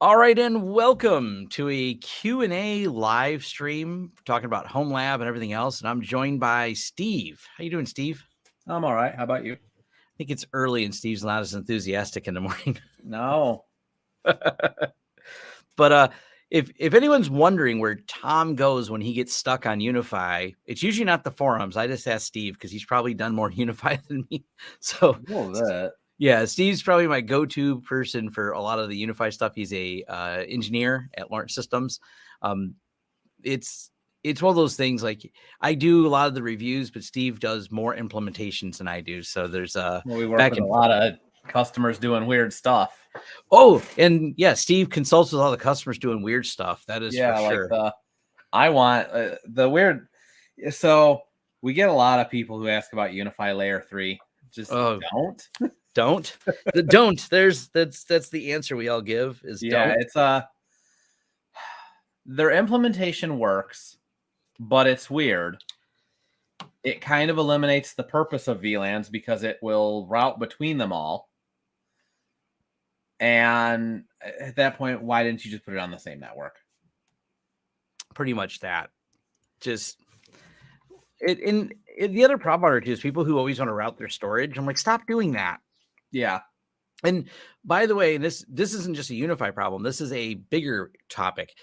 All right, and welcome to a Q&A live stream talking about Home Lab and everything else. And I'm joined by Steve. How you doing, Steve? I'm all right. How about you? I think it's early and Steve's not as enthusiastic in the morning. No. But if anyone's wondering where Tom goes when he gets stuck on UniFi, it's usually not the forums. I just asked Steve because he's probably done more UniFi than me. So that. yeah, Steve's probably my go-to person for a lot of the UniFi stuff. He's a engineer at Lawrence Systems. It's one of those things, like I do a lot of the reviews, but Steve does more implementations than I do. So there's we work with a lot of customers doing weird stuff. Oh, and yeah, Steve consults with all the customers doing weird stuff. That is for sure. I want the weird. So we get a lot of people who ask about UniFi Layer 3. Just don't. Don't. That's the answer we all give is don't. It's their implementation works, but it's weird. It kind of eliminates the purpose of VLANs because it will route between them all. And at that point, why didn't you just put it on the same network? Pretty much that. Just the other problem is people who always want to route their storage. I'm like, stop doing that. Yeah. And by the way, this isn't just a UniFi problem. This is a bigger topic.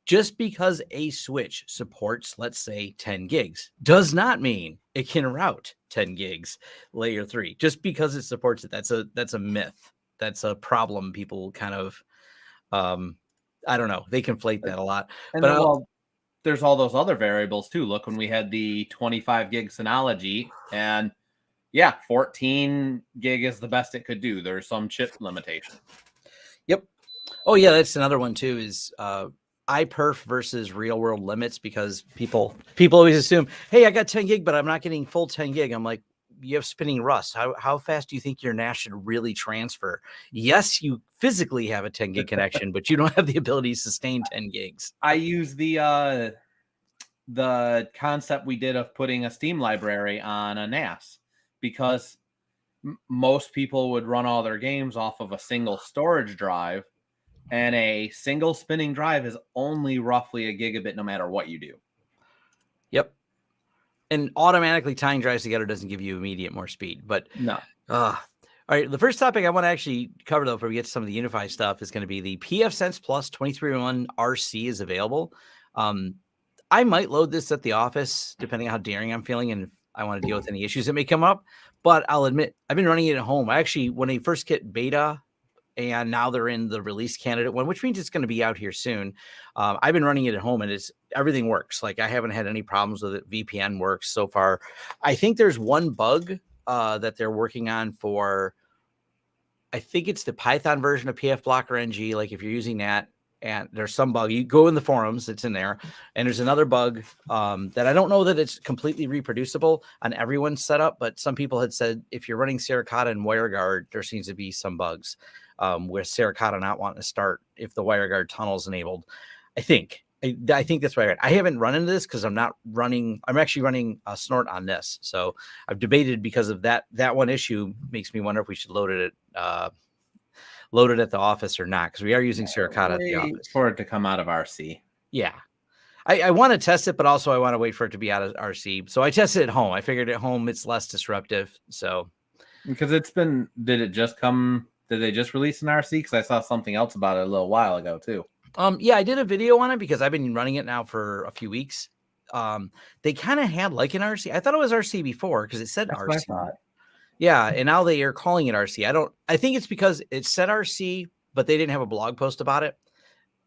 Just because a switch supports, let's say, 10 gigs does not mean it can route 10 gigs layer 3. Just because it supports it, that's a myth. That's a problem. People kind of, I don't know. They conflate that a lot. And but there's all those other variables too. Look, when we had the 25 gig Synology, and 14 gig is the best it could do. There's some chip limitation. Yep. Oh yeah, that's another one too. Is iPerf versus real world limits, because people always assume, hey, I got 10 gig, but I'm not getting full 10 gig. I'm like, you have spinning rust. How fast do you think your NAS should really transfer? Yes, you physically have a 10 gig connection, but you don't have the ability to sustain 10 gigs. I use the concept we did of putting a Steam library on a NAS, because most people would run all their games off of a single storage drive, and a single spinning drive is only roughly a gigabit no matter what you do. Yep. And automatically tying drives together doesn't give you immediate more speed, but no. All right. The first topic I want to actually cover, though, before we get to some of the UniFi stuff, is going to be the pfSense Plus 2301 RC is available. I might load this at the office, depending on how daring I'm feeling and if I want to deal with any issues that may come up. But I'll admit, I've been running it at home. When they first hit beta, and now they're in the release candidate one, which means it's going to be out here soon. I've been running it at home, and everything works. Like, I haven't had any problems with it. VPN works so far. I think there's one bug that they're working on for, I think it's the Python version of PF Blocker NG. Like, if you're using that, and there's some bug, you go in the forums, it's in there. And there's another bug that I don't know that it's completely reproducible on everyone's setup, but some people had said if you're running Errata and WireGuard, there seems to be some bugs with Errata not wanting to start if the WireGuard tunnel is enabled. I think that's right. I haven't run into this because I'm actually running a Snort on this. So I've debated, because of that one issue makes me wonder if we should load it at the office or not, because we are using Errata at the office. For it to come out of RC. Yeah. I want to test it, but also I want to wait for it to be out of RC. So I tested it at home. I figured at home it's less disruptive. So because did they just release an RC? Because I saw something else about it a little while ago too. Yeah, I did a video on it because I've been running it now for a few weeks. They kind of had like an RC. I thought it was RC before because it said That's RC. what I thought. Yeah, and now they are calling it RC. I think it's because it said RC, but they didn't have a blog post about it.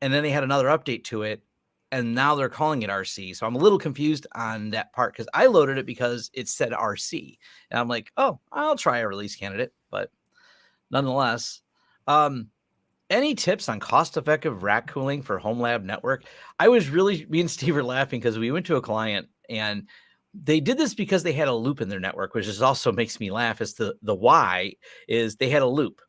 And then they had another update to it, and now they're calling it RC. So I'm a little confused on that part, because I loaded it because it said RC. And I'm like, oh, I'll try a release candidate. But nonetheless, any tips on cost-effective rack cooling for home lab network? Me and Steve were laughing because we went to a client, and they did this because they had a loop in their network, which also makes me laugh. As the why is they had a loop,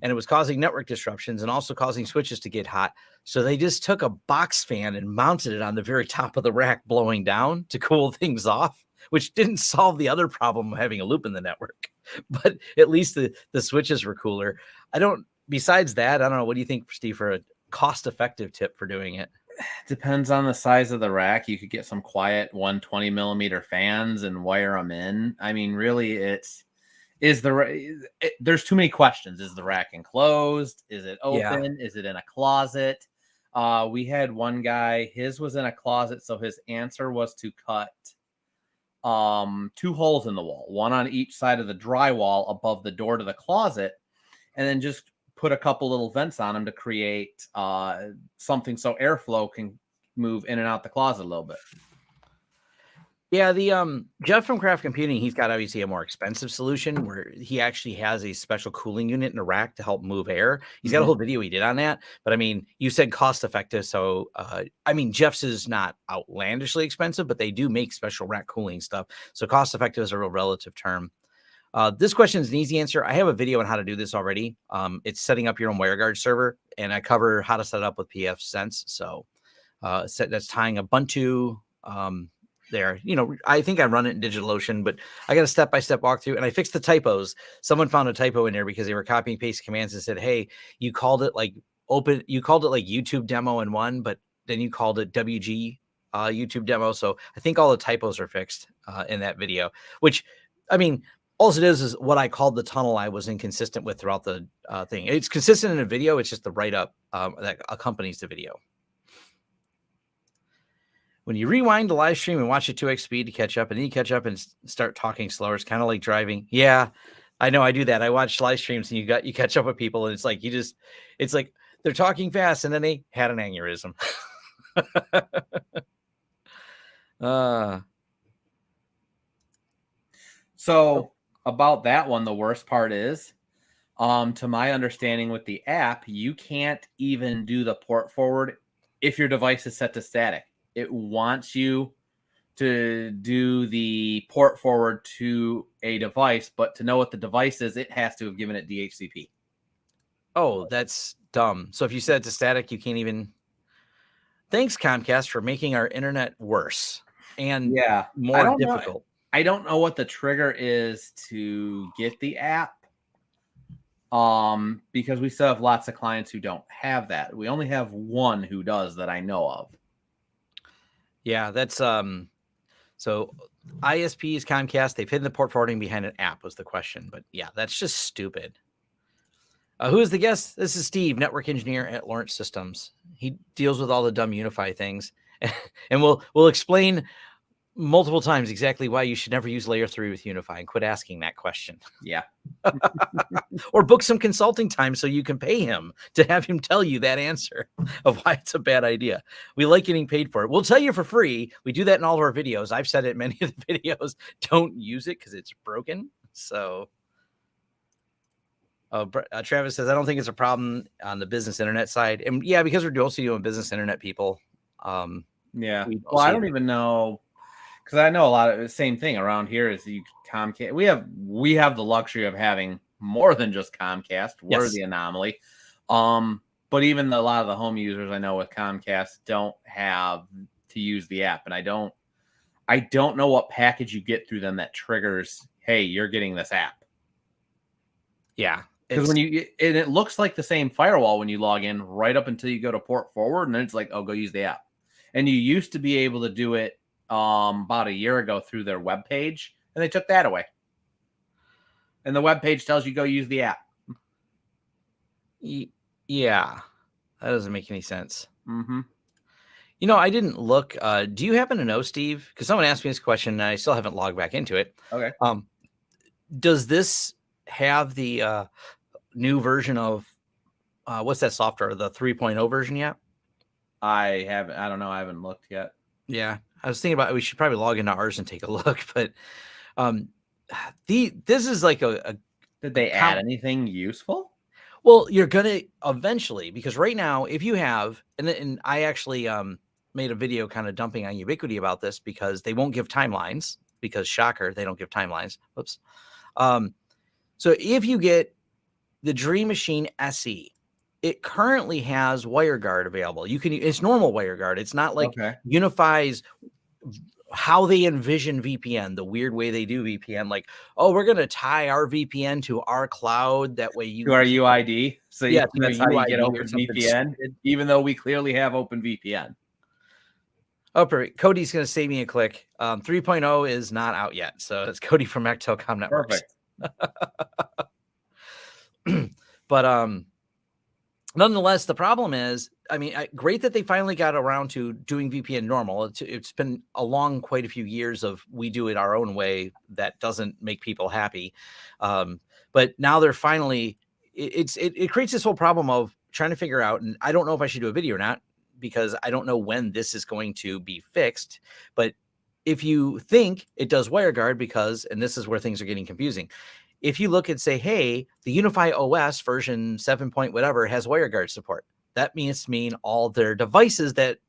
and it was causing network disruptions and also causing switches to get hot. So they just took a box fan and mounted it on the very top of the rack, blowing down to cool things off, which didn't solve the other problem of having a loop in the network. But at least the switches were cooler. Besides that, I don't know. What do you think, Steve, for a cost-effective tip for doing it? Depends on the size of the rack. You could get some quiet 120 millimeter fans and wire them in. I mean, really, there's too many questions. Is the rack enclosed? Is it open? Is it in a closet? We had one guy, his was in a closet, so his answer was to cut 2 holes in the wall, one on each side of the drywall above the door to the closet, and then just put a couple little vents on them to create something so airflow can move in and out the closet a little bit. Yeah, the Jeff from Craft Computing, he's got obviously a more expensive solution where he actually has a special cooling unit in a rack to help move air. He's got a whole video he did on that. But I mean, you said cost effective, so I mean, Jeff's is not outlandishly expensive, but they do make special rack cooling stuff. So cost effective is a real relative term. This question is an easy answer. I have a video on how to do this already. It's setting up your own WireGuard server, and I cover how to set it up with pfSense. So that's tying Ubuntu there. You know, I think I run it in DigitalOcean, but I got a step-by-step walkthrough, and I fixed the typos. Someone found a typo in there because they were copying paste commands and said, hey, you called it like YouTube demo in one, but then you called it WG YouTube demo. So I think all the typos are fixed in that video, which, I mean, all it is what I called the tunnel I was inconsistent with throughout the thing. It's consistent in a video. It's just the write-up that accompanies the video. When you rewind the live stream and watch at 2x speed to catch up, and then you catch up and start talking slower, it's kind of like driving. Yeah, I know I do that. I watch live streams and you catch up with people, and it's like it's like they're talking fast and then they had an aneurysm. So about that one, the worst part is, to my understanding with the app, you can't even do the port forward if your device is set to static. It wants you to do the port forward to a device, but to know what the device is, it has to have given it DHCP. Oh, that's dumb. So if you set it to static, you can't even. Thanks, Comcast, for making our internet worse and more difficult. I don't know what the trigger is to get the app. Because we still have lots of clients who don't have that. We only have one who does that I know of. Yeah, that's so ISPs, Comcast, they've hidden the port forwarding behind an app was the question. But yeah, that's just stupid. Who is the guest? This is Steve, network engineer at Lawrence Systems. He deals with all the dumb UniFi things. And we'll explain multiple times exactly why you should never use layer 3 with UniFi and quit asking that question. Yeah. Or book some consulting time so you can pay him to have him tell you that answer of why it's a bad idea. We like getting paid for it. We'll tell you for free. We do that in all of our videos. I've said it in many of the videos. Don't use it because it's broken. So Travis says, I don't think it's a problem on the business internet side. And yeah, because we're also doing business internet people. Yeah. Well, I don't even know. Because I know a lot of the same thing around here is Comcast. We have the luxury of having more than just Comcast. We're the anomaly. But even a lot of the home users I know with Comcast don't have to use the app, and I don't know what package you get through them that triggers, hey, you're getting this app. Yeah, because it looks like the same firewall when you log in right up until you go to port forward, and then it's like, oh, go use the app. And you used to be able to do it about a year ago through their webpage, and they took that away. And the webpage tells you go use the app. Yeah, that doesn't make any sense. Mm-hmm. You know, I didn't look. Do you happen to know, Steve? Because someone asked me this question, and I still haven't logged back into it. Okay. Does this have the new version of what's that software? The 3.0 version yet? I haven't. I don't know. I haven't looked yet. Yeah, I was thinking about we should probably log into ours and take a look. But this is like a did they add anything useful? Well, you're gonna eventually, because right now, if you have, and I actually made a video kind of dumping on Ubiquity about this because they won't give timelines. Because shocker, they don't give timelines. Whoops. So if you get the Dream Machine SE, it currently has WireGuard available. It's normal WireGuard. It's not like UniFi's how they envision VPN, the weird way they do VPN, like, oh, we're going to tie our VPN to our cloud. That way To our UID. So yeah, to that's your how you get UID or something OpenVPN, stupid. even though we clearly have OpenVPN. Oh, perfect. Cody's going to save me a click. 3.0 is not out yet. So it's Cody from Telecom Networks. Perfect. But nonetheless, the problem is, I mean, great that they finally got around to doing VPN normal. It's been along quite a few years of we do it our own way. That doesn't make people happy. But now they're finally, it creates this whole problem of trying to figure out, and I don't know if I should do a video or not, because I don't know when this is going to be fixed. But if you think it does WireGuard, because, and this is where things are getting confusing, if you look and say, hey, the UniFi OS version 7 point whatever has WireGuard support, that means all their devices that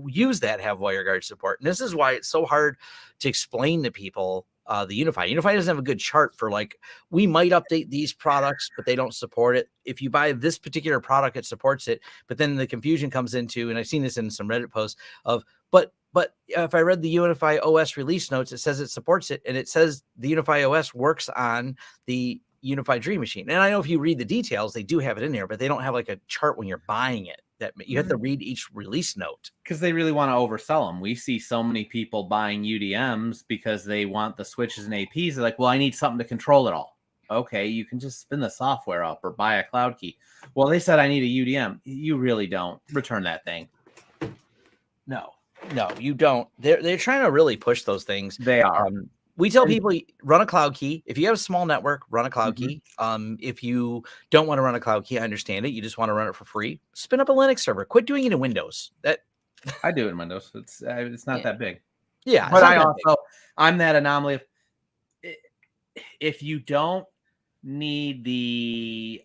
use that have WireGuard support. And this is why it's so hard to explain to people the UniFi. UniFi doesn't have a good chart for like, we might update these products, but they don't support it. If you buy this particular product, it supports it. But then the confusion comes into, and I've seen this in some Reddit posts of, but if I read the UniFi OS release notes, it says it supports it, and it says the UniFi OS works on the UniFi Dream Machine. And I know if you read the details, they do have it in there, but they don't have like a chart when you're buying it. That you have to read each release note because they really want to oversell them. We see so many people buying UDMs because they want the switches and APs. They're like, well, I need something to control it all. Okay, you can just spin the software up or buy a cloud key. Well, they said I need a UDM. You really don't. Return that thing. No, you don't. They're trying to really push those things. They are. We tell people, run a cloud key. If you have a small network, run a cloud key. If you don't want to run a cloud key, I understand it. You just want to run it for free. Spin up a Linux server. Quit doing it in Windows. I do it in Windows. It's not that big. Yeah, but I'm that anomaly of if you don't need the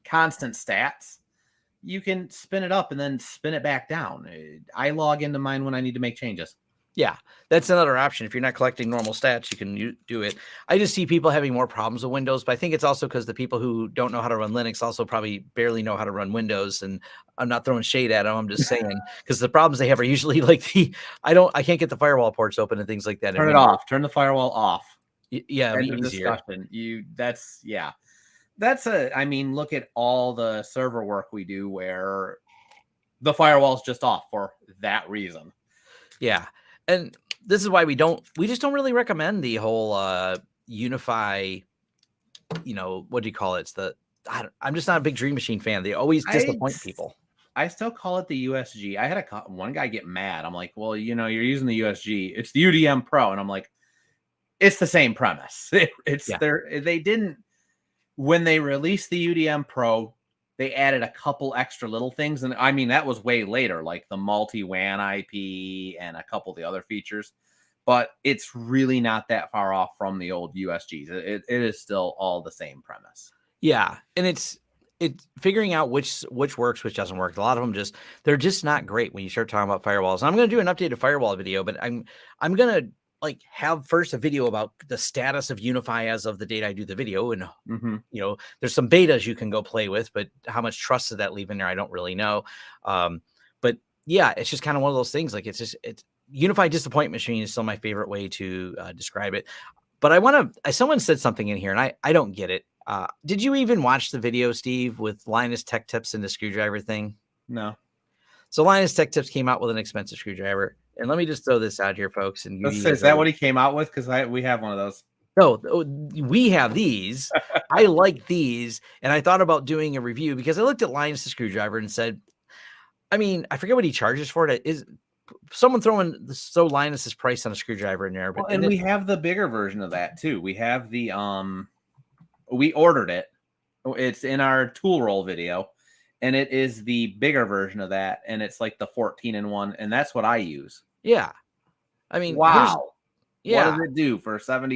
constant stats, you can spin it up and then spin it back down. I log into mine when I need to make changes. Yeah, that's another option. If you're not collecting normal stats, you can do it. I just see people having more problems with Windows, but I think it's also because the people who don't know how to run Linux also probably barely know how to run Windows. And I'm not throwing shade at them. I'm just saying, because the problems they have are usually like I can't get the firewall ports open and things like that. Turn it off. Turn the firewall off. Yeah, end of discussion. I mean, look at all the server work we do where the firewall's just off for that reason. Yeah. And this is why we just don't really recommend the whole UniFi, what do you call it? I'm just not a big Dream Machine fan. They always disappoint people. I still call it the USG. I had one guy get mad. I'm like, well, you're using the USG. It's the UDM Pro. And I'm like, it's the same premise. They didn't, when they released the UDM Pro, they added a couple extra little things. And I mean, that was way later, like the multi-WAN IP and a couple of the other features. But it's really not that far off from the old USGs. It is still all the same premise. Yeah. And it's figuring out which works, which doesn't work. A lot of them they're just not great when you start talking about firewalls. And I'm going to do an updated firewall video, but I'm going to have first a video about the status of UniFi as of the date I do the video. And, there's some betas you can go play with, but how much trust does that leave in there? I don't really know. But yeah, it's just kind of one of those things. Like it's UniFi disappointment machine is still my favorite way to describe it. But someone said something in here and I don't get it. Did you even watch the video, Steve, with Linus Tech Tips and the screwdriver thing? No. So Linus Tech Tips came out with an expensive screwdriver. And let me just throw this out here, folks. And is that what he came out with? Because we have one of those. No, we have these. I like these. And I thought about doing a review because I looked at Linus' screwdriver and said, I mean, I forget what he charges for it. Is someone throwing Linus's price on a screwdriver in there? But we have the bigger version of that too. We have the we ordered it. It's in our tool roll video. And it is the bigger version of that. And it's like the 14-in-1. And that's what I use. Yeah. I mean, wow. Yeah. What does it do for $70?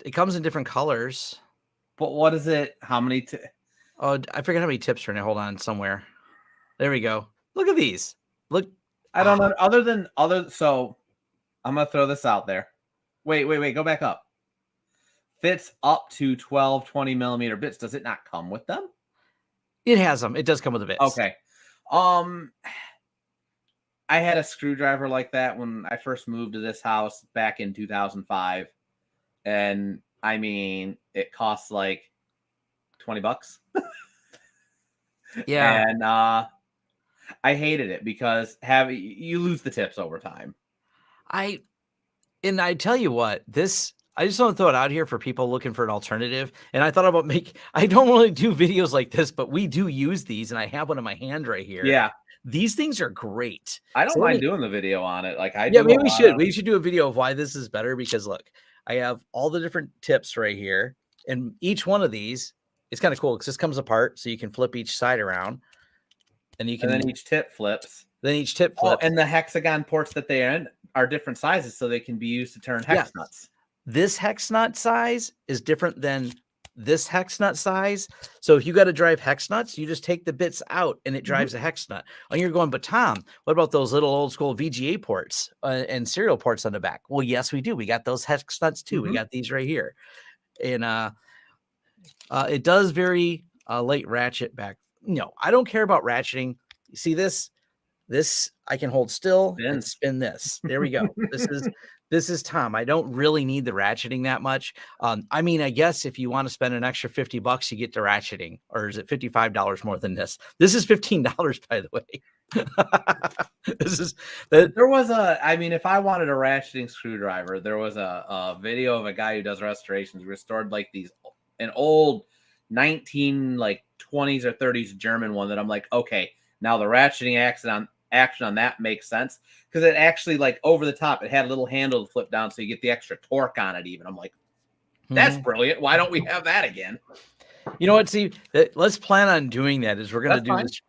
It comes in different colors. But what is it? How many? I forget how many tips are in it. Hold on, somewhere. There we go. Look at these. Look. I don't know. So I'm going to throw this out there. Wait. Go back up. Fits up to 12, 20 millimeter bits. Does it not come with them? It has them. It does come with the bits. Okay. I had a screwdriver like that when I first moved to this house back in 2005. And I mean, it costs like $20. Yeah, And I hated it because you lose the tips over time. I and I tell you what, this I just want to throw it out here for people looking for an alternative. And I thought about I don't really do videos like this, but we do use these, and I have one in my hand right here. Yeah. These things are great. I don't So let mind me doing the video on it. Like I Yeah, do a maybe we lot should. of We should do a video of why this is better because look, I have all the different tips right here, and each one of these is kind of cool because this comes apart, so you can flip each side around, and you and can then each tip flips. then each tip Oh, flips. and the hexagon ports that they're in are different sizes, so they can be used to turn Yes, hex nuts. this hex nut size is different than this hex nut size. So if you got to drive hex nuts, you just take the bits out and it drives a hex nut. And you're going, but Tom, what about those little old school VGA ports and serial ports on the back? Well, yes, we do. We got those hex nuts too. We got these right here. And it does very late ratchet back. No, I don't care about ratcheting. You see this? This I can hold still and Spins. spin this. There we go. This is Tom. I don't really need the ratcheting that much. I mean, I guess if you want to spend an extra $50, you get the ratcheting, or is it $55 more than this? This is $15, by the way. This is that. There was I mean, if I wanted a ratcheting screwdriver, there was a video of a guy who does restorations, restored like an old 19 like 20s or 30s German one that I'm like, okay, now the ratcheting action on that makes sense because it actually like over the top, it had a little handle to flip down so you get the extra torque on it. Even I'm like, that's brilliant. Why don't we have that again? You know what? See, let's plan on doing that. Is we're gonna That's do fine. this.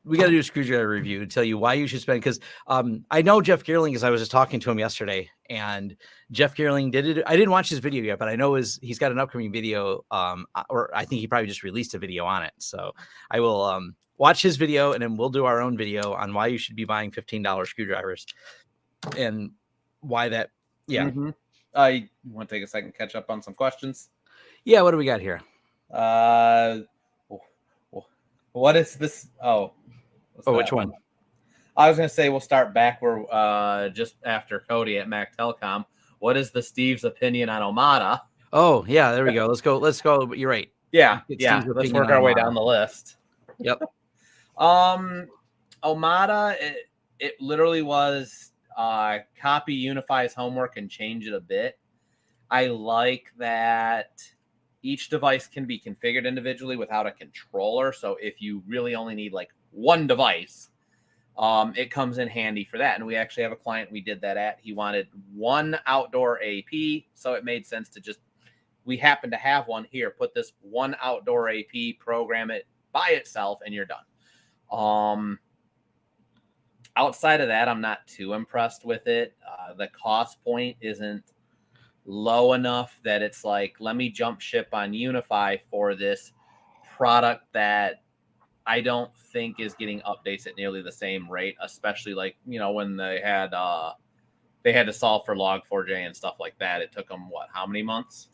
We got to do a screwdriver review and tell you why you should spend. Because I know Jeff Geerling, because I was just talking to him yesterday, and Jeff Geerling did it. I didn't watch his video yet, but I know he's got an upcoming video, or I think he probably just released a video on it. So I will watch his video, and then we'll do our own video on why you should be buying $15 screwdrivers and why that. Yeah, I want to take a second, catch up on some questions. yeah. What do we got here? What is this? Oh. Which one? I was going to say we'll start back where just after Cody at Mac Telecom. What is the Steve's opinion on Omada? Oh, yeah, there we go. Let's go. You're right. Yeah. Let's work our way down the list. Yep. Omada, it literally was copy UniFi's homework and change it a bit. I like that each device can be configured individually without a controller. So if you really only need like one device, it comes in handy for that. And we actually have a client we did that at. He wanted one outdoor AP, so it made sense to we happen to have one here. Put this one outdoor AP, program it by itself, and you're done. Outside of that, I'm not too impressed with it. The cost point isn't low enough that it's like, let me jump ship on UniFi for this product that I don't think is getting updates at nearly the same rate, especially like, when they had to solve for Log4j and stuff like that. It took them how many months?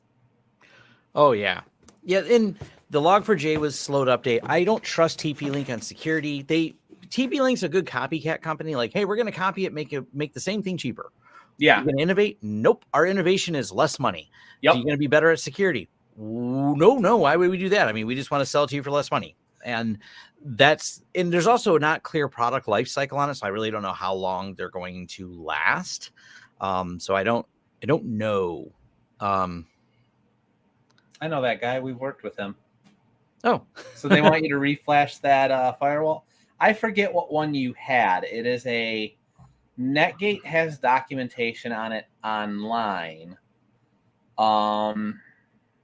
Oh yeah. Yeah, and the Log4j was slow to update. I don't trust TP-Link on security. TP-Link's a good copycat company. Like, hey, we're going to copy it, make the same thing cheaper. Yeah. You're going to innovate? Nope. Our innovation is less money. Yep. So you're going to be better at security? No. Why would we do that? I mean, we just want to sell it to you for less money. And there's also a not clear product life cycle on it. So I really don't know how long they're going to last. So I don't know. I know that guy. We've worked with him. Oh, so they want you to reflash that firewall. I forget what one you had. It is Netgate has documentation on it online. And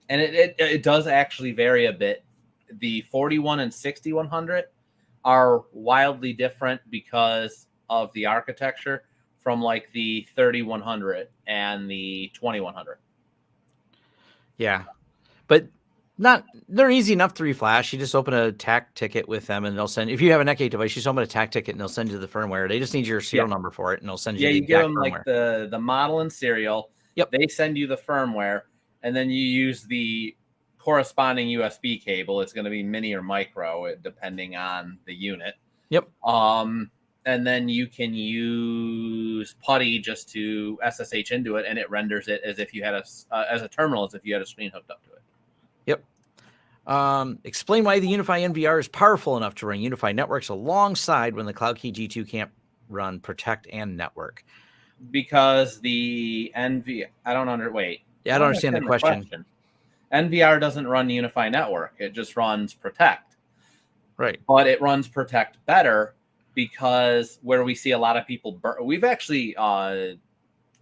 it does actually vary a bit. The 41 and 6100 are wildly different because of the architecture from like the 3100 and the 2100. Yeah, but they're easy enough to reflash. You just open a TAC ticket with them, and they'll send. If you have a Netgate device, you just open a TAC ticket, and they'll send you the firmware. They just need your serial number for it, and they'll send you. Yeah, the you give them firmware. like the model and serial. Yep. They send you the firmware, and then you use the corresponding USB cable. It's going to be mini or micro, depending on the unit. Yep. And then you can use PuTTY just to SSH into it, and it renders it as if you had as a terminal, as if you had a screen hooked up to it. Yep. Explain why the UniFi NVR is powerful enough to run UniFi networks alongside when the CloudKey G2 can't run Protect and Network. Because the NV, I don't understand the question. NVR doesn't run UniFi network; it just runs Protect. Right. But it runs Protect better because where we see a lot of people we've actually, I've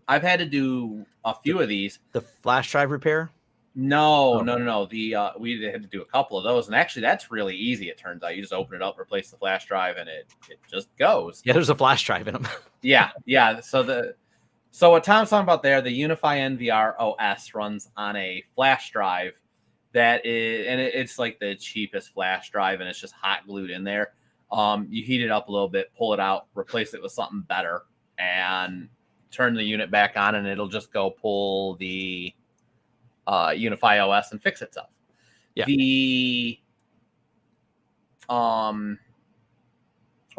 had to do a few of these. The flash drive repair. No. We had to do a couple of those, and actually, that's really easy. It turns out you just open it up, replace the flash drive, and it just goes. Yeah, there's a flash drive in them. yeah. So what Tom's talking about there, the UniFi NVR OS runs on a flash drive that is, and it's like the cheapest flash drive, and it's just hot glued in there. You heat it up a little bit, pull it out, replace it with something better, and turn the unit back on, and it'll just go pull the UniFi OS and fix itself. Yeah. We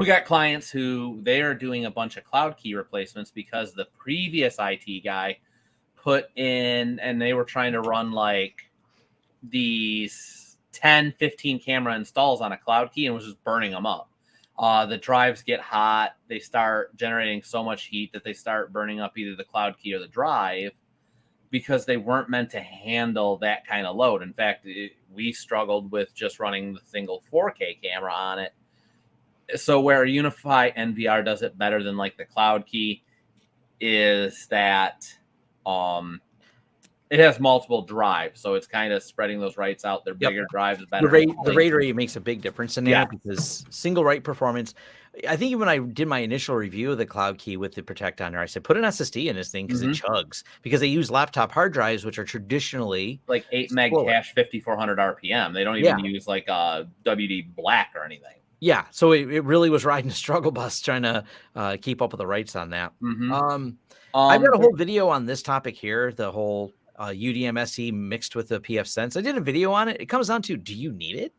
got clients who they are doing a bunch of cloud key replacements because the previous IT guy put in, and they were trying to run like these 10, 15 camera installs on a cloud key and was just burning them up. The drives get hot. They start generating so much heat that they start burning up either the cloud key or the drive, because they weren't meant to handle that kind of load. In fact, we struggled with just running the single 4K camera on it. So where UniFi NVR does it better than like the cloud key is that it has multiple drives. So it's kind of spreading those writes out. They're bigger drives, better. The RAID rate makes a big difference in that because single write performance. I think when I did my initial review of the cloud key with the Protect on there, I said, put an SSD in this thing because it chugs. Because they use laptop hard drives, which are traditionally like 8 meg cache, 5400 RPM. They don't even use like a WD Black or anything. Yeah, so it really was riding a struggle bus trying to keep up with the writes on that. I've got a whole video on this topic here, the whole UDMSE mixed with the PF Sense. I did a video on it. It comes down to, do you need it?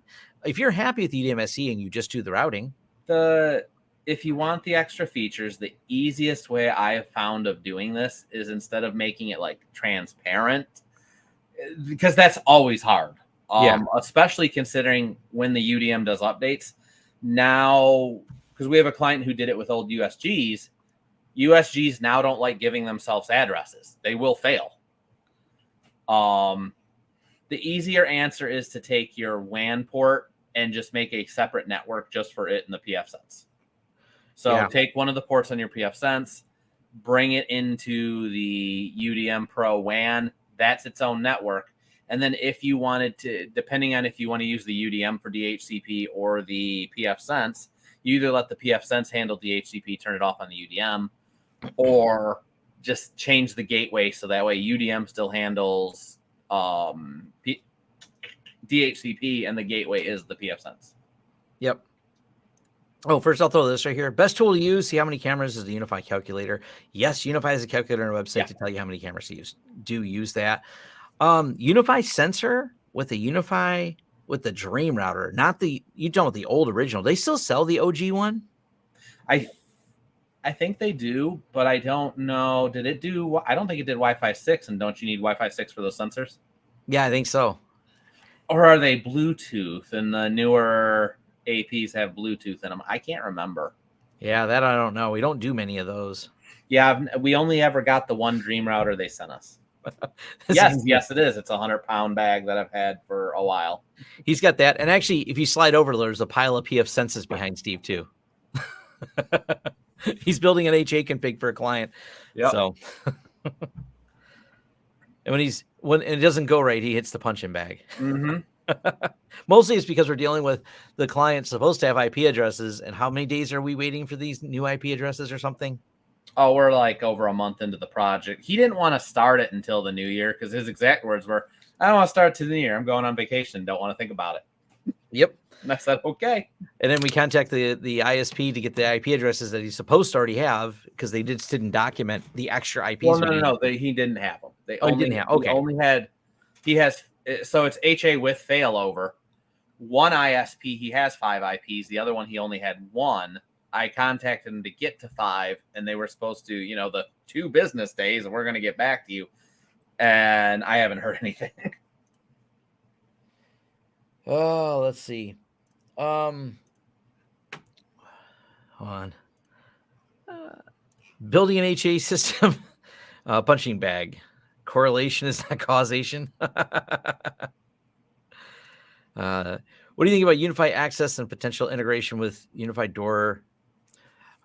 If you're happy with UDMSE and you just do the routing. If you want the extra features, the easiest way I have found of doing this is instead of making it like transparent, because that's always hard. Especially considering when the UDM does updates. Now, because we have a client who did it with old USGs, USGs now don't like giving themselves addresses. They will fail. The easier answer is to take your WAN port and just make a separate network just for it in the PF Sense. So take one of the ports on your PF Sense, bring it into the UDM Pro WAN. That's its own network. And then if you wanted to, depending on if you want to use the UDM for DHCP or the PF Sense, you either let the PF Sense handle DHCP, turn it off on the UDM, or just change the gateway so that way UDM still handles DHCP and the gateway is the PF Sense. Yep. Oh, first I'll throw this right here. Best tool to use, see how many cameras is the UniFi calculator. Yes, UniFi has a calculator on our website to tell you how many cameras to use. Do use that. UniFi sensor with the UniFi with the Dream router, not the, you don't with the old original. They still sell the OG one? I think they do, but I don't know. Did it do? I don't think it did Wi-Fi 6, and don't you need Wi-Fi 6 for those sensors? Yeah, I think so. Or are they Bluetooth, and the newer APs have Bluetooth in them? I can't remember. Yeah, that I don't know. We don't do many of those. Yeah, we only ever got the one Dream router they sent us. Yes, it is. It's a 100-pound bag that I've had for a while. He's got that. And actually, if you slide over, there's a pile of PF Senses behind Steve, too. He's building an HA config for a client. Yeah. So, and when it doesn't go right, he hits the punching bag. Mostly it's because we're dealing with the client supposed to have IP addresses. And how many days are we waiting for these new IP addresses or something? Oh, we're like over a month into the project. He didn't want to start it until the new year because his exact words were, I don't want to start to the new year. I'm going on vacation. Don't want to think about it. Yep. And I said, okay. And then we contact the ISP to get the IP addresses that he's supposed to already have because they just didn't document the extra IPs. Well, no. He didn't have them. Didn't have. Okay. He has, so it's HA with failover. one ISP, he has 5 IPs. The other one, he only had one. I contacted him to get to 5, and they were supposed to, the 2 business days, and we're going to get back to you. And I haven't heard anything. Oh, let's see. Hold on. Building an HA system, punching bag. Correlation is not causation. What do you think about UniFi access and potential integration with UniFi door?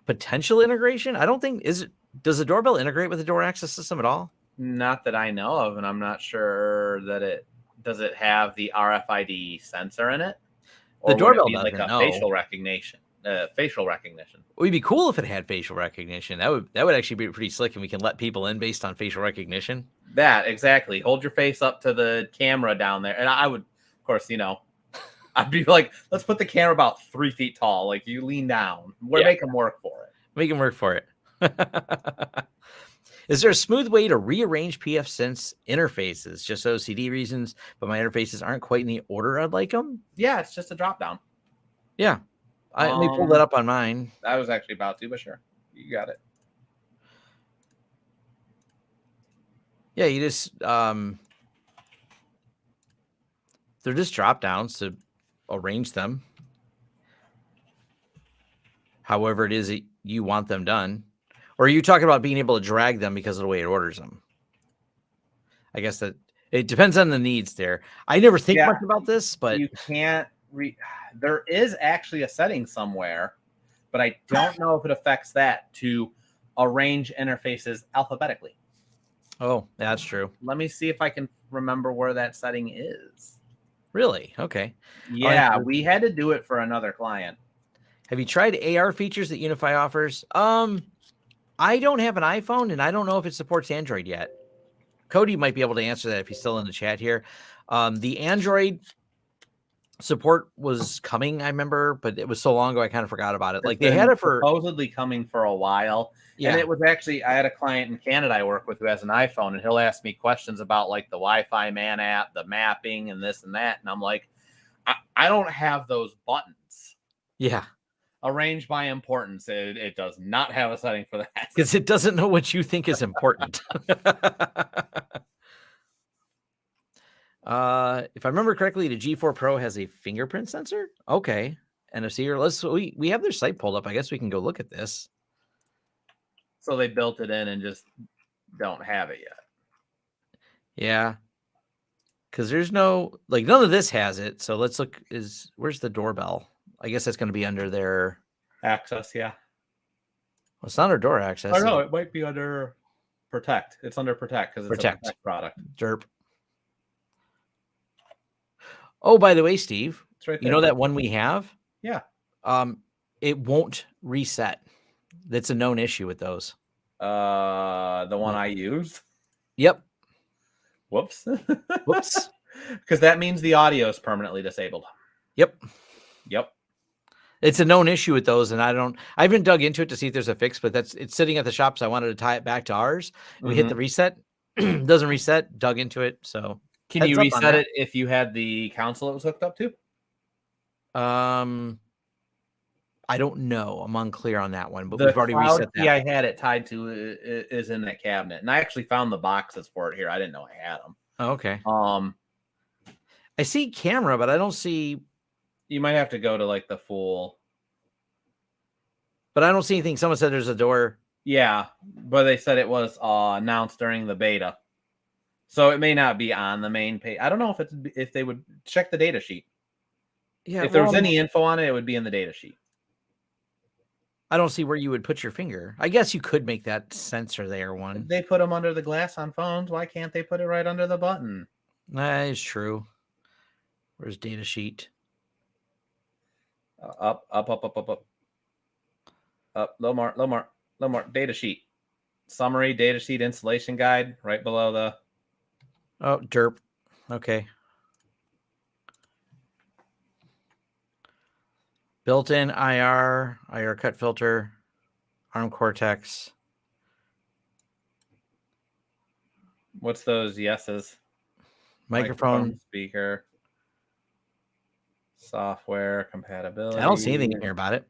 Potential integration? I don't think does the doorbell integrate with the door access system at all? Not that I know of, and I'm not sure that does it have the RFID sensor in it, or The doorbell would it be like doesn't, a no. facial recognition? Facial recognition. It would be cool if it had facial recognition. That would actually be pretty slick, and we can let people in based on facial recognition. That exactly. Hold your face up to the camera down there, and I would, of course, I'd be like, let's put the camera about 3 feet tall. Like, you lean down. We're making work for it. Make them work for it. Is there a smooth way to rearrange pfSense interfaces? Just OCD reasons, but my interfaces aren't quite in the order I'd like them. Yeah, it's just a drop down. Yeah. Let me pull that up on mine. I was actually about to, but sure. You got it. Yeah, you just they're just drop downs to arrange them however it is that you want them done. Or are you talking about being able to drag them because of the way it orders them? I guess that it depends on the needs there. I never think much about this, but you can't there is actually a setting somewhere, but I don't know if it affects that to arrange interfaces alphabetically. Oh, that's true. Let me see if I can remember where that setting is. Really? Okay. Yeah, we had to do it for another client. Have you tried AR features that UniFi offers? I don't have an iPhone, and I don't know if it supports Android yet. Cody might be able to answer that if he's still in the chat here. The Android support was coming, I remember, but it was so long ago I kind of forgot about it. Like, they had it for supposedly coming for a while. Yeah. And it was actually, I had a client in Canada I work with who has an iPhone, and he'll ask me questions about like the Wi-Fi Man app, the mapping, and this and that. And I'm like, I don't have those buttons. Yeah. Arrange by importance. It does not have a setting for that. Because it doesn't know what you think is important. If I remember correctly, the G4 Pro has a fingerprint sensor. Okay. NFC, or we have their site pulled up. I guess we can go look at this. So they built it in and just don't have it yet. Yeah. Because there's none of this has it. So let's look. Where's the doorbell? I guess that's going to be under their access. Yeah. Well, it's not under door access. Oh, no, it might be under Protect. It's under Protect because it's a Protect product. Derp. Oh, by the way, Steve, it's right there. You know that one we have? Yeah. It won't reset. That's a known issue with those. The one I used? Yep. Whoops. Whoops. Because that means the audio is permanently disabled. Yep. Yep. It's a known issue with those, and I haven't dug into it to see if there's a fix, but it's sitting at the shop, so I wanted to tie it back to ours. We hit the reset. Doesn't reset. Dug into it, so. Can you reset it if you had the console it was hooked up to? I don't know. I'm unclear on that one, but we've already reset that. Yeah, I had it tied to is in that cabinet, and I actually found the boxes for it here. I didn't know I had them. Oh, okay. I see camera, but I don't see. You might have to go to like the full. But I don't see anything. Someone said there's a door. Yeah, but they said it was announced during the beta. So it may not be on the main page. I don't know if they would check the data sheet. Yeah, if there was any info on it, it would be in the data sheet. I don't see where you would put your finger. I guess you could make that sensor there one. They put them under the glass on phones. Why can't they put it right under the button? That is true. Where's data sheet? Up. Low more. Data sheet. Summary, data sheet, installation guide, right below the. Oh, derp. Okay. Built-in IR cut filter, ARM Cortex. What's those yeses? Microphone, speaker, Software compatibility. I don't see anything in here about it.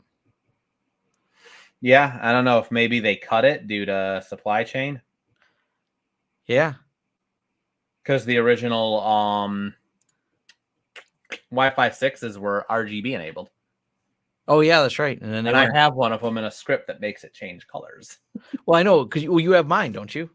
Yeah, I don't know if maybe they cut it due to supply chain. Yeah. Because the original Wi-Fi 6s were RGB enabled. Oh yeah, that's right. And then And I have one of them in a script that makes it change colors. well, I know because you have mine, don't you?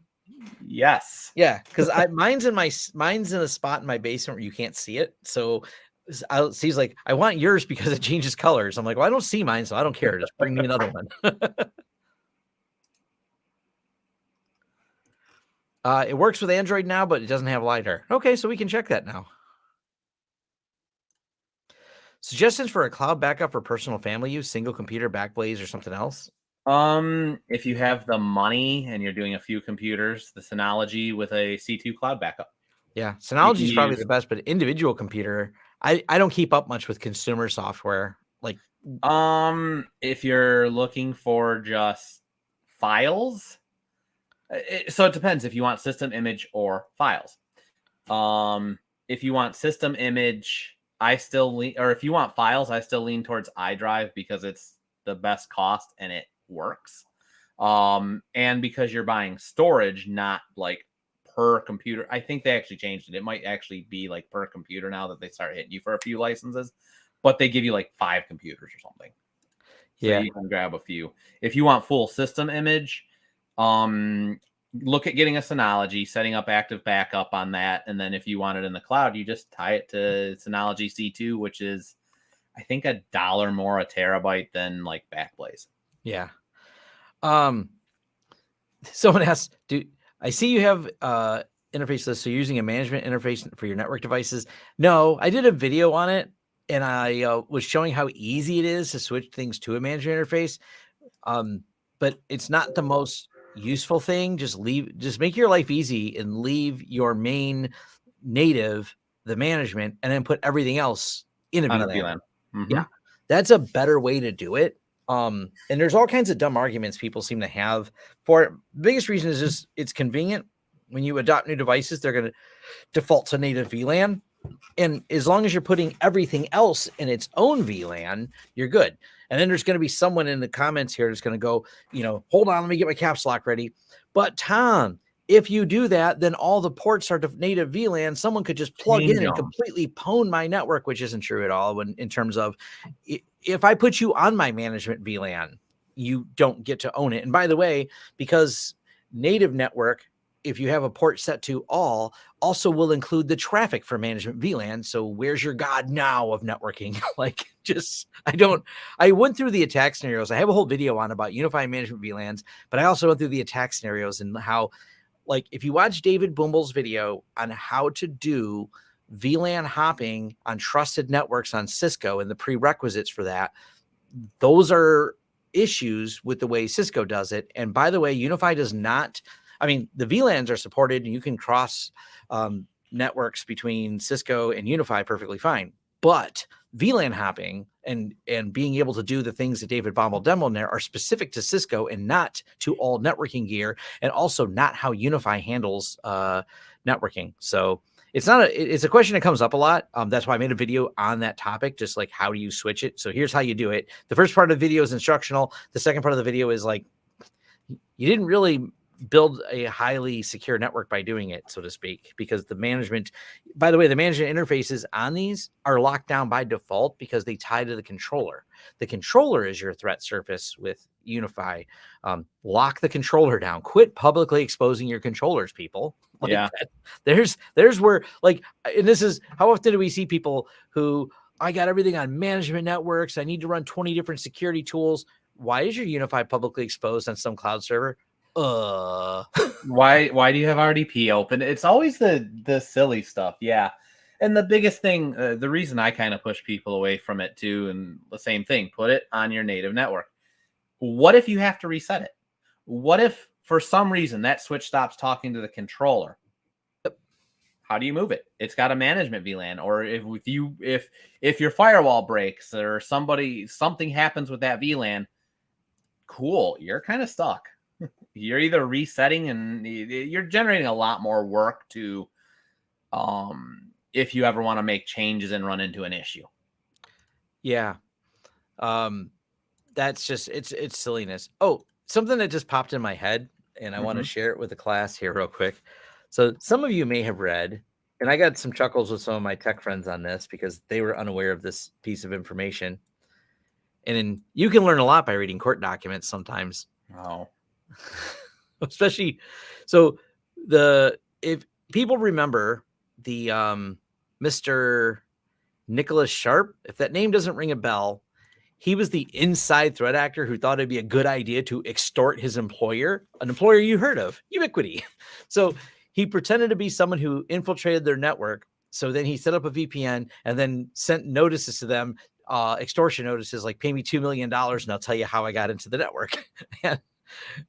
Yes. Yeah, because mine's in a spot in my basement where you can't see it. So he's like, I want yours because it changes colors. I'm like, well, I don't see mine, so I don't care. Just bring me another one. It works with Android now, but it doesn't have LiDAR. Okay, so we can check that now. Suggestions for a cloud backup for personal family use, single computer, Backblaze, or something else? If you have the money and you're doing a few computers, the Synology with a C2 cloud backup. Yeah, Synology is probably the best, but individual computer, I don't keep up much with consumer software. Like, if you're looking for just files, so it depends if you want system image or files. If you want system image, I still lean, or if you want files, I still lean towards iDrive because it's the best cost and it works. And because you're buying storage, not like per computer. I think they actually changed it. It might actually be like per computer now that they start hitting you for a few licenses, but they give you like 5 computers or something. So yeah, you can grab a few. If you want full system image, look at getting a Synology, setting up active backup on that. And then if you want it in the cloud, you just tie it to Synology C2, which is, I think, $1 more a terabyte than like Backblaze. yeah. Someone asked, I see you have interface list, so you're using a management interface for your network devices? No, I did a video on it, and I was showing how easy it is to switch things to a management interface. But it's not the most useful thing. Just make your life easy and leave your main native, the management, and then put everything else in a On a VLAN. VLAN. Mm-hmm. Yeah, that's a better way to do it. And there's all kinds of dumb arguments people seem to have for it. The biggest reason is just it's convenient. When you adopt new devices, they're going to default to native VLAN. And as long as you're putting everything else in its own VLAN, you're good. And then there's going to be someone in the comments here that's going to go, hold on, let me get my caps lock ready. But Tom, if you do that, then all the ports are to native VLAN. Someone could just plug in and completely pwn my network, which isn't true at all. In terms of if I put you on my management VLAN, you don't get to own it. And by the way, because native network, if you have a port set to all, also will include the traffic for management VLAN. So where's your God now of networking? I went through the attack scenarios. I have a whole video on about UniFi management VLANs, but I also went through the attack scenarios and how, if you watch David Bumble's video on how to do VLAN hopping on trusted networks on Cisco and the prerequisites for that, those are issues with the way Cisco does it. And by the way, UniFi does not. I mean, the VLANs are supported and you can cross networks between Cisco and UniFi perfectly fine. But VLAN hopping and being able to do the things that David Bommel demoed there are specific to Cisco and not to all networking gear, and also not how UniFi handles networking. So it's a question that comes up a lot. That's why I made a video on that topic, just like how do you switch it. So here's how you do it. The first part of the video is instructional. The second part of the video is like, you didn't really build a highly secure network by doing it, so to speak, because the management, by the way, the management interfaces on these are locked down by default because they tie to the controller. The controller is your threat surface with UniFi. Lock the controller down. Quit publicly exposing your controllers, people. There's where, and this is, how often do we see people who, I got everything on management networks, I need to run 20 different security tools. Why is your UniFi publicly exposed on some cloud server? Why do you have RDP open? It's always the silly stuff. Yeah. And the biggest thing, the reason I kind of push people away from it too, and the same thing, put it on your native network. What if you have to reset it? What if for some reason that switch stops talking to the controller? How do you move it? It's got a management VLAN. Or if your firewall breaks or something happens with that VLAN, cool, you're kind of stuck. You're either resetting and you're generating a lot more work to if you ever want to make changes and run into an issue. Yeah. That's just it's silliness. Oh, something that just popped in my head, and I want to share it with the class here real quick. So some of you may have read, and I got some chuckles with some of my tech friends on this because they were unaware of this piece of information. And you can learn a lot by reading court documents sometimes. Oh. Especially if people remember the Mr. Nicholas Sharp, if that name doesn't ring a bell, he was the inside threat actor who thought it'd be a good idea to extort his employer, an employer you heard of, Ubiquiti. So he pretended to be someone who infiltrated their network. So then he set up a VPN and then sent notices to them, extortion notices like pay me $2 million and I'll tell you how I got into the network. And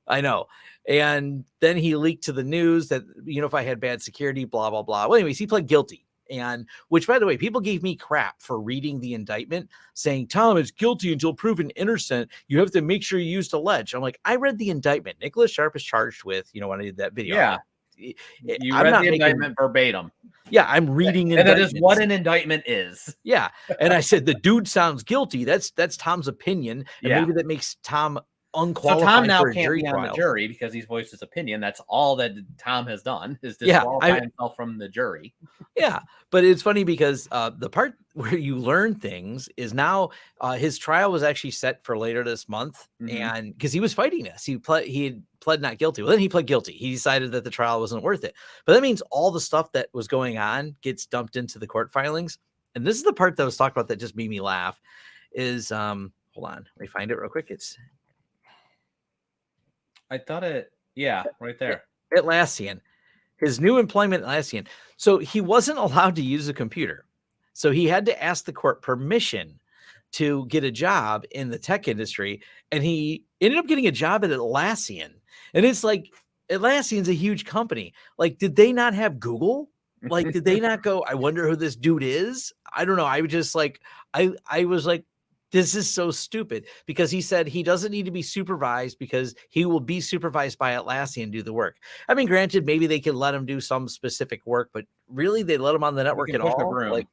I know. And then he leaked to the news that UniFi had bad security, blah, blah, blah. Well, anyways, he pled guilty. And which, by the way, people gave me crap for reading the indictment saying, Tom is guilty until proven innocent. You have to make sure you used alleged. I'm like, I read the indictment. Nicholas Sharp is charged with, when I did that video. Yeah. You read the indictment verbatim. Yeah, I'm reading and that is what an indictment is. Yeah. And I said, the dude sounds guilty. That's Tom's opinion. And maybe that makes Tom unqualified. So Tom now for a can't jury be on trial. the jury because he's voiced his opinion. That's all that Tom has done is disqualify himself from the jury. Yeah, but it's funny because the part where you learn things is now his trial was actually set for later this month, and because he was fighting this, he had pled not guilty. Well, then he pled guilty. He decided that the trial wasn't worth it. But that means all the stuff that was going on gets dumped into the court filings. And this is the part that was talked about that just made me laugh. Is hold on, let me find it real quick. I thought it, right there. Atlassian. His new employment at Atlassian. So he wasn't allowed to use a computer. So he had to ask the court permission to get a job in the tech industry. And he ended up getting a job at Atlassian. And it's like, Atlassian's a huge company. Like, did they not have Google? Like, did they not go, I wonder who this dude is? I don't know. I was just like, I was like, this is so stupid because he said he doesn't need to be supervised because he will be supervised by Atlassian and do the work. I mean, granted, maybe they could let him do some specific work, but really they let him on the network at all. Like,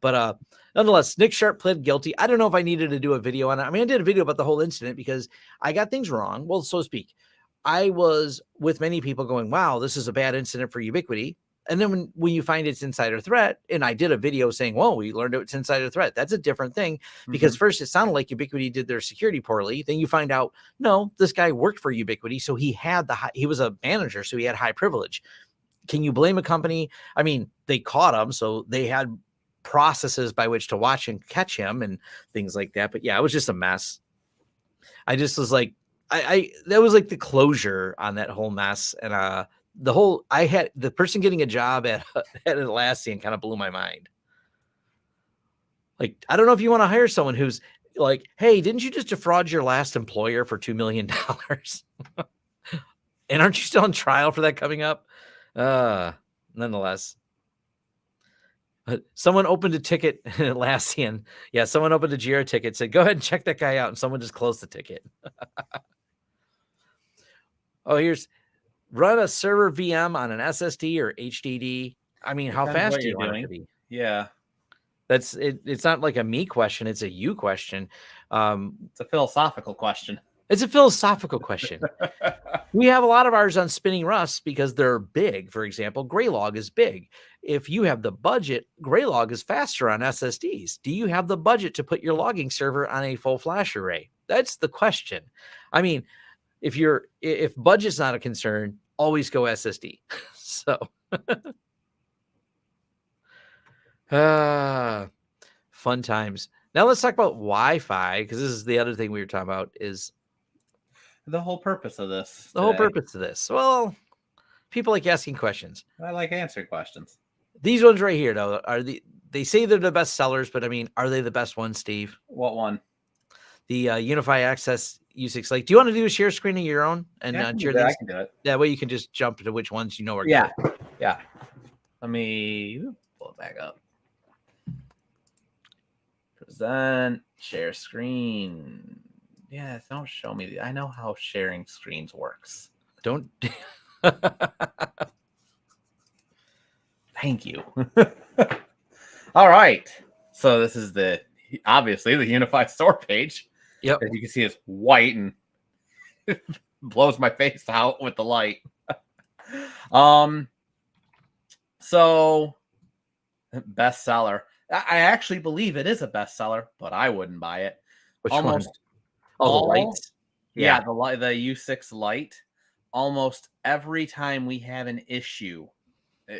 but nonetheless, Nick Sharp pled guilty. I don't know if I needed to do a video on it. I mean, I did a video about the whole incident because I got things wrong. Well, so to speak, I was with many people going, wow, this is a bad incident for Ubiquiti. And then when you find it's insider threat, and I did a video saying, well, we learned it's insider threat. That's a different thing because first it sounded like Ubiquiti did their security poorly. Then you find out, no, this guy worked for Ubiquiti. So he was a manager. So he had high privilege. Can you blame a company? I mean, they caught him. So they had processes by which to watch and catch him and things like that. But yeah, it was just a mess. I just was like, that was like the closure on that whole mess. And, the person getting a job at Atlassian kind of blew my mind. Like, I don't know if you want to hire someone who's like, hey, didn't you just defraud your last employer for $2 million? And aren't you still on trial for that coming up? Nonetheless. Someone opened a ticket at Atlassian. Yeah, someone opened a Jira ticket, said, go ahead and check that guy out. And someone just closed the ticket. Oh, here's run a server VM on an SSD or HDD. I mean, how fast do you want it to be? Yeah. That's it. It's not like a me question. It's a you question. It's a philosophical question. It's a philosophical question. We have a lot of ours on spinning Rust because they're big. For example, Graylog is big. If you have the budget, Graylog is faster on SSDs. Do you have the budget to put your logging server on a full flash array? That's the question. I mean, if budget's not a concern, always go SSD. So fun times. Now let's talk about Wi-Fi, because this is the other thing we were talking about is the whole purpose of this. The whole purpose of this. Well, people like asking questions. I like answering questions. These ones right here, though, they say they're the best sellers, but I mean, are they the best ones, Steve? What one? The UniFi Access U6 Lite. Do you want to do a share screen of your own and share these? I can do it. That way you can just jump into which ones you know are good. Yeah. Let me pull it back up. Present, share screen. Yeah, don't show me. I know how sharing screens works. Don't. Thank you. All right. So this is obviously the UniFi store page, Yep. as you can see, is white and blows my face out with the light. So bestseller. I actually believe it is a bestseller, but I wouldn't buy it. Which one? Almost Oh, the all, lights. yeah, Yeah. the U6 Lite. Almost every time we have an issue,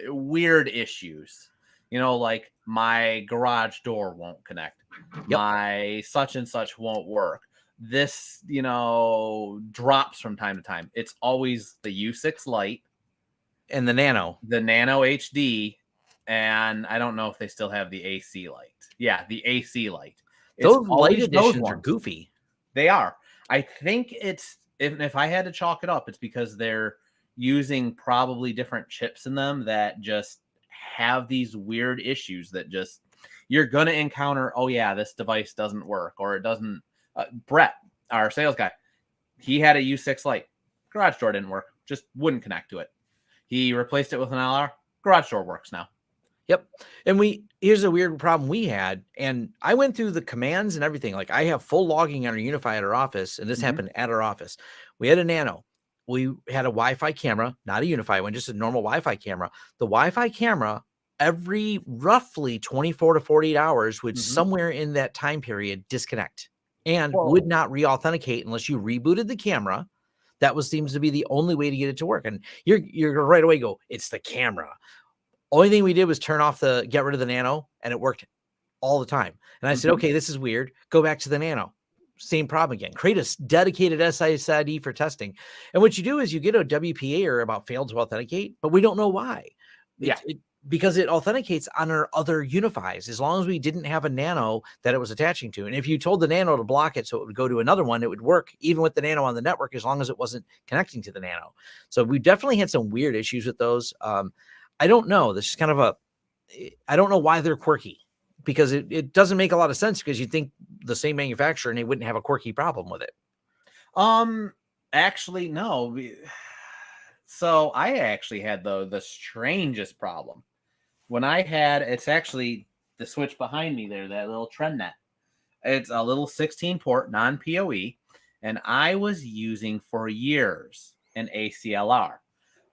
weird issues, like my garage door won't connect, Yep. my such and such won't work. This, drops from time to time. It's always the U6 Lite, And the Nano. the Nano HD, and I don't know if they still have the AC light. Yeah, the AC light. It's Those light always those editions are ones. goofy. They are. I think it's if I had to chalk it up, it's because they're using probably different chips in them that just have these weird issues that just you're gonna encounter. Oh yeah, this device doesn't work, or it doesn't. Brett, our sales guy, he had a U6 Lite. Garage door didn't work. Just wouldn't connect to it. He replaced it with an LR. Garage door works now. Yep. And here's a weird problem we had. And I went through the commands and everything. Like I have full logging on our UniFi at our office. And this happened at our office. We had a Nano. We had a Wi-Fi camera, not a UniFi one, just a normal Wi-Fi camera. The Wi-Fi camera, every roughly 24 to 48 hours, would somewhere in that time period disconnect and would not re-authenticate unless you rebooted the camera. That seems to be the only way to get it to work. And you're gonna right away go, it's the camera. Only thing we did was get rid of the Nano, and it worked all the time. And I said, okay, this is weird. Go back to the Nano. Same problem again. Create a dedicated SSID for testing. And what you do is you get a WPA error about failed to authenticate, but we don't know why. Because it authenticates on our other UniFis, as long as we didn't have a Nano that it was attaching to. And if you told the Nano to block it so it would go to another one, it would work even with the Nano on the network, as long as it wasn't connecting to the Nano. So we definitely had some weird issues with those. I don't know. This is kind of I don't know why they're quirky, because it doesn't make a lot of sense, because you'd think the same manufacturer and they wouldn't have a quirky problem with it. Actually, no. So I actually had the strangest problem. When it's actually the switch behind me there, that little TrendNet. It's a little 16 port non-PoE, and I was using for years an ACLR.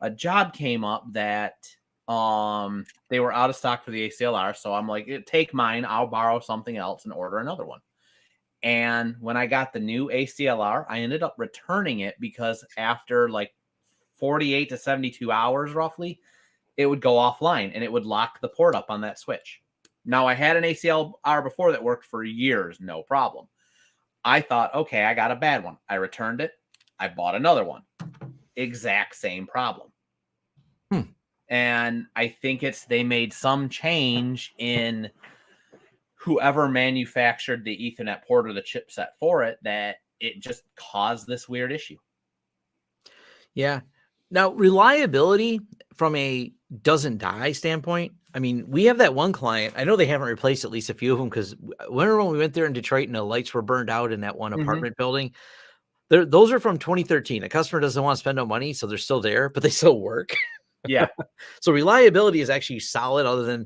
A job came up that they were out of stock for the ACLR, so I'm like, take mine, I'll borrow something else and order another one. And when I got the new ACLR, I ended up returning it because after like 48 to 72 hours roughly, it would go offline and it would lock the port up on that switch. Now, I had an ACLR before that worked for years, no problem. I thought, okay, I got a bad one. I returned it. I bought another one. Exact same problem. And I think they made some change in whoever manufactured the Ethernet port or the chipset for it, that it just caused this weird issue. Yeah. Now, reliability from a doesn't die standpoint. I mean, we have that one client. I know they haven't replaced at least a few of them, because whenever we went there in Detroit and the lights were burned out in that one apartment building, those are from 2013. A customer doesn't want to spend no money, so they're still there, but they still work. Yeah. So reliability is actually solid, other than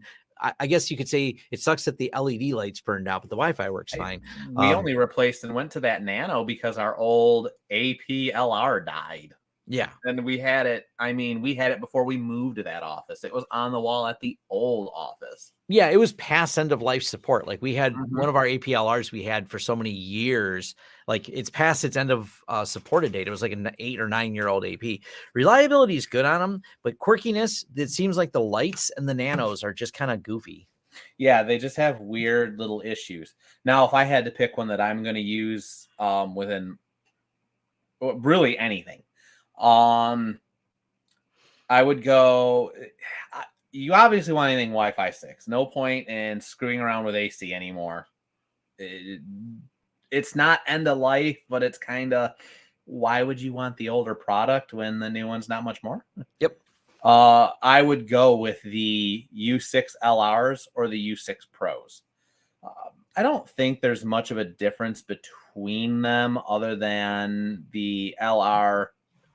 I guess you could say it sucks that the LED lights burned out, but the Wi-Fi works fine. We only replaced and went to that Nano because our old APLR died. Yeah. And we had it. I mean, we had it before we moved to that office. It was on the wall at the old office. Yeah, it was past end of life support. Like we had one of our APLRs we had for so many years, like it's past its end of supported date. It was like an 8 or 9 year old AP. Reliability is good on them, but quirkiness, it seems like the lights and the Nanos are just kind of goofy. Yeah, they just have weird little issues. Now, if I had to pick one that I'm going to use within really anything, I would go. You obviously want anything Wi-Fi 6. No point in screwing around with AC anymore. It's not end of life, but it's kind of, why would you want the older product when the new one's not much more? Yep. I would go with the U6 LRs or the U6 Pros. I don't think there's much of a difference between them, other than the LR.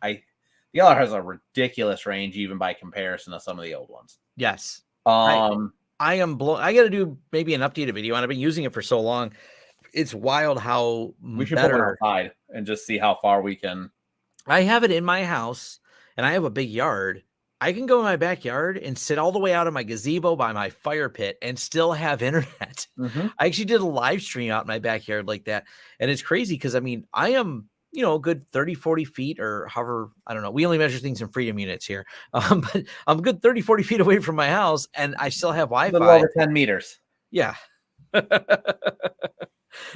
The LR has a ridiculous range, even by comparison to some of the old ones. Yes. I I am blown. I got to do maybe an updated video on it. I've been using it for so long. It's wild how We should put one better. outside and just see how far we can. I have it in my house and I have a big yard. I can go in my backyard and sit all the way out of my gazebo by my fire pit and still have internet. Mm-hmm. I actually did a live stream out in my backyard like that. And it's crazy because I mean, I am, a good 30, 40 feet or however, I don't know. We only measure things in freedom units here. But I'm a good 30, 40 feet away from my house and I still have A little Wi-Fi. over 10 meters. Yeah.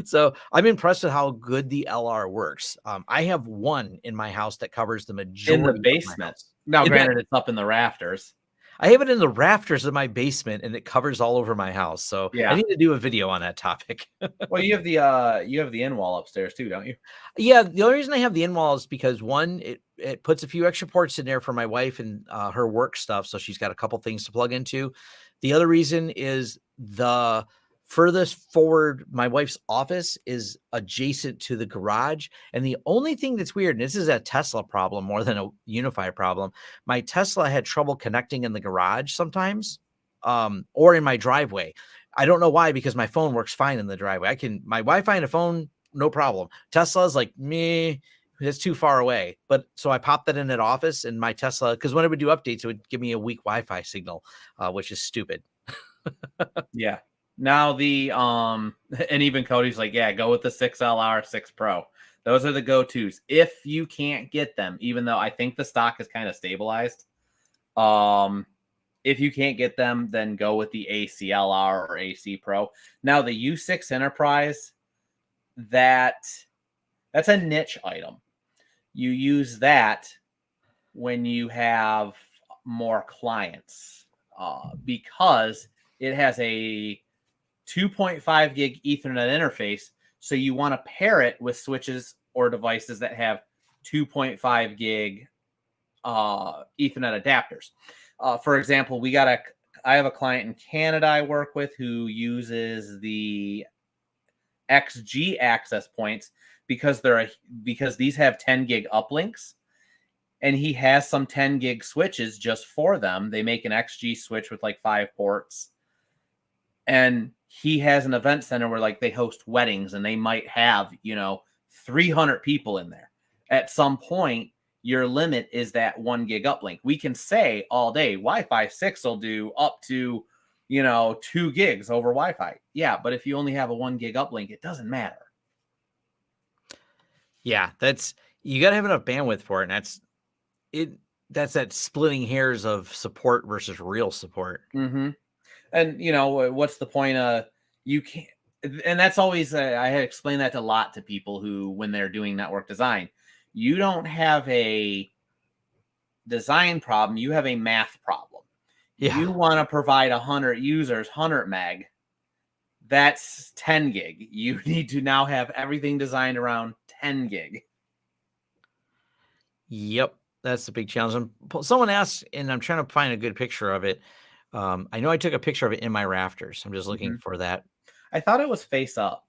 So I'm impressed with how good the LR works. I have one in my house that covers the majority In the of my basement. house. Now, granted, it's up in the rafters. I have it in the rafters of my basement, and it covers all over my house. So Yeah. I need to do a video on that topic. Well, you have the in wall upstairs too, don't you? Yeah, the only reason I have the in-wall is because one, it puts a few extra ports in there for my wife and her work stuff, so she's got a couple things to plug into. The other reason is the furthest forward my wife's office is adjacent to the garage, and the only thing that's weird, and this is a Tesla problem more than a UniFi problem, my Tesla had trouble connecting in the garage sometimes, or in my driveway. I don't know why, because my phone works fine in the driveway. My Wi-Fi and a phone, no problem. Tesla's like, me, it's too far away. But so I popped that in at office, and my Tesla, because when it would do updates, it would give me a weak Wi-Fi signal, which is stupid. Yeah. Now and even Cody's like, yeah, go with the 6LR, 6 Pro. Those are the go-tos. If you can't get them, even though I think the stock is kind of stabilized, if you can't get them, then go with the ACLR or AC Pro. Now the U6 Enterprise, that's a niche item. You use that when you have more clients, because it has a 2.5 gig Ethernet interface. So you want to pair it with switches or devices that have 2.5 gig Ethernet adapters. For example, I have a client in Canada I work with who uses the XG access points because these have 10 gig uplinks, and he has some 10 gig switches just for them. They make an XG switch with like 5 ports, and he has an event center where like they host weddings and they might have 300 people in there. At some point, your limit is that 1 gig uplink. We can say all day Wi-Fi 6 will do up to 2 gigs over Wi-Fi. Yeah, but if you only have a 1 gig uplink, it doesn't matter. Yeah, you got to have enough bandwidth for it, and that's that splitting hairs of support versus real support. Mm-hmm. And what's the point of you can't? And that's always I had explained that a lot to people who, when they're doing network design, you don't have a design problem, you have a math problem. Yeah. You want to provide 100 users 100 meg. That's 10 gig. You need to now have everything designed around 10 gig. Yep, that's the big challenge. Someone asked, and I'm trying to find a good picture of it. I know I took a picture of it in my rafters. I'm just looking for that. I thought it was face up.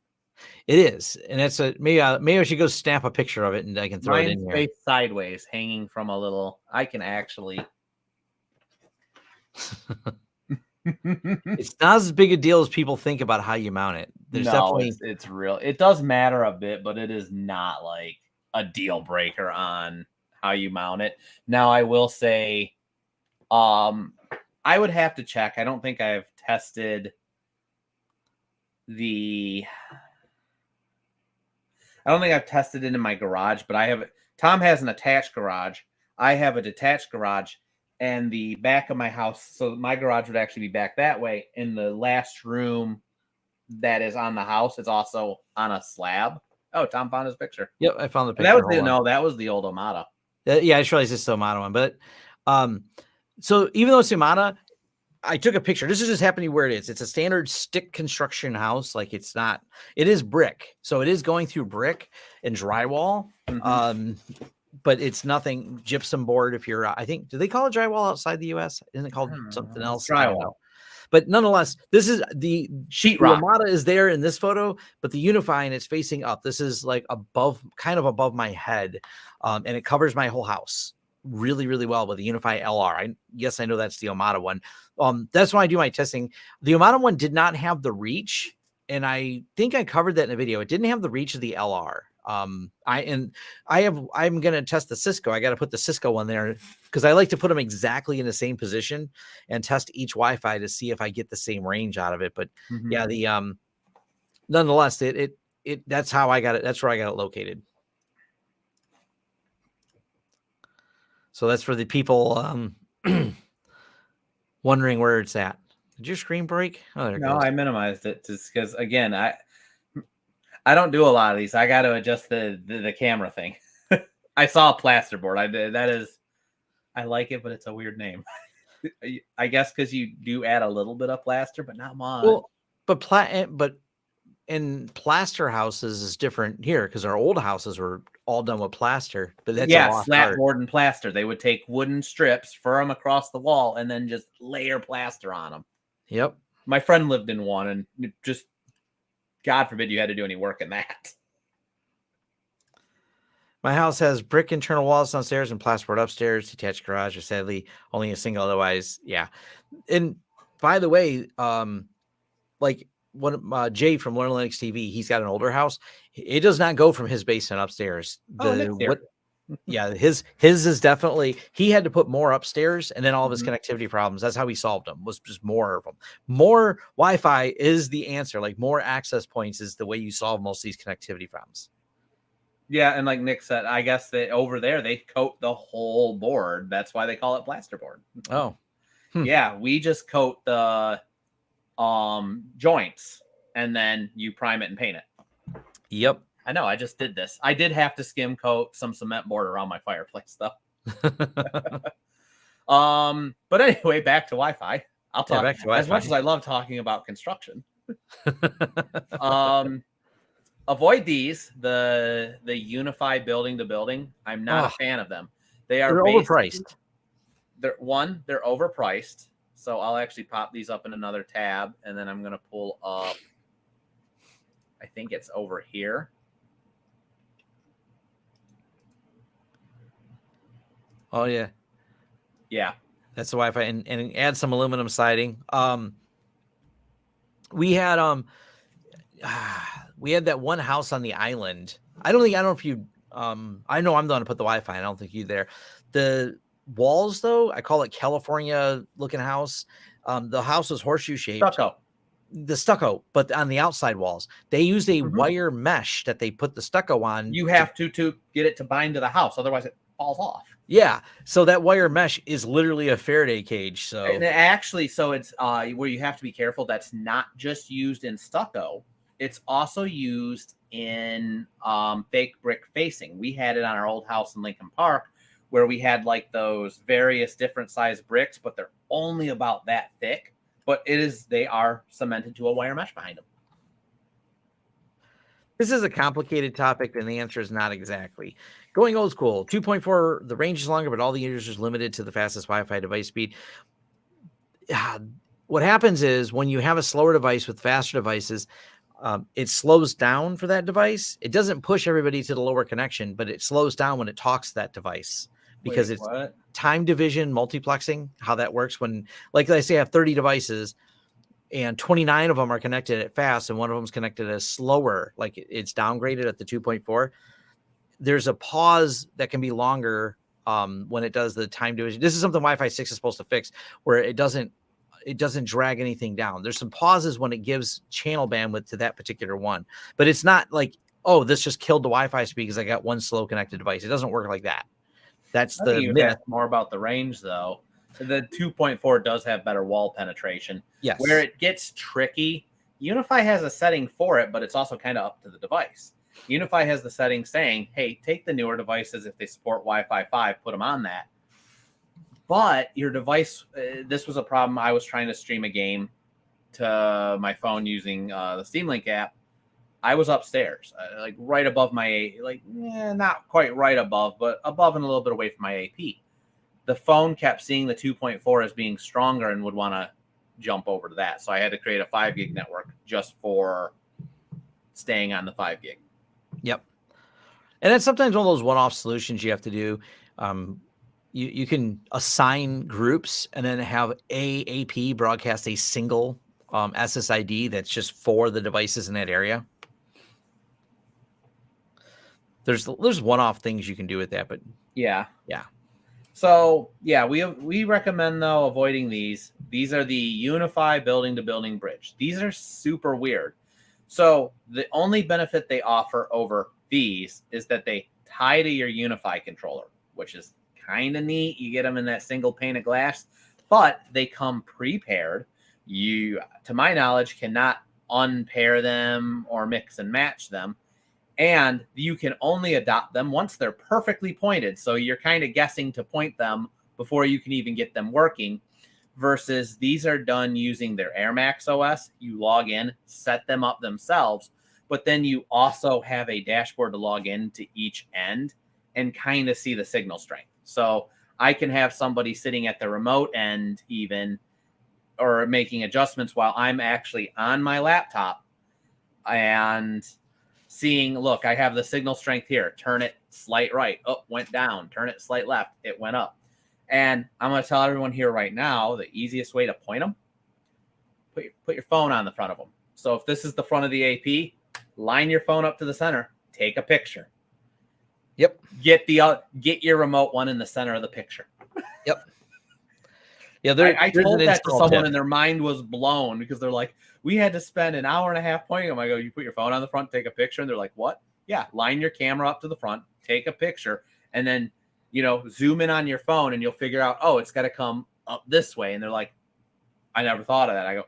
It is, and it's maybe I should go snap a picture of it and I can throw it in here. Face sideways, hanging from a little. I can actually. It's not as big a deal as people think about how you mount it. There's definitely it's real. It does matter a bit, but it is not like a deal breaker on how you mount it. Now, I will say, I would have to check. I don't think I've tested I don't think I've tested it in my garage, but Tom has an attached garage. I have a detached garage, and the back of my house. So my garage would actually be back that way. In the last room that is on the house, it's also on a slab. Oh, Tom found his picture. Yep, I found the picture. That was the old Errata. Yeah, I just realized it's the Errata one. But so even though it's Errata, I took a picture. This is just happening where it is. It's a standard stick construction house. Like it is brick. So it is going through brick and drywall. Mm-hmm. But it's nothing gypsum board. If you're, I think, do they call it drywall outside the US? Isn't it called something else? Drywall. But nonetheless, this is the sheetrock. Errata is there in this photo, but the UniFi, and it's facing up. This is like kind of above my head. And it covers my whole house. really, really well with the UniFi LR. Yes, I know that's the Omada one. That's when I do my testing. The Omada one did not have the reach, and I think I covered that in a video. It didn't have the reach of the LR. I'm gonna test the Cisco. I got to put the Cisco one there because I like to put them exactly in the same position and test each Wi-Fi to see if I get the same range out of it. But yeah, the nonetheless, it that's how I got it. That's where I got it located. So that's for the people wondering where it's at. Did your screen break? Oh, there it No, goes. I minimized it just because, again, I don't do a lot of these. I got to adjust the camera thing. I saw plasterboard. I did. That is, I like it, but it's a weird name. I guess because you do add a little bit of plaster, but not much. Well, but in plaster houses is different here because our old houses were all done with plaster. But that's a lost art. Flatboard and plaster. They would take wooden strips, fur them across the wall, and then just layer plaster on them. Yep. My friend lived in one, and just God forbid you had to do any work in that. My house has brick internal walls downstairs and plasterboard upstairs, detached garage, or sadly only a single. Otherwise, yeah. And by the way, like one Jay from Learn Linux TV, he's got an older house. It does not go from his basement upstairs. Yeah, his is definitely, he had to put more upstairs, and then all of his connectivity problems. That's how he solved them, was just more of them. More Wi-Fi is the answer. Like more access points is the way you solve most of these connectivity problems. Yeah, and like Nick said, I guess that over there they coat the whole board. That's why they call it plasterboard. Oh, yeah, we just coat the joints, and then you prime it and paint it. Yep. I know. I just did this. I did have to skim coat some cement board around my fireplace, though. But anyway, back to Wi-Fi. I'll talk back to Wi-Fi. As much as I love talking about construction. Avoid these, the UniFi building to building. I'm not a fan of them. They're overpriced. They're overpriced. So I'll actually pop these up in another tab, and then I'm going to pull up, I think it's over here. Oh yeah. Yeah. That's the Wi-Fi, and add some aluminum siding. We had that one house on the island. I don't know if you I know I'm the one to put the Wi-Fi. I don't think you there. The walls though, I call it California looking house. The house was horseshoe shaped. The stucco, but on the outside walls, they used a wire mesh that they put the stucco on. You have to get it to bind to the house, otherwise it falls off. Yeah, so that wire mesh is literally a Faraday cage. So and actually, so it's where you have to be careful. That's not just used in stucco; it's also used in fake brick facing. We had it on our old house in Lincoln Park, where we had like those various different size bricks, but they're only about that thick. But they are cemented to a wire mesh behind them. This is a complicated topic, and the answer is not exactly. Going old school, 2.4, the range is longer, but all the users limited to the fastest Wi-Fi device speed. What happens is when you have a slower device with faster devices, it slows down for that device. It doesn't push everybody to the lower connection, but it slows down when it talks to that device. Because it's time division multiplexing, how that works when, like I say, I have 30 devices and 29 of them are connected at fast and one of them is connected as slower, like it's downgraded at the 2.4. There's a pause that can be longer when it does the time division. This is something Wi-Fi 6 is supposed to fix, where it doesn't drag anything down. There's some pauses when it gives channel bandwidth to that particular one, but it's not like, oh, this just killed the Wi-Fi speed because I got one slow connected device. It doesn't work like that. That's the myth. More about the range, though. The 2.4 does have better wall penetration. Yes. Where it gets tricky, UniFi has a setting for it, but it's also kind of up to the device. UniFi has the setting saying, hey, take the newer devices. If they support Wi-Fi 5, put them on that. But your device, this was a problem. I was trying to stream a game to my phone using the Steam Link app. I was upstairs, like right above my, not quite right above, but above and a little bit away from my AP. The phone kept seeing the 2.4 as being stronger and would want to jump over to that. So I had to create a 5 gig network just for staying on the 5 gig. Yep. And that's sometimes one of those one-off solutions you have to do. you can assign groups and then have AP broadcast a single SSID that's just for the devices in that area. There's one-off things you can do with that, but yeah. Yeah. So yeah, we recommend though avoiding these. These are the UniFi building-to-building bridge. These are super weird. So the only benefit they offer over these is that they tie to your UniFi controller, which is kind of neat. You get them in that single pane of glass, but they come pre-paired. You, to my knowledge, cannot unpair them or mix and match them. And you can only adopt them once they're perfectly pointed. So you're kind of guessing to point them before you can even get them working. Versus these are done using their AirMax OS. You log in, set them up themselves, but then you also have a dashboard to log in to each end and kind of see the signal strength. So I can have somebody sitting at the remote end even, or making adjustments while I'm actually on my laptop and seeing, look, I have the signal strength here. Turn it slight right. Oh, went down. Turn it slight left. It went up. And I'm going to tell everyone here right now, the easiest way to point them, put your phone on the front of them. So if this is the front of the AP, line your phone up to the center, take a picture. Yep. Get your remote one in the center of the picture. Yep. Yeah, I told that to someone and their mind was blown because they're like, we had to spend an hour and a half pointing them. I go, you put your phone on the front, take a picture. And they're like, what? Yeah, line your camera up to the front, take a picture, and then, zoom in on your phone and you'll figure out, oh, it's got to come up this way. And they're like, I never thought of that. I go,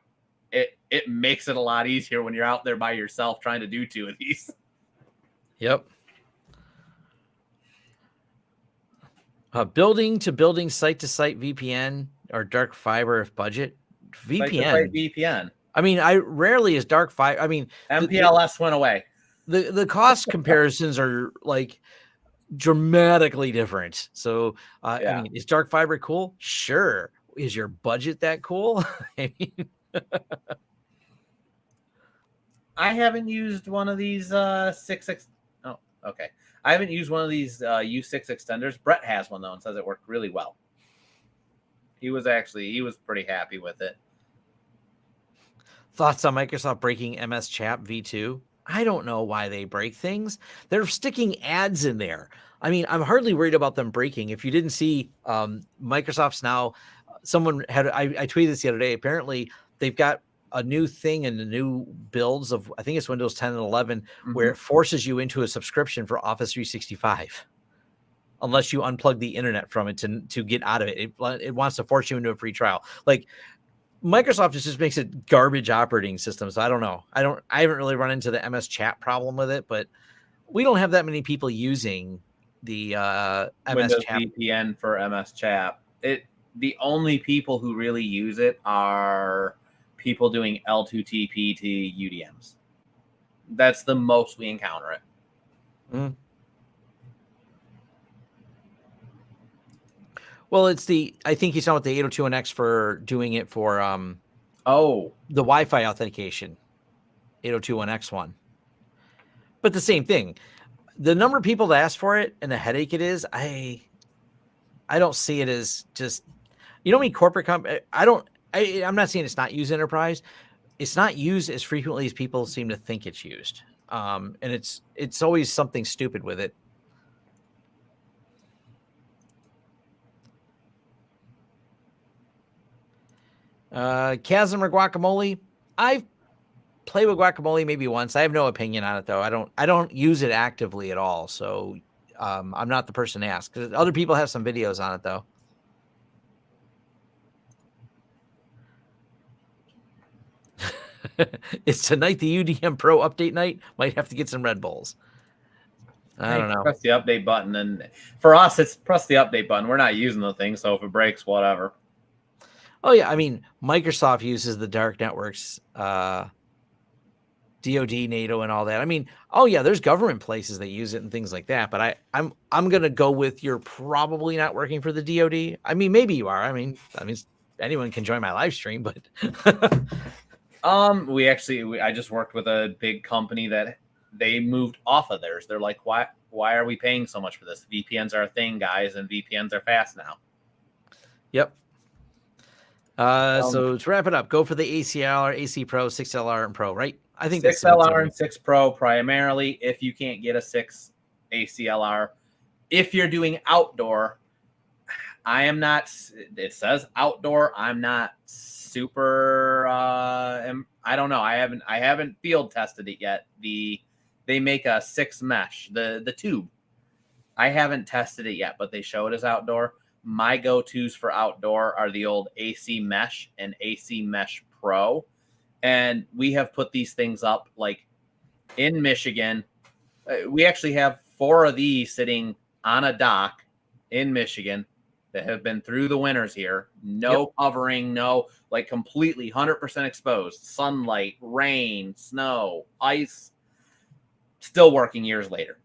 it makes it a lot easier when you're out there by yourself trying to do two of these. Yep. Building to building, site to site VPN or dark fiber if budget. VPN. I mean, I rarely is dark fiber. I mean, MPLS went away. The cost comparisons are like dramatically different. So, I mean, is dark fiber cool? Sure. Is your budget that cool? I mean, I haven't used one of these 6. Oh, okay. I haven't used one of these U6 extenders. Brett has one though and says it worked really well. He was pretty happy with it. Thoughts on Microsoft breaking MS Chat v2? I don't know why they break things. They're sticking ads in there. I mean, I'm hardly worried about them breaking. If you didn't see, Microsoft's now, someone had, I tweeted this the other day. Apparently, they've got a new thing in the new builds of, I think it's Windows 10 and 11, where it forces you into a subscription for Office 365. Unless you unplug the internet from it to get out of it. It wants to force you into a free trial. Like, Microsoft just makes it garbage operating system. So I don't know. I haven't really run into the MS Chat problem with it, but we don't have that many people using the MS Windows Chat VPN for MS Chat. The only people who really use it are people doing L2TP to UDMs. That's the most we encounter it. Mm. Well, I think he's talking about the 802.1x for doing it for the Wi-Fi authentication, 802.1x one. But the same thing, the number of people that ask for it and the headache it is, I don't see it as just, how many corporate company. I'm not saying it's not used enterprise. It's not used as frequently as people seem to think it's used. And it's always something stupid with it. Chasm or guacamole? I've played with guacamole maybe once. I have no opinion on it though. I don't use it actively at all. So I'm not the person to ask, because other people have some videos on it though. Is tonight the UDM Pro update night? Might have to get some Red Bulls. I don't know. Press the update button, and for us, it's press the update button. We're not using the thing, so if it breaks, whatever. Oh yeah, I mean, Microsoft uses the dark networks, DoD, NATO, and all that. I mean, oh yeah, there's government places that use it and things like that. But I'm gonna go with, you're probably not working for the DoD. I mean, maybe you are. I mean, anyone can join my live stream, but I just worked with a big company that they moved off of theirs. They're like, why are we paying so much for this? VPNs are a thing, guys, and VPNs are fast now. Yep. So to wrap it up, go for the ACLR, AC Pro, 6LR, and Pro, right? I think 6LR and 6 Pro primarily. If you can't get a 6 ACLR, if you're doing outdoor, I am not. It says outdoor. I'm not super. I don't know. I haven't field tested it yet. They make a 6 mesh, the tube. I haven't tested it yet, but they show it as outdoor. My go-tos for outdoor are the old AC Mesh and AC Mesh Pro. And we have put these things up like in Michigan. We actually have 4 of these sitting on a dock in Michigan that have been through the winters here. No covering, no, like completely 100% exposed. Sunlight, rain, snow, ice. Still working years later.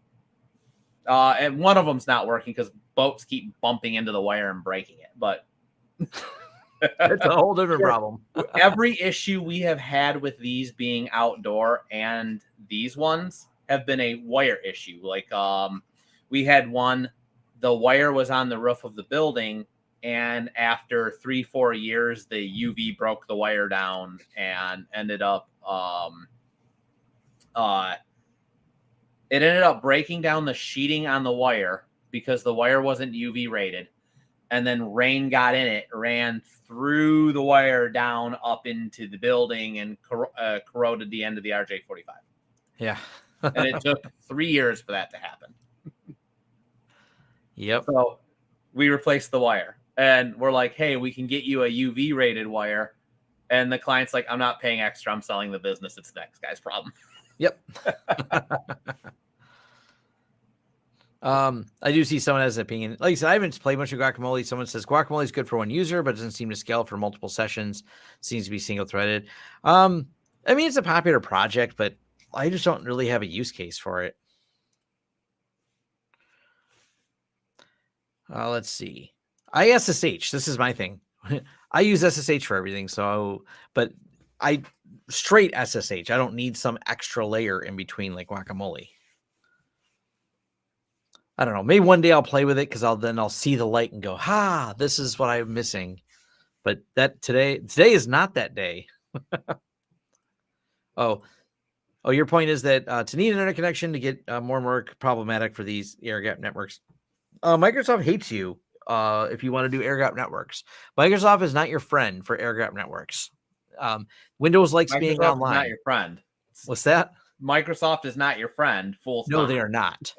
And one of them's not working because boats keep bumping into the wire and breaking it. But it's a whole different problem. Every issue we have had with these being outdoor and these ones have been a wire issue. Like we had one, the wire was on the roof of the building, and after 3-4 years, the UV broke the wire down and ended up it ended up breaking down the sheeting on the wire because the wire wasn't UV rated. And then rain got in it, ran through the wire down up into the building and corroded the end of the RJ45. Yeah. And it took 3 years for that to happen. Yep. So we replaced the wire. And we're like, hey, we can get you a UV rated wire. And the client's like, I'm not paying extra. I'm selling the business. It's the next guy's problem. Yep. I do see someone has an opinion. Like I said, I haven't played much of Guacamole. Someone says Guacamole is good for one user, but doesn't seem to scale for multiple sessions. Seems to be single threaded. I mean, it's a popular project, but I just don't really have a use case for it. Let's see. I SSH. This is my thing. I use SSH for everything. So, but I straight SSH. I don't need some extra layer in between like Guacamole. I don't know. Maybe one day I'll play with it because I'll see the light and go, ha, this is what I'm missing. But that today is not that day. Oh, your point is that to need an internet connection to get more and more problematic for these air gap networks. Microsoft hates you if you want to do air gap networks. Microsoft is not your friend for air gap networks. Windows likes Microsoft being online. Is not your friend. What's that? Microsoft is not your friend. Full stop. No, they are not.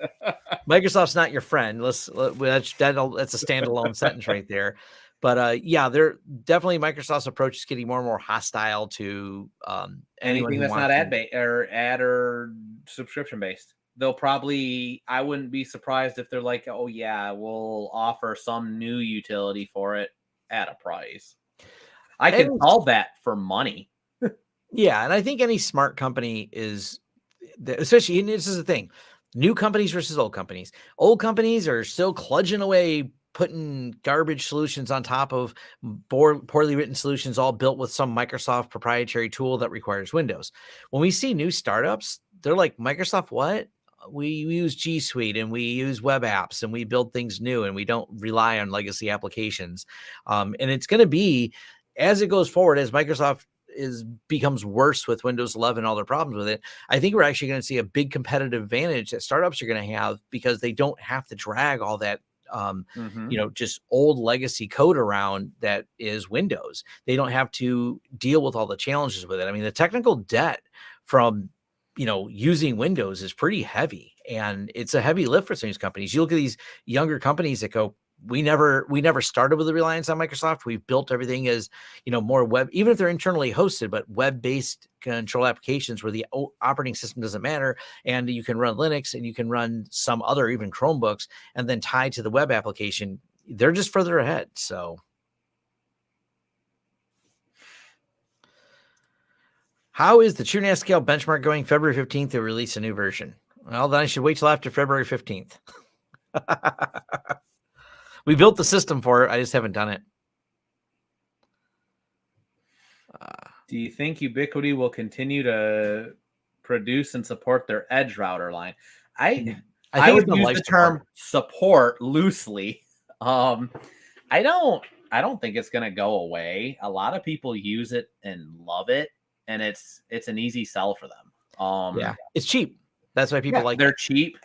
Microsoft's not your friend. That's a standalone sentence right there. But yeah, they're definitely Microsoft's approach is getting more and more hostile to anything that's not ad or subscription based. They'll probably, I wouldn't be surprised if they're like, oh yeah, we'll offer some new utility for it at a price. I can call that for money. Yeah, and I think any smart company is, especially, and this is the thing, new companies versus old companies. Old companies are still kludging away, putting garbage solutions on top of poorly written solutions, all built with some Microsoft proprietary tool that requires Windows. When we see new startups, they're like, Microsoft, what? We use G Suite and we use web apps and we build things new and we don't rely on legacy applications. And it's going to be, as it goes forward, as Microsoft becomes worse with Windows 11 and all their problems with it, I think we're actually going to see a big competitive advantage that startups are going to have because they don't have to drag all that just old legacy code around that is Windows. They don't have to deal with all the challenges with it. I mean, the technical debt from using Windows is pretty heavy, and it's a heavy lift for some of these companies. You look at these younger companies that go, we never started with a reliance on Microsoft. We've built everything as, more web, even if they're internally hosted, but web-based control applications where the operating system doesn't matter. And you can run Linux and you can run some other, even Chromebooks, and then tie to the web application. They're just further ahead. So how is the TrueNAS scale benchmark going? February 15th, they'll release a new version. Well, then I should wait till after February 15th. We built the system for it. I just haven't done it. Do you think Ubiquiti will continue to produce and support their edge router line. I think would it's on use life the support. term support loosely. I don't think it's gonna go away. A lot of people use it and love it, and it's an easy sell for them. Yeah, it's cheap. That's why people like they're it. cheap.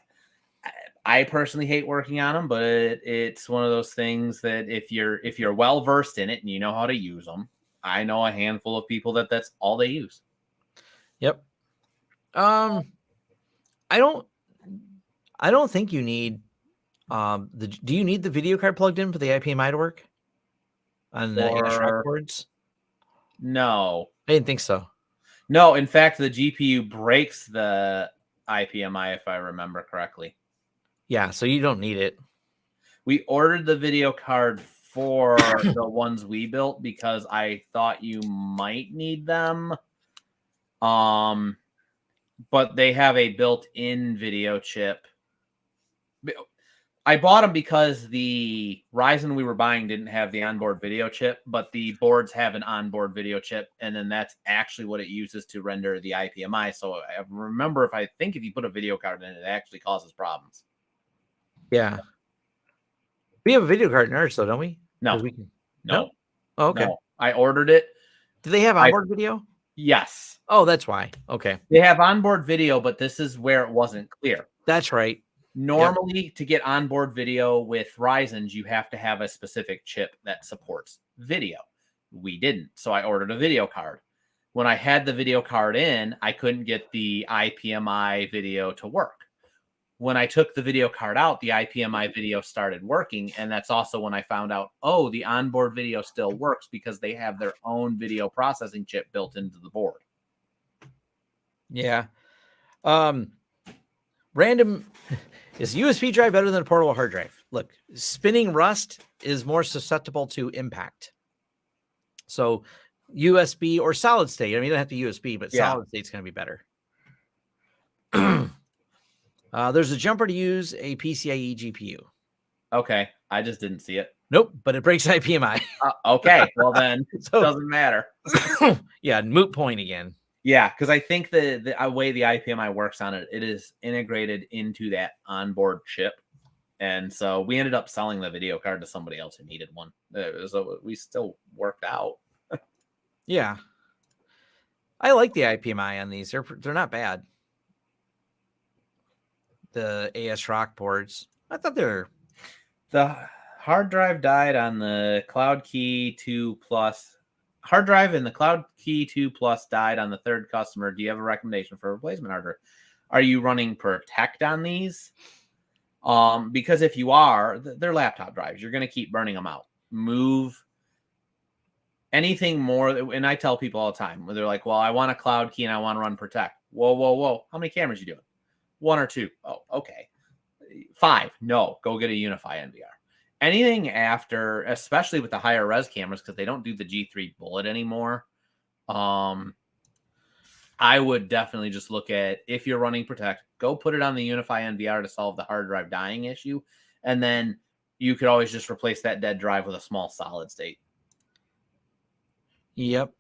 I personally hate working on them, but it's one of those things that if you're well versed in it and you know how to use them, I know a handful of people that's all they use. Yep. I don't think you need do you need the video card plugged in for the IPMI to work on the ASRock boards? No. I didn't think so. No, in fact, the GPU breaks the IPMI if I remember correctly. Yeah, so you don't need it. We ordered the video card for the ones we built because I thought you might need them. But they have a built-in video chip. I bought them because the Ryzen we were buying didn't have the onboard video chip, but the boards have an onboard video chip, and then that's actually what it uses to render the IPMI. So I remember if you put a video card in it, it actually causes problems. Yeah. We have a video card in ours, though, don't we? No. No? Oh, okay. No. I ordered it. Do they have onboard video? Yes. Oh, that's why. Okay. They have onboard video, but this is where it wasn't clear. That's right. Normally, to get onboard video with Ryzen's, you have to have a specific chip that supports video. We didn't, so I ordered a video card. When I had the video card in, I couldn't get the IPMI video to work. When I took the video card out, the IPMI video started working, and that's also when I found out, oh, the onboard video still works because they have their own video processing chip built into the board. Yeah. Random... Is USB drive better than a portable hard drive? Look, spinning rust is more susceptible to impact. So USB or solid state. I mean, you don't have to USB, but solid state's going to be better. There's a jumper to use a PCIe GPU. Okay. I just didn't see it. Nope, but it breaks IPMI. Okay. Well, then it doesn't matter. Yeah, moot point again. Yeah, because I think the way the IPMI works on it, it is integrated into that onboard chip. And so we ended up selling the video card to somebody else who needed one. So we still worked out. Yeah. I like the IPMI on these. They're not bad. The ASRock boards. I thought they're... The hard drive died on the Cloud Key 2 Plus. Hard drive and the Cloud Key 2 Plus died on the third customer. Do you have a recommendation for replacement hardware? Are you running Protect on these? Because if you are, they're laptop drives. You're going to keep burning them out. Move anything more. And I tell people all the time, where they're like, well, I want a Cloud Key and I want to run Protect. Whoa. How many cameras you doing? 1 or 2. Oh, okay. 5. No, go get a UniFi NVR. Anything after, especially with the higher res cameras, because they don't do the G3 bullet anymore. I would definitely just look at, if you're running Protect, go put it on the UniFi NVR to solve the hard drive dying issue. And then you could always just replace that dead drive with a small solid state. Yep.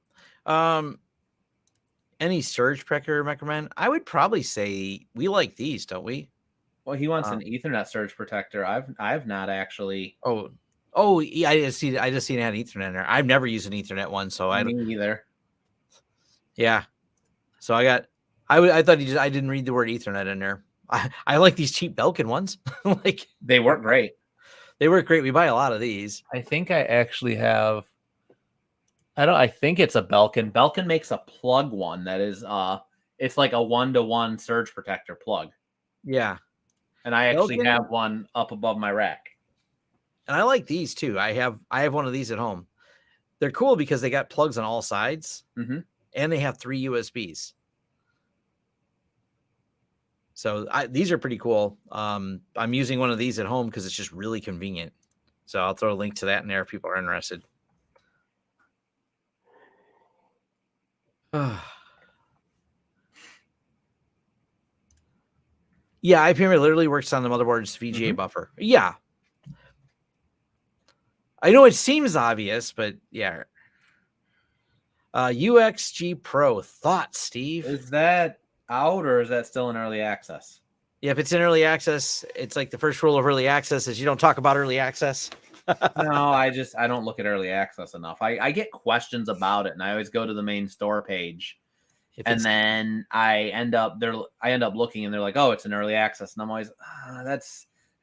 Any surge protector recommend? I would probably say we like these, don't we? Well, he wants an Ethernet surge protector. I've not actually. Oh, yeah. I just seen it had Ethernet in there. I've never used an Ethernet one, so I don't either. Yeah. So I thought I didn't read the word Ethernet in there. I like these cheap Belkin ones. Like, they work great. They work great. We buy a lot of these. I think I actually have. I think it's a Belkin. Belkin makes a plug one that is it's like a 1-to-1 surge protector plug. Yeah. And I actually have one up above my rack. And I like these too. I have one of these at home. They're cool because they got plugs on all sides, and they have 3 USBs. So these are pretty cool. I'm using one of these at home because it's just really convenient. So I'll throw a link to that in there if people are interested. Yeah, IPMI literally works on the motherboard's VGA buffer. Yeah. I know it seems obvious, but yeah. UXG Pro. Thoughts, Steve? Is that out, or is that still in early access? Yeah, if it's in early access, it's like the first rule of early access is you don't talk about early access. No, I don't look at early access enough. I get questions about it, and I always go to the main store page, If and it's then I end up looking, and they're like, "Oh, it's in early access," and I'm always,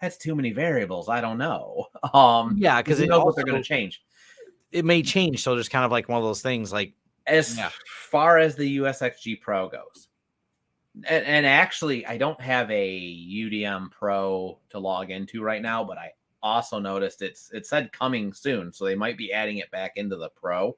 that's too many variables. I don't know. yeah, Because because who it knows what they're going also to change. it may change. So there's kind of like one of those things like As yeah. far as the USXG Pro goes, and actually, I don't have a UDM Pro to log into right now, but I also noticed it said coming soon, so they might be adding it back into the Pro.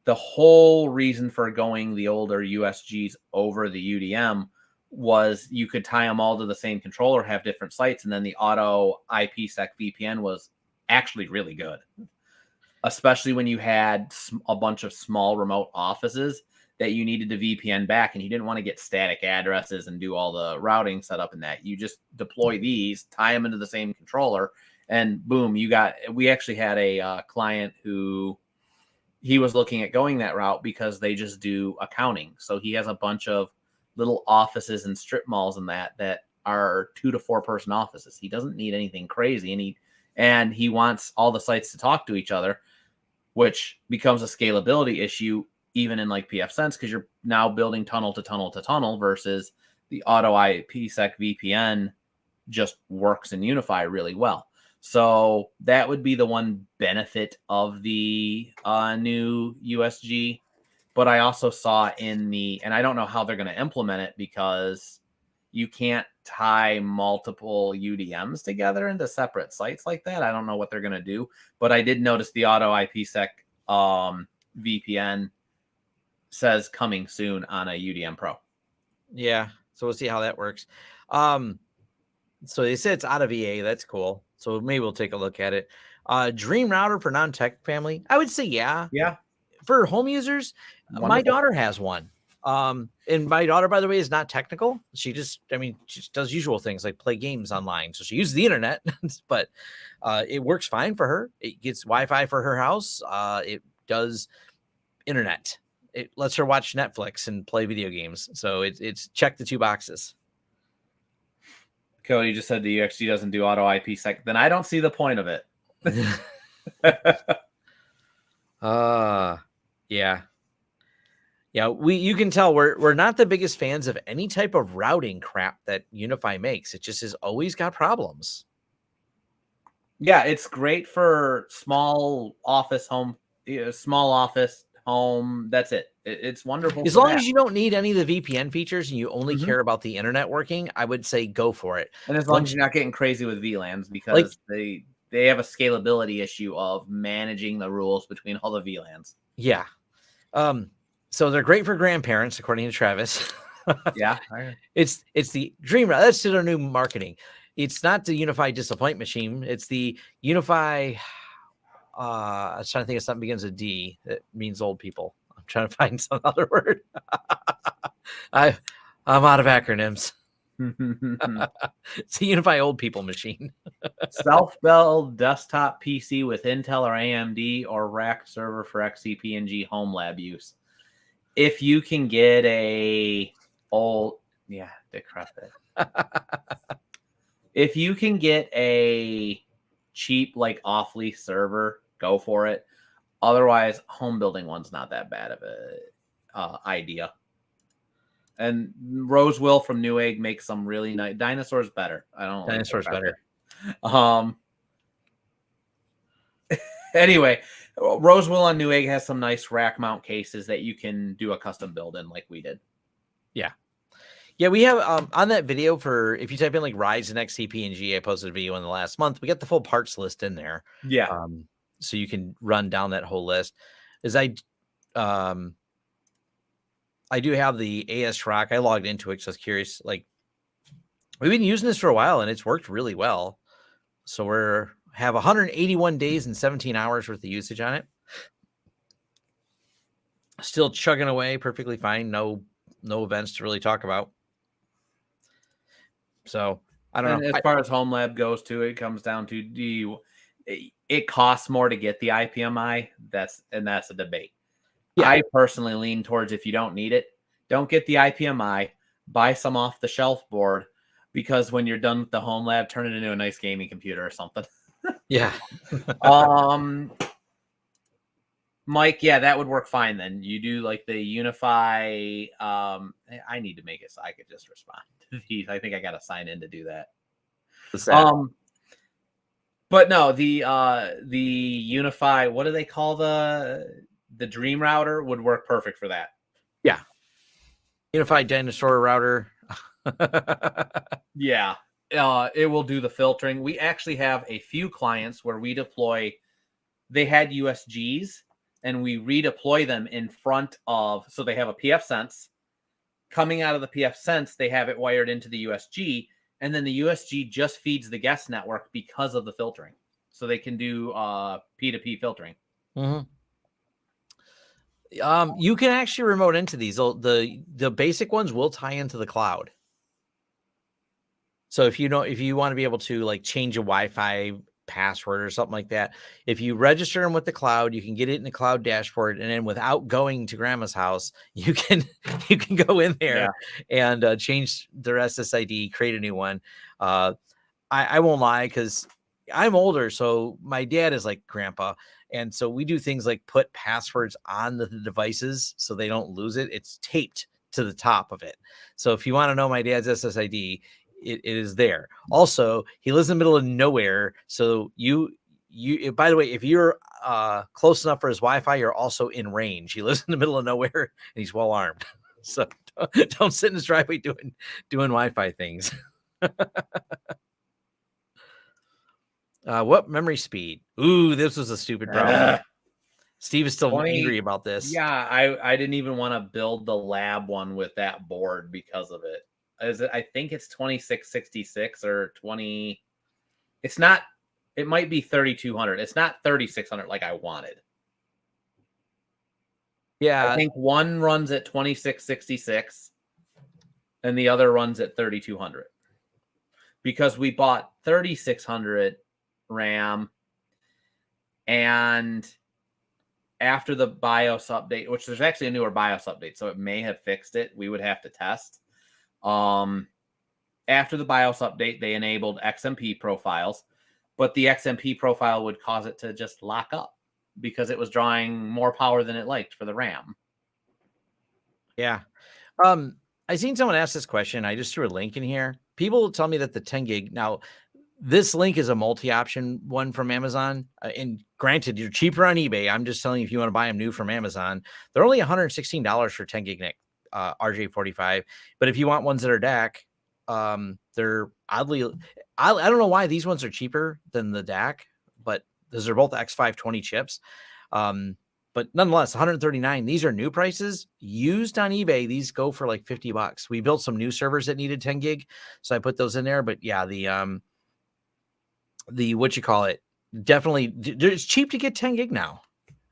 The whole reason for going the older USGs over the UDM was you could tie them all to the same controller, have different sites, and then the auto IPsec VPN was actually really good, especially when you had a bunch of small remote offices that you needed to VPN back and you didn't want to get static addresses and do all the routing setup in that. You just deploy these, tie them into the same controller, and boom, we actually had a client who he was looking at going that route because they just do accounting. So he has a bunch of little offices and strip malls and that are 2 to 4 person offices. He doesn't need anything crazy, and he wants all the sites to talk to each other, which becomes a scalability issue even in like PFSense because you're now building tunnel to tunnel to tunnel versus the auto IPsec VPN just works in UniFi really well. So that would be the one benefit of the new USG. But I also saw and I don't know how they're going to implement it because you can't tie multiple UDMs together into separate sites like that. I don't know what they're going to do, but I did notice the auto IPsec VPN says coming soon on a UDM Pro. Yeah, so we'll see how that works. So they said it's out of EA. That's cool. So maybe we'll take a look at it. Dream router for non-tech family. I would say yeah. Yeah. For home users, my Wonderful. daughter has one. And my daughter, by the way, is not technical. She just does usual things like play games online. So she uses the internet, but it works fine for her. It gets Wi-Fi for her house. It does internet. It lets her watch Netflix and play video games. So it's check the 2 boxes. Cody just said the UXG doesn't do auto IPsec. Then I don't see the point of it. Yeah. Yeah, you can tell we're not the biggest fans of any type of routing crap that UniFi makes. It just has always got problems. Yeah, it's great for small office home, That's it. It's wonderful. As long as you don't need any of the VPN features and you only care about the internet working, I would say go for it. And as long as you're not getting crazy with VLANs because they have a scalability issue of managing the rules between all the VLANs. Yeah. So they're great for grandparents, according to Travis. Yeah. It's the dream. That's their new marketing. It's not the UniFi disappoint machine. It's the UniFi. I was trying to think of something begins with D that means old people. I'm trying to find some other word. I'm out of acronyms. It's the UniFi old people machine. Self-build desktop PC with Intel or AMD or rack server for XCP&G home lab use. If you can get decrepit. If you can get a cheap, like off-lease server, go for it. Otherwise, home building one's not that bad of a idea. And Rosewill from Newegg makes some really nice. Dinosaur's better. I don't. Dinosaur's better. Anyway, Rosewill on Newegg has some nice rack mount cases that you can do a custom build in, like we did. Yeah, we have on that video for if you type in like Ryzen XCP&G, I posted a video in the last month. We got the full parts list in there. Yeah. So you can run down that whole list. I do have the AS Rock. I logged into it because I was curious. Like we've been using this for a while and it's worked really well. So have 181 days and 17 hours worth of usage on it. Still chugging away perfectly fine. No events to really talk about. So I don't know. As far as home lab goes too, it comes down to it costs more to get the IPMI. That's a debate. Yeah. I personally lean towards if you don't need it, Don't get the IPMI. Buy some off-the-shelf board, because when you're done with the home lab, turn it into a nice gaming computer or something. Yeah. Mike, yeah, that would work fine then. You do like the UniFi. I need to make it so I could just respond to these. I think I got to sign in to do that. But no, the UniFi, what do they call the Dream router would work perfect for that. Yeah. Unified dinosaur router. Yeah. It will do the filtering. We actually have a few clients where we deploy, they had USGs and we redeploy them in front of, so they have a PF Sense. Coming out of the PF Sense, they have it wired into the USG, and then the USG just feeds the guest network because of the filtering. So they can do P2P filtering. Mm-hmm. You can actually remote into these. The basic ones will tie into the cloud. So if you want to be able to like change a Wi-Fi password or something like that, if you register them with the cloud, you can get it in the cloud dashboard, and then without going to grandma's house, you can go in there and change their SSID, create a new one. I won't lie, because I'm older, so my dad is like grandpa, and so we do things like put passwords on the devices so they don't lose it. It's taped to the top of it. So if you want to know my dad's SSID, it is there. Also, he lives in the middle of nowhere, so you by the way, if you're close enough for his Wi-Fi, you're also in range. He lives in the middle of nowhere and he's well armed, so don't sit in his driveway doing Wi-Fi things. What memory speed? Ooh, this was a stupid problem. Steve is still angry about this. Yeah, I didn't even want to build the lab one with that board because of it. I think it's 2666 or 20. It's not, it might be 3200. It's not 3600 like I wanted. Yeah. I think one runs at 2666 and the other runs at 3200. Because we bought 3600 RAM, and after the BIOS update, which there's actually a newer BIOS update, so it may have fixed it. We would have to test. After the BIOS update, they enabled XMP profiles, but the XMP profile would cause it to just lock up because it was drawing more power than it liked for the RAM. Yeah. I seen someone ask this question. I just threw a link in here. People tell me that the 10 gig, now this link is a multi-option one from Amazon. And granted, you're cheaper on eBay. I'm just telling you, if you want to buy them new from Amazon, they're only $116 for 10 gig NIC, RJ45. But if you want ones that are DAC, they're oddly, I don't know why these ones are cheaper than the DAC, but those are both X520 chips. But nonetheless, 139. These are new prices. Used on eBay, these go for like $50. We built some new servers that needed 10 gig, so I put those in there. But yeah, the what you call it, definitely, it's cheap to get 10 gig now,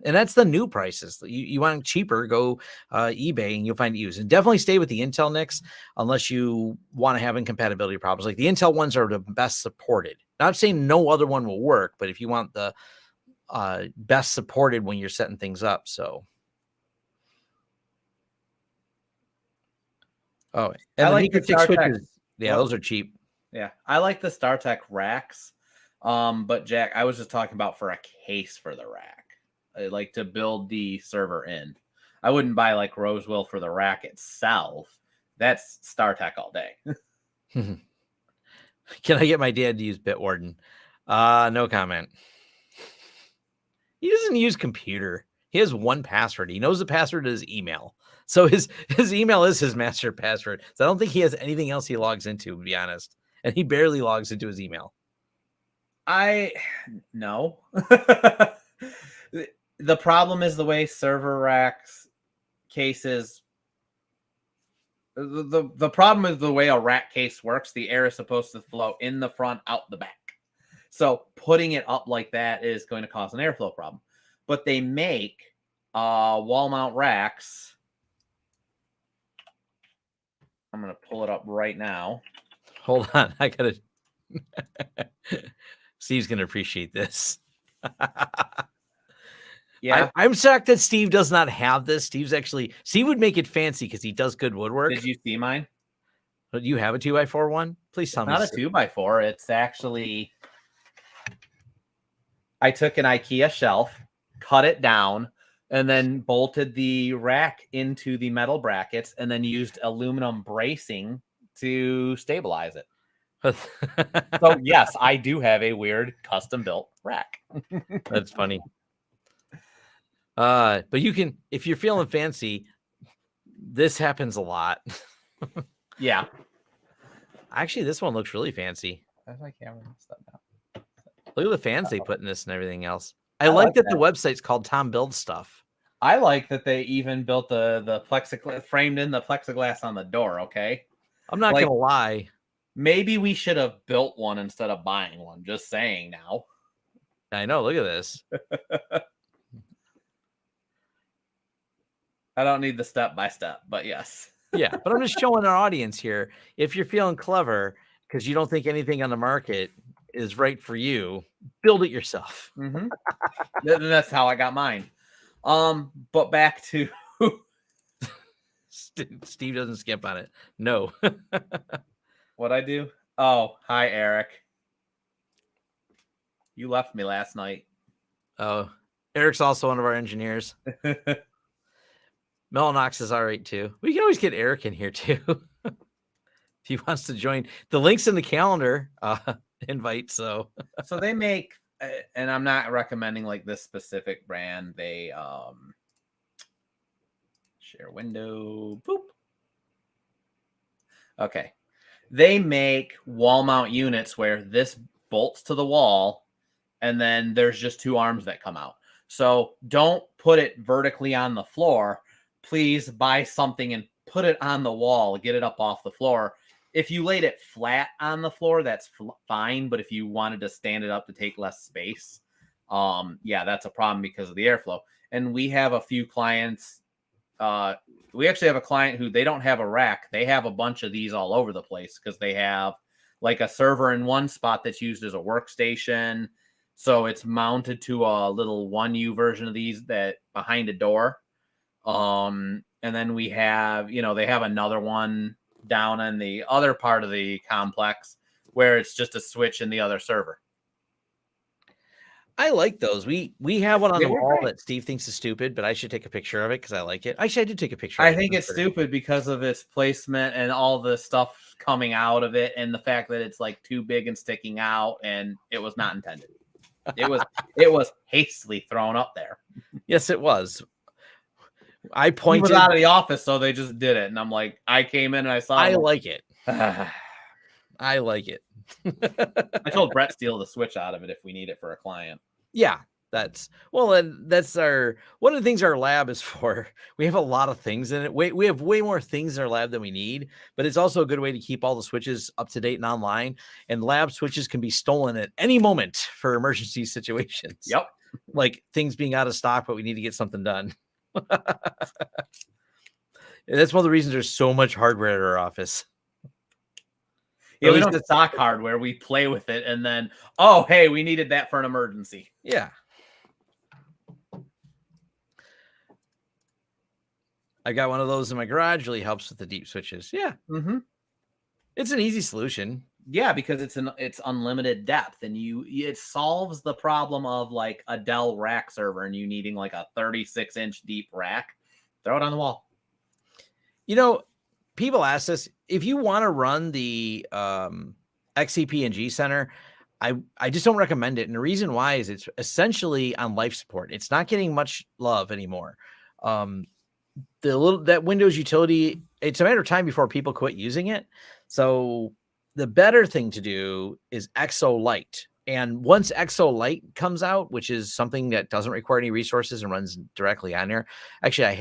and that's the new prices. You want cheaper, go eBay and you'll find it used. And definitely stay with the Intel NICs unless you want to have incompatibility problems. Like the Intel ones are the best supported. Not saying no other one will work, but if you want the best supported when you're setting things up. So and I like the switches. Yeah, those are cheap. Yeah, I like the StarTech racks. But Jack, I was just talking about for a case for the rack. I like to build the server in. I wouldn't buy like Rosewell for the rack itself. That's StarTech all day. Can I get my dad to use Bitwarden? No comment. He doesn't use computer. He has one password. He knows the password to his email. So his email is his master password. So I don't think he has anything else he logs into, to be honest. And he barely logs into his email. No. The problem is the way server racks cases. The problem is the way a rack case works. The air is supposed to flow in the front, out the back. So putting it up like that is going to cause an airflow problem. But they make wall mount racks. I'm going to pull it up right now. Hold on. I got to. Steve's going to appreciate this. Yeah. I'm shocked that Steve does not have this. Steve would make it fancy because he does good woodwork. Did you see mine? But you have a 2x4 one? Please tell It's me. not a 2x4. It's actually, I took an IKEA shelf, cut it down, and then bolted the rack into the metal brackets, and then used aluminum bracing to stabilize it. So yes, I do have a weird custom built rack. That's funny. But you can, if you're feeling fancy, this happens a lot. Yeah. Actually, this one looks really fancy. That's my camera stuff now. Look at the fans they put in this and everything else. I I like like that that. the website's called Tom Builds Stuff. I like that they even built the plexiglass, framed in the plexiglass on the door. Okay. I'm not Like- gonna lie. Maybe we should have built one instead of buying one. Just saying now. I know. Look at this. I don't need the step by step, but yes. Yeah, but I'm just showing our audience here. If you're feeling clever because you don't think anything on the market is right for you, build it yourself. Mm-hmm. That's how I got mine. But back to Steve doesn't skimp on it. No. what I do. Oh, hi, Eric. You left me last night. Oh, Eric's also one of our engineers. Mellanox is all right too. We can always get Eric in here too. If he wants to join. The link's in the calendar invite. So they make, and I'm not recommending like this specific brand. They share window. Boop. Okay. They make wall mount units where this bolts to the wall and then there's just two arms that come out. So don't put it vertically on the floor. Please buy something and put it on the wall, get it up off the floor. If you laid it flat on the floor, that's fine. But if you wanted to stand it up to take less space, yeah, that's a problem because of the airflow. And we have a few clients. We actually have a client who they don't have a rack. They have a bunch of these all over the place because they have like a server in one spot that's used as a workstation. So it's mounted to a little 1U version of these that behind a door. And then we have, they have another one down in the other part of the complex where it's just a switch in the other server. I like those. We have one on They the were wall great. that Steve thinks is stupid, but I should take a picture of it because I like it. Actually, I did take a picture of it. I think it's stupid because of its placement and all the stuff coming out of it and the fact that it's like too big and sticking out, and it was not intended. It was hastily thrown up there. Yes, it was. I He pointed was out of the office, so they just did it. And I'm like, I came in and I saw I him. like it. I like it. I told Brett Steele to switch out of it if we need it for a client. Yeah, that's one of the things our lab is for. We have a lot of things in it. We have way more things in our lab than we need, but it's also a good way to keep all the switches up to date and online. And lab switches can be stolen at any moment for emergency situations. Yep. Like things being out of stock, but we need to get something done. That's one of the reasons there's so much hardware at our office. Yeah, we don't have stock hardware. We play with it, and then, oh, hey, we needed that for an emergency. Yeah. I got one of those in my garage. Really helps with the deep switches. Yeah. Mm-hmm. It's an easy solution. Yeah, because it's unlimited depth, and it solves the problem of like a Dell rack server and you needing like a 36-inch deep rack. Throw it on the wall. People ask us if you want to run the XCP and G Center. I just don't recommend it, and the reason why is it's essentially on life support. It's not getting much love anymore. That Windows utility, it's a matter of time before people quit using it. So the better thing to do is XO Lite. And once XO Lite comes out, which is something that doesn't require any resources and runs directly on there. Actually,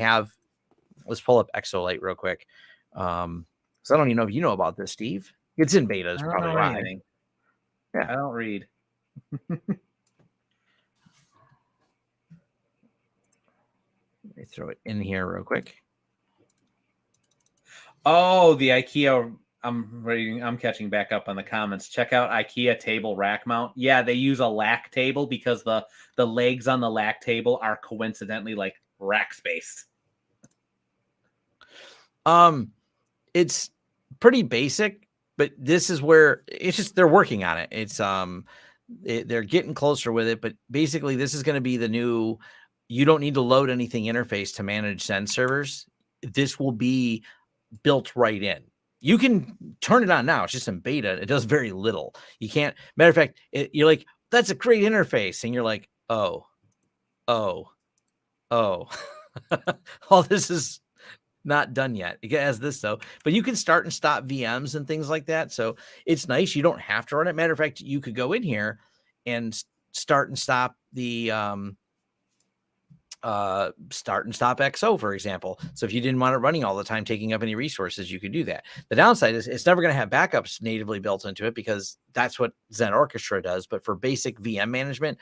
let's pull up XO Lite real quick. So I don't even know if you know about this, Steve. It's in beta. Is probably why. Anything. Yeah, I don't read. Let me throw it in here real quick. Oh, the IKEA I'm catching back up on the comments. Check out IKEA table rack mount. Yeah, they use a lack table because the legs on the lack table are coincidentally like rack space. It's pretty basic, but this is where it's just they're working on it. It's they're getting closer with it, but basically this is going to be the new. You don't need to load anything interface to manage Zen servers. This will be built right in. You can turn it on now. It's just in beta. It does very little. You can't. Matter of fact, you're like, that's a great interface, and you're like, oh. All this is not done yet. It has this though, but you can start and stop VMs and things like that. So it's nice. You don't have to run it. Matter of fact, you could go in here and start and stop the start and stop XO, for example. So if you didn't want it running all the time, taking up any resources, you could do that. The downside is it's never going to have backups natively built into it because that's what Zen Orchestra does. But for basic VM management,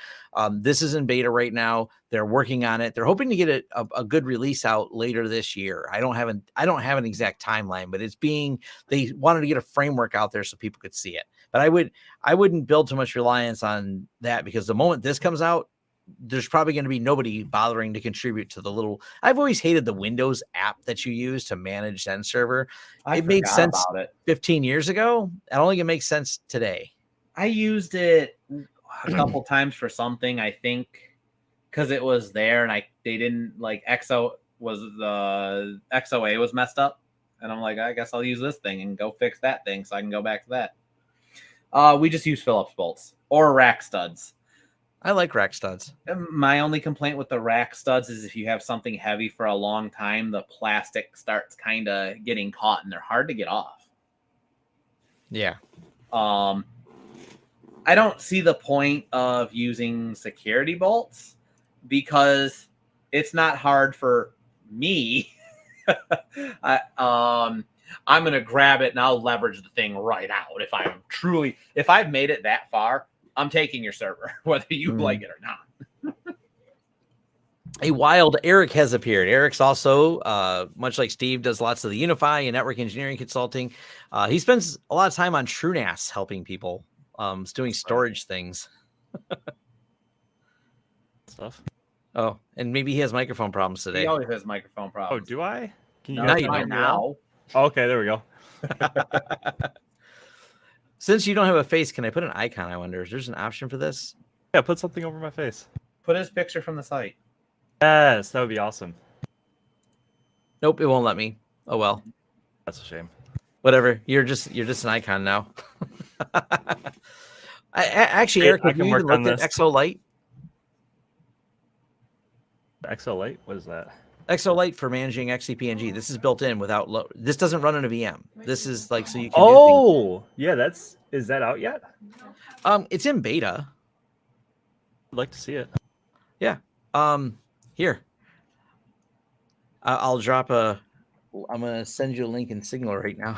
this is in beta right now. They're working on it. They're hoping to get a good release out later this year. I don't have an exact timeline, but they wanted to get a framework out there so people could see it. But I wouldn't build too much reliance on that because the moment this comes out, there's probably going to be nobody bothering to contribute to the little. I've always hated the Windows app that you use to manage Zen server. It made sense about it 15 years ago. I don't think it makes sense today. I used it a couple times for something, I think, because it was there and they didn't like XOA was messed up. And I'm like, I guess I'll use this thing and go fix that thing so I can go back to that. We just use Phillips bolts or rack studs. I like rack studs. My only complaint with the rack studs is if you have something heavy for a long time, the plastic starts kind of getting caught and they're hard to get off. Yeah. I don't see the point of using security bolts because it's not hard for me. I'm going to grab it and I'll leverage the thing right out. If I've made it that far, I'm taking your server, whether you like it or not. A wild Eric has appeared. Eric's also, much like Steve, does lots of the UniFi and network engineering consulting. He spends a lot of time on TrueNAS helping people, doing storage things. Stuff. Oh, and maybe he has microphone problems today. He always has microphone problems. Oh, do I? Can you No, guys you hear don't me now. Oh, okay, there we go. Since you don't have a face, can I put an icon? I wonder, is there an option for this? Yeah, put something over my face. Put his picture from the site. Yes, that would be awesome. Nope, it won't let me. Oh well. That's a shame. Whatever. You're just an icon now. Actually, Eric, have you even looked at XO Lite? XO Lite? What is that? XO Lite for managing XCP-ng. This is built in without this doesn't run in a VM. This is like so you can do things. Yeah, is that out yet? It's in beta. I'd like to see it. Yeah. Here. I'm gonna send you a link in Signal right now.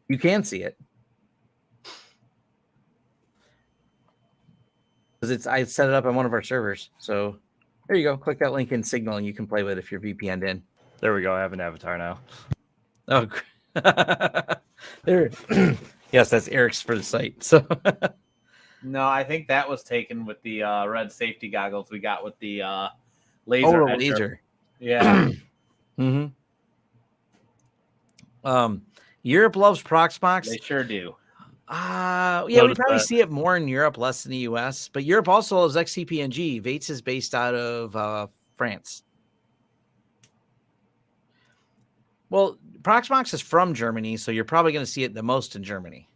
You can see it. Because I set it up on one of our servers. So there you go. Click that link in Signal and you can play with it if you're VPN'd in. There we go. I have an avatar now. Oh, there. Yes, that's Eric's for the site. So no, I think that was taken with the red safety goggles we got with the laser. Oh, laser. Yeah. Mm-hmm. Europe loves Proxmox. They sure do. Yeah, we probably see it more in Europe, less in the US. But Europe also loves XCP-ng. Vates is based out of France. Well, Proxmox is from Germany, so you're probably going to see it the most in Germany.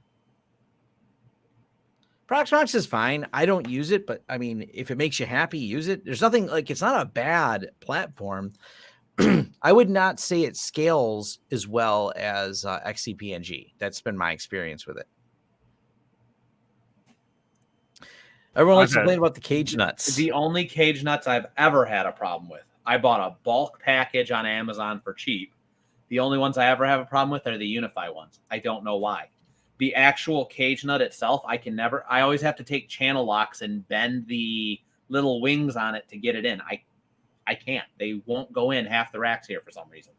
Proxmox is fine. I don't use it, but I mean, if it makes you happy, use it. There's nothing like it's not a bad platform. I would not say it scales as well as XCP-ng. That's been my experience with it. Everyone likes to complain about the cage nuts. The only cage nuts I've ever had a problem with. I bought a bulk package on Amazon for cheap. The only ones I ever have a problem with are the UniFi ones. I don't know why. The actual cage nut itself, I always have to take channel locks and bend the little wings on it to get it in. I can't. They won't go in half the racks here for some reason.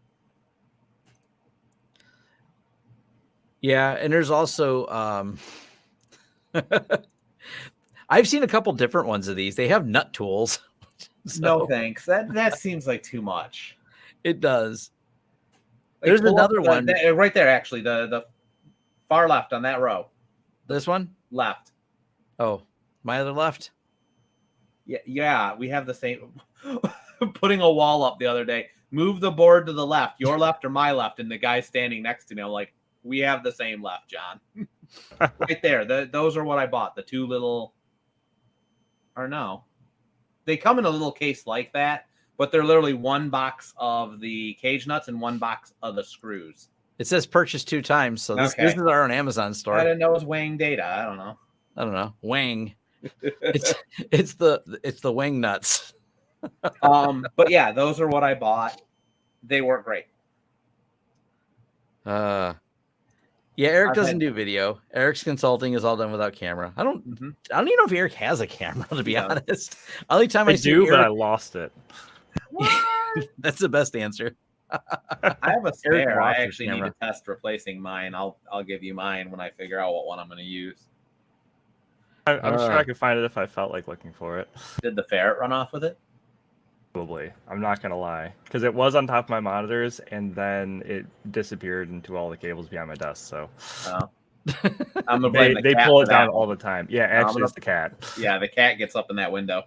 Yeah, and there's also I've seen a couple different ones of these. They have nut tools. No thanks. That seems like too much. It does. Like, There's pull up another one. right there, actually, the far left on that row. This one? Left. Oh, my other left? Yeah, we have the same. Putting a wall up the other day. Move the board to the left, your left or my left, and the guy standing next to me. I'm like, we have the same left, John. Right there. Those are what I bought. The two little, or no, they come in a little case like that, but they're literally one box of the cage nuts and one box of the screws. It says purchase 2 times, so this is our own Amazon store. I didn't know it was weighing data. I don't know. Wang. it's the wang nuts. But yeah, those are what I bought. They work great. Yeah, Eric doesn't do video. Eric's consulting is all done without camera. I don't even know if Eric has a camera, to be honest. Only time I do, Eric, but I lost it. That's the best answer. I have a spare. I actually need camera. to test replacing mine. I'll give you mine when I figure out what one I'm going to use. I'm sure I could find it if I felt like looking for it. Did the ferret run off with it? Probably. I'm not gonna lie, because it was on top of my monitors, and then it disappeared into all the cables behind my desk. So I'm gonna blame they pull it down all the time. Yeah, actually, it's the cat. Yeah, the cat gets up in that window.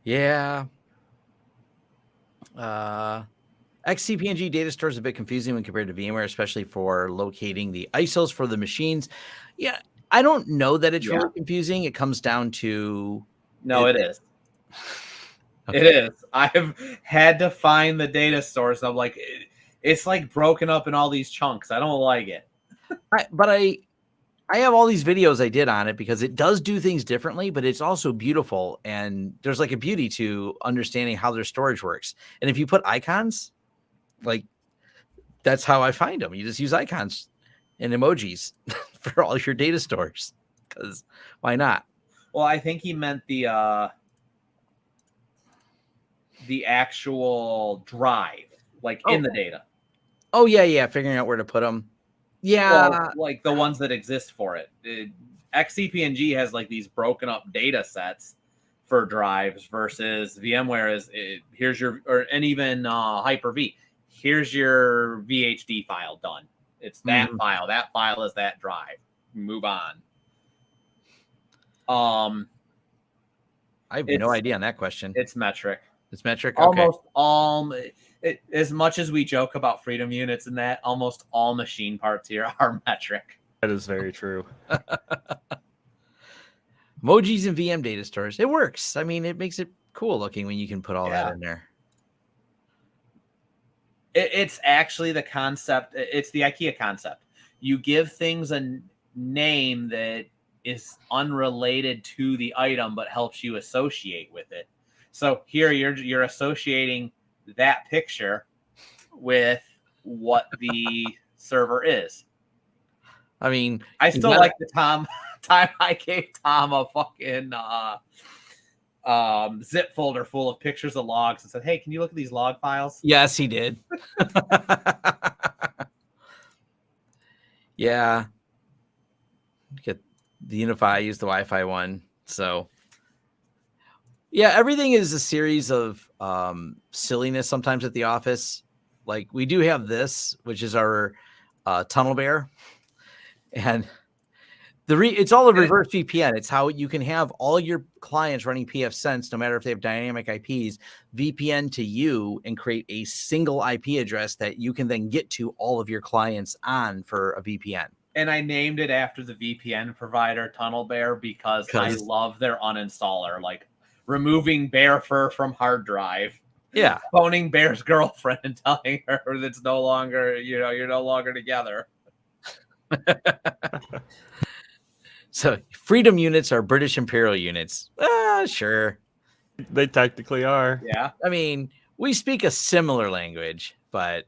Yeah. XCP&G data store is a bit confusing when compared to VMware, especially for locating the ISOs for the machines. Yeah, I don't know that it's really confusing. It comes down to it is. Okay. It is. I've had to find the data stores. I'm like, it's like broken up in all these chunks. I don't like it. But I have all these videos I did on it because it does do things differently, but it's also beautiful. And there's like a beauty to understanding how their storage works. And if you put icons, like that's how I find them. You just use icons and emojis for all your data stores because why not? Well, I think he meant the actual drive, like in the data. Oh, yeah. Figuring out where to put them. Yeah. Well, like the ones that exist for it. XCP&G has like these broken up data sets for drives versus VMware is here's your, and even Hyper-V. Here's your VHD file done. It's that file. That file is that drive. Move on. I have no idea on that question. It's metric. It's metric. Almost all, as much as we joke about freedom units and that, almost all machine parts here are metric. That is very true. Emojis and VM data stores. It works. I mean, it makes it cool looking when you can put all that in there. It's actually the concept. It's the IKEA concept. You give things a name that is unrelated to the item, but helps you associate with it. So here you're associating that picture with what the server is. I mean, I still like the time I gave Tom a fucking zip folder full of pictures of logs and said, "Hey, can you look at these log files?" Yes, he did. Yeah. Get the UniFi, use the Wi-Fi one. So yeah, everything is a series of silliness sometimes at the office. Like we do have this, which is our tunnel bear. And it's all a reverse VPN. It's how you can have all your clients running pfSense, no matter if they have dynamic IPs, VPN to you and create a single IP address that you can then get to all of your clients on for a VPN. And I named it after the VPN provider Tunnel Bear because I love their uninstaller, like removing bear fur from hard drive. Yeah. Phoning Bear's girlfriend and telling her that's no longer, you're no longer together. So freedom units are British Imperial units. Sure. They technically are. Yeah. I mean, we speak a similar language, but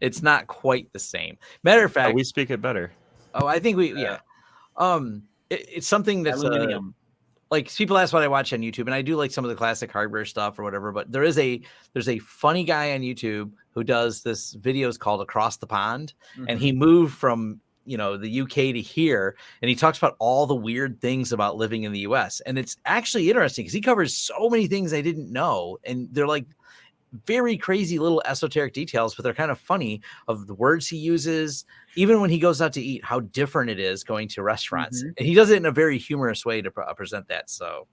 it's not quite the same. Matter of fact, we speak it better. Oh, I think it's something that's like people ask what I watch on YouTube, and I do like some of the classic hardware stuff or whatever, but there's a funny guy on YouTube who does this videos called Across the Pond, and he moved from the UK to here, and he talks about all the weird things about living in the US, and it's actually interesting because he covers so many things I didn't know, and they're like very crazy little esoteric details, but they're kind of funny of the words he uses. Even when he goes out to eat, how different it is going to restaurants. And he does it in a very humorous way to present that. So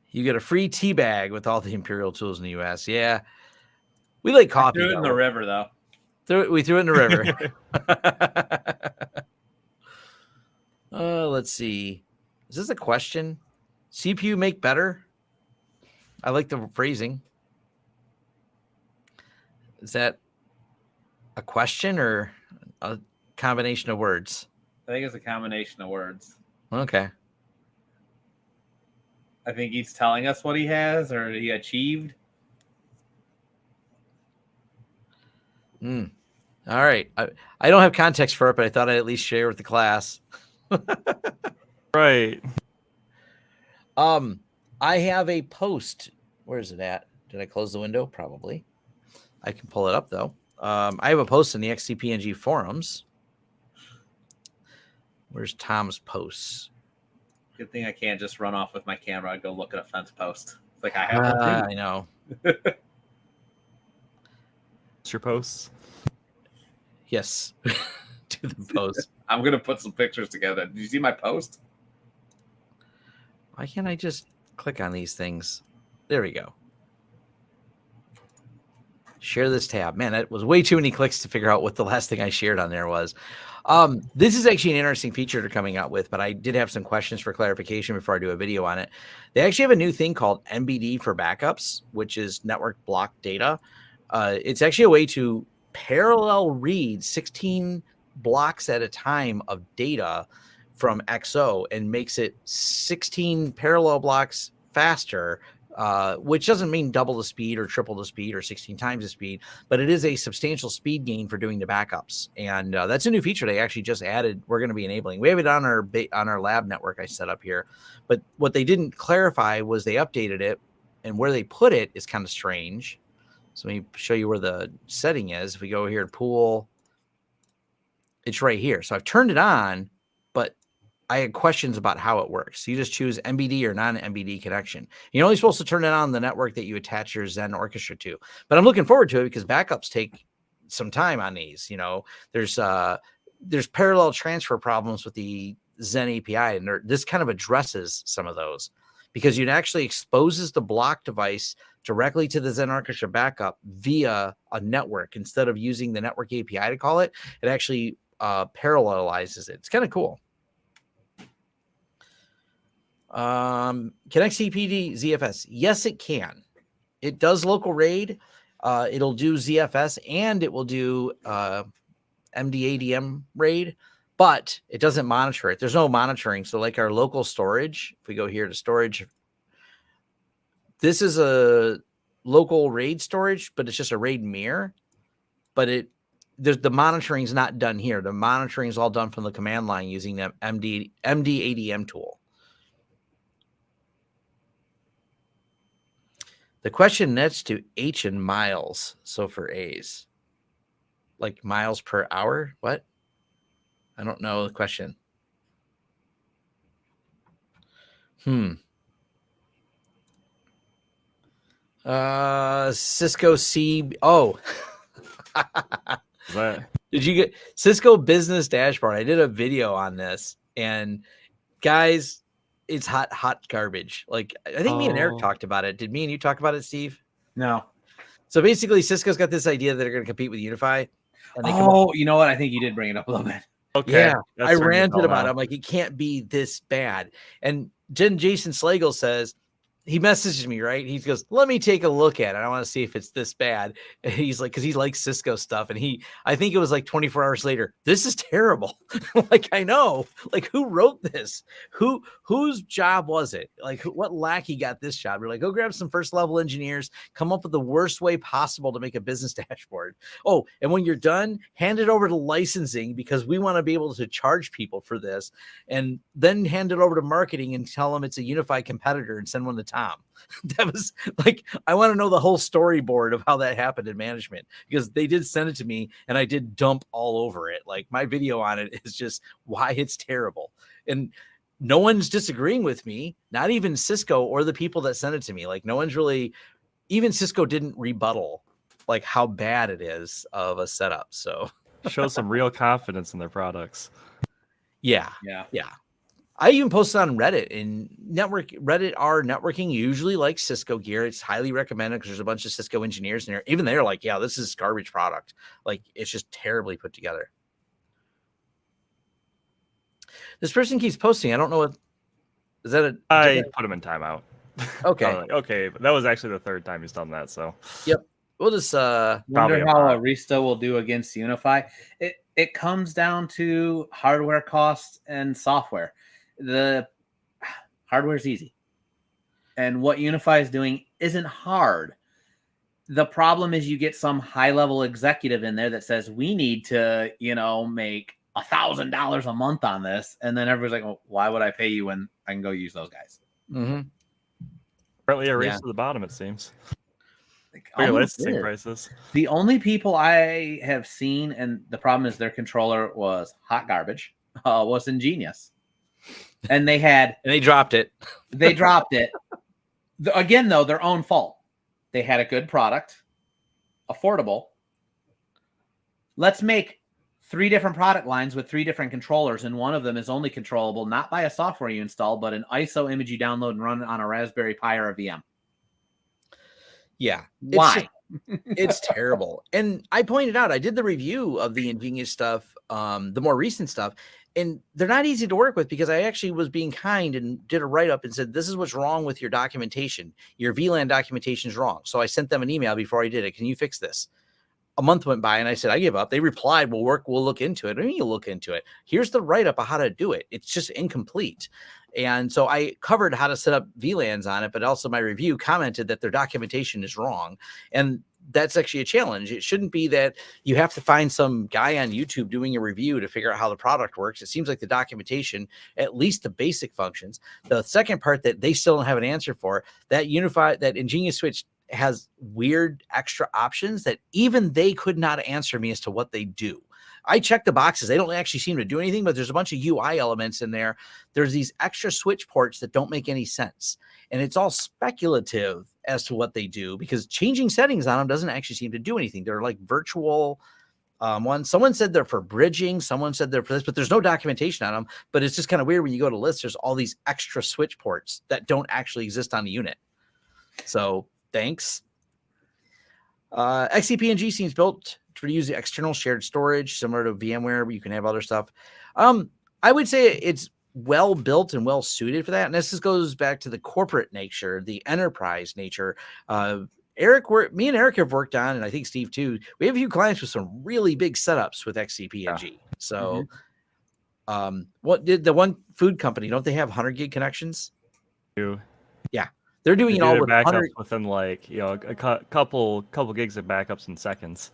you get a free tea bag with all the Imperial tools in the US. Yeah. We like coffee. Threw it in the river, though. We threw it in the river. Let's see. Is this a question? CPU make better? I like the phrasing. Is that a question or a combination of words? I think it's a combination of words. Okay. I think he's telling us what he has or he achieved. All right. I don't have context for it, but I thought I'd at least share with the class. Right. I have a post. Where is it at? Did I close the window? Probably. I can pull it up though. I have a post in the XCPNG forums. Where's Tom's posts? Good thing I can't just run off with my camera and go look at a fence post. It's like I have I know. What's your posts? Yes. To the post. I'm gonna put some pictures together. Did you see my post? Why can't I just click on these things? There we go. Share this tab. Man, that was way too many clicks to figure out what the last thing I shared on there was. This is actually an interesting feature they're coming out with, but I did have some questions for clarification before I do a video on it. They actually have a new thing called NBD for backups, which is network block data. It's actually a way to parallel read 16 blocks at a time of data from XO and makes it 16 parallel blocks faster, which doesn't mean double the speed or triple the speed or 16 times the speed, but it is a substantial speed gain for doing the backups. And that's a new feature they actually just added. We're going to be enabling. We have it on our lab network I set up here, but what they didn't clarify was they updated it, and where they put it is kind of strange. So let me show you where the setting is. If we go here to pool, it's right here. So I've turned it on, but I had questions about how it works. So you just choose MBD or non-MBD connection. You're only supposed to turn it on the network that you attach your Zen Orchestra to. But I'm looking forward to it because backups take some time on these. There's parallel transfer problems with the Zen API, and this kind of addresses some of those because it actually exposes the block device directly to the Zen Orchestra backup via a network instead of using the network API to call it. It actually parallelizes it. It's kind of cool. Can XCPD ZFS? Yes, it can. It does local RAID. It'll do ZFS and it will do MDADM RAID, but it doesn't monitor it. There's no monitoring. So like our local storage, if we go here to storage, this is a local RAID storage, but it's just a RAID mirror. But the monitoring is not done here. The monitoring is all done from the command line using the MDADM tool. The question nets to H in miles. So for A's, like miles per hour. What? I don't know the question. Cisco C. Oh, did you get Cisco Business Dashboard? I did a video on this, and guys, it's hot garbage. Like I think me and Eric talked about it. Did me and you talk about it, Steve? No. So basically, Cisco's got this idea that they're going to compete with UniFi. And you know what? I think you did bring it up a little bit. Okay. Yeah, I ranted about it. I'm like, it can't be this bad. And Jason Slagle says, he messages me, right? He goes, let me take a look at it. I want to see if it's this bad. And he's like, because he likes Cisco stuff. And I think it was like 24 hours later, this is terrible. Like, I know, like, who wrote this? Whose job was it? Like, what lackey got this job? We're like, go grab some first level engineers, come up with the worst way possible to make a business dashboard. Oh, and when you're done, hand it over to licensing, because we want to be able to charge people for this, and then hand it over to marketing and tell them it's a UniFi competitor and send one to Tom. That was like, I want to know the whole storyboard of how that happened in management, because they did send it to me and I did dump all over it. Like, my video on it is just why it's terrible. And no one's disagreeing with me, not even Cisco or the people that sent it to me. Like, no one's really, even Cisco didn't rebuttal like how bad it is of a setup. So Show some real confidence in their products. yeah. I even posted on Reddit, and Reddit are networking usually like Cisco gear. It's highly recommended because there's a bunch of Cisco engineers in there. Even they're like, yeah, this is garbage product. Like, it's just terribly put together. This person keeps posting. I don't know what is that. I put him in timeout. Okay. Like, okay, but that was actually the third time he's done that. So Yep. We'll just wonder how Arista will do against UniFi. It comes down to hardware costs and software. The hardware is easy, and what UniFi is doing isn't hard. The problem is you get some high-level executive in there that says we need to, make $1,000 a month on this, and then everybody's like, well, why would I pay you when I can go use those guys? Mm-hmm. Apparently a race to the bottom, it seems. Like, licensing prices. The only people I have seen, and the problem is their controller was hot garbage, was Ingenious. And they dropped it. They dropped it. Again, though, their own fault. They had a good product, affordable. Let's make 3 different product lines with 3 different controllers, and one of them is only controllable not by a software you install, but an ISO image you download and run on a Raspberry Pi or a VM. Yeah. Why? It's terrible. And I pointed out, I did the review of the Ingenious stuff, the more recent stuff, and they're not easy to work with, because I actually was being kind and did a write-up and said, this is what's wrong with your documentation. Your VLAN documentation is wrong. So I sent them an email before I did it. Can you fix this? A month went by and I said, I give up. They replied, we'll look into it. I mean, you look into it. Here's the write-up of how to do it. It's just incomplete. And so I covered how to set up VLANs on it, but also my review commented that their documentation is wrong. And that's actually a challenge. It shouldn't be that you have to find some guy on YouTube doing a review to figure out how the product works. It seems like the documentation, at least the basic functions. The second part that they still don't have an answer for, that Ingenious switch has weird extra options that even they could not answer me as to what they do. I checked the boxes. They don't actually seem to do anything, but there's a bunch of UI elements in there. There's these extra switch ports that don't make any sense. And it's all speculative as to what they do, because changing settings on them doesn't actually seem to do anything. They're like virtual ones. Someone said they're for bridging. Someone said they're for this, but there's no documentation on them. But it's just kind of weird when you go to lists, there's all these extra switch ports that don't actually exist on the unit. So thanks. XCP-NG seems built to use the external shared storage, similar to VMware, where you can have other stuff. I would say it's well built and well suited for that. And this goes back to the corporate nature, the enterprise nature. Me and Eric have worked on, and I think Steve too, we have a few clients with some really big setups with XCP-NG. So what did the one food company, don't they have 100 gig connections? Yeah. They're doing it all with backups within a couple gigs of backups in seconds.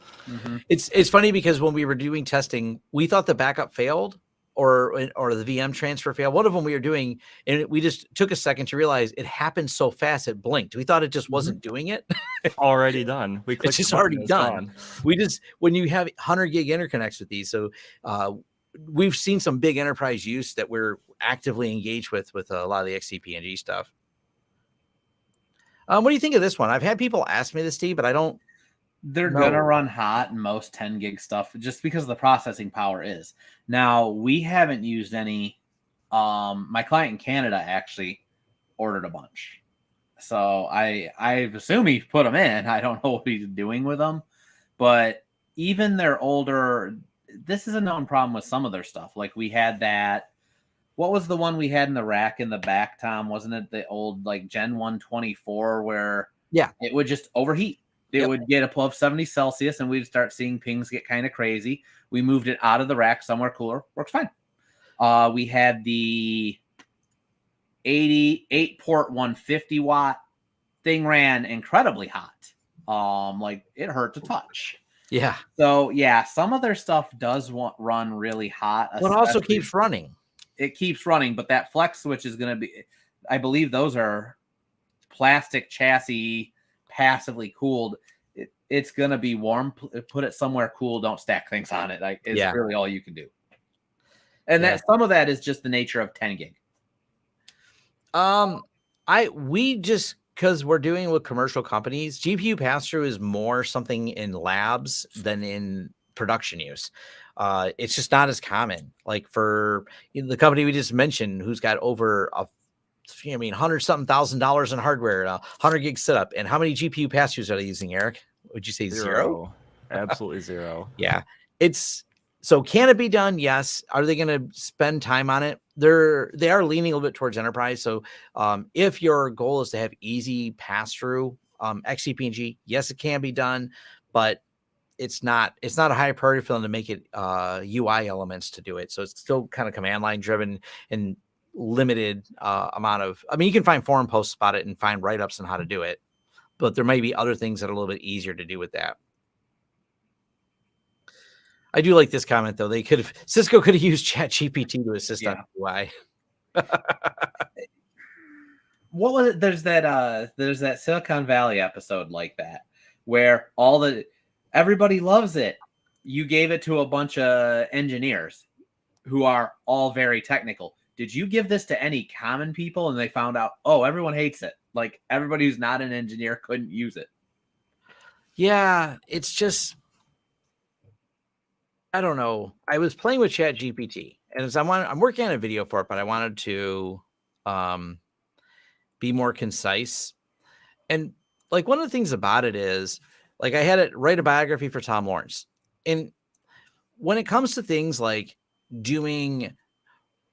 It's funny because when we were doing testing, we thought the backup failed or the VM transfer failed. One of them we were doing, and we just took a second to realize it happened so fast it blinked. We thought it just wasn't doing it. Already done. It's just already done. When you have 100 gig interconnects with these, so we've seen some big enterprise use that we're actively engaged with a lot of the XCP-NG stuff. What do you think of this one? I've had people ask me this, Steve, but I don't. They're going to run hot in most 10 gig stuff just because the processing power is. Now, we haven't used any. My client in Canada actually ordered a bunch. So I assume he put them in. I don't know what he's doing with them. But even their older, this is a known problem with some of their stuff. Like we had that What was the one we had in the rack in the back, Tom? Wasn't it the old like Gen 124 where it would just overheat? It would get above 70 Celsius and we'd start seeing pings get kind of crazy. We moved it out of the rack somewhere cooler. Works fine. We had the 88 port 150 watt thing, ran incredibly hot. Like it hurt to touch. Yeah. So yeah, some of their stuff does run really hot. But also keeps running. It keeps running, but that flex switch is going to be, I believe those are plastic chassis, passively cooled. It's going to be warm. Put it somewhere cool. Don't stack things on it. It's really all you can do. And that some of that is just the nature of 10 gig. We just, because we're doing with commercial companies, GPU pass-through is more something in labs than in production use. It's just not as common. Like for the company we just mentioned, who's got over $100,000 in hardware, 100 gig setup, and how many GPU pass-throughs are they using, Eric? Would you say zero? Absolutely zero. Yeah. So can it be done? Yes. Are they going to spend time on it? They are leaning a little bit towards enterprise. So if your goal is to have easy pass-through XCP&G, yes, it can be done, but it's not a high priority for them to make it UI elements to do it. So it's still kind of command line driven and limited amount of, you can find forum posts about it and find write-ups on how to do it, but there may be other things that are a little bit easier to do with that. I do like this comment though. Cisco could have used ChatGPT to assist on UI. What was it? There's that Silicon Valley episode like that where everybody loves it. You gave it to a bunch of engineers who are all very technical. Did you give this to any common people? And they found out, everyone hates it. Like everybody who's not an engineer couldn't use it. Yeah, it's just, I don't know. I was playing with ChatGPT, and as I'm working on a video for it, but I wanted to be more concise. And like one of the things about it is, like I had it write a biography for Tom Lawrence. And when it comes to things like doing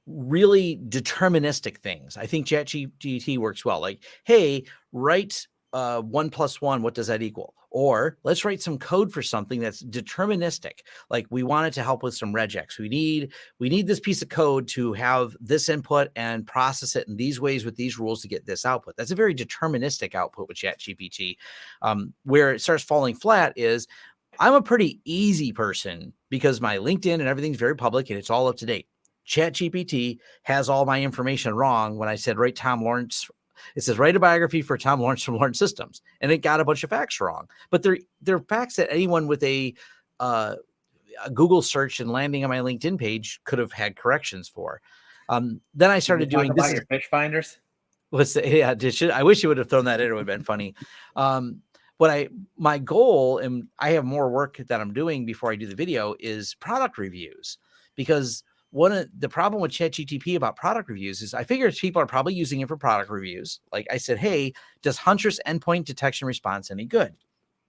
really deterministic things, I think ChatGPT works well. Like, hey, write 1 + 1, what does that equal? Or let's write some code for something that's deterministic. Like we want it to help with some regex. We need this piece of code to have this input and process it in these ways with these rules to get this output. That's a very deterministic output with ChatGPT. Where it starts falling flat is I'm a pretty easy person because my LinkedIn and everything's very public and it's all up to date. ChatGPT has all my information wrong when I said write Tom Lawrence. It says write a biography for Tom Lawrence from Lawrence Systems, and it got a bunch of facts wrong. But they're facts that anyone with a Google search and landing on my LinkedIn page could have had corrections for. Then I started doing this. About your fish finders. I wish you would have thrown that in. It would have been funny. My goal, and I have more work that I'm doing before I do the video, is product reviews, because one of the problem with ChatGPT about product reviews is I figure people are probably using it for product reviews. Like I said, hey, does Huntress endpoint detection response any good?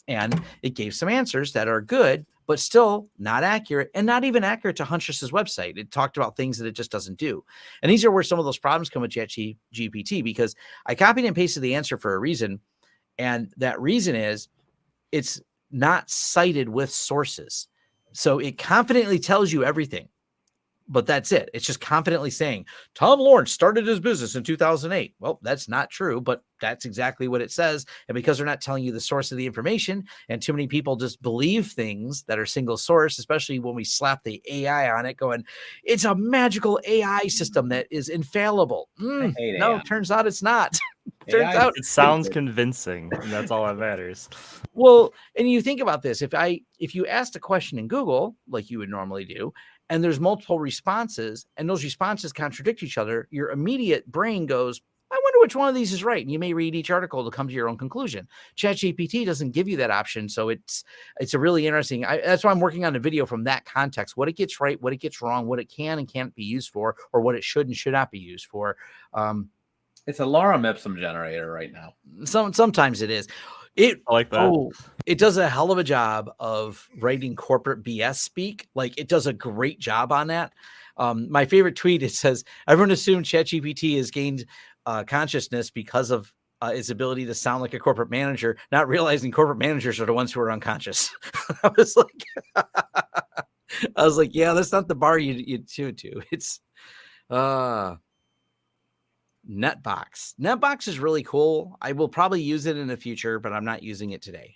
And it gave some answers that are good, but still not accurate, and not even accurate to Huntress's website. It talked about things that it just doesn't do. And these are where some of those problems come with ChatGPT, because I copied and pasted the answer for a reason. And that reason is it's not cited with sources. So it confidently tells you everything. But that's it. It's just confidently saying Tom Lawrence started his business in 2008. Well, that's not true, but that's exactly what it says. And because they're not telling you the source of the information, and too many people just believe things that are single source, especially when we slap the AI on it going, it's a magical AI system that is infallible. No, it turns out it's not. Turns out it sounds convincing, and that's all that matters. Well, and you think about this. If you asked a question in Google, like you would normally do, and there's multiple responses, and those responses contradict each other, your immediate brain goes, I wonder which one of these is right. And you may read each article to come to your own conclusion. ChatGPT doesn't give you that option. So it's a really interesting, that's why I'm working on a video from that context, what it gets right, what it gets wrong, what it can and can't be used for, or what it should and should not be used for. It's a lorem ipsum generator right now. Sometimes it is. It I like that. Oh, it does a hell of a job of writing corporate BS speak. Like it does a great job on that. My favorite tweet, it says, everyone assumed ChatGPT has gained consciousness because of its ability to sound like a corporate manager, not realizing corporate managers are the ones who are unconscious. I was like, yeah, that's not the bar you tune to. It's Netbox. Netbox is really cool. I will probably use it in the future, but I'm not using it today.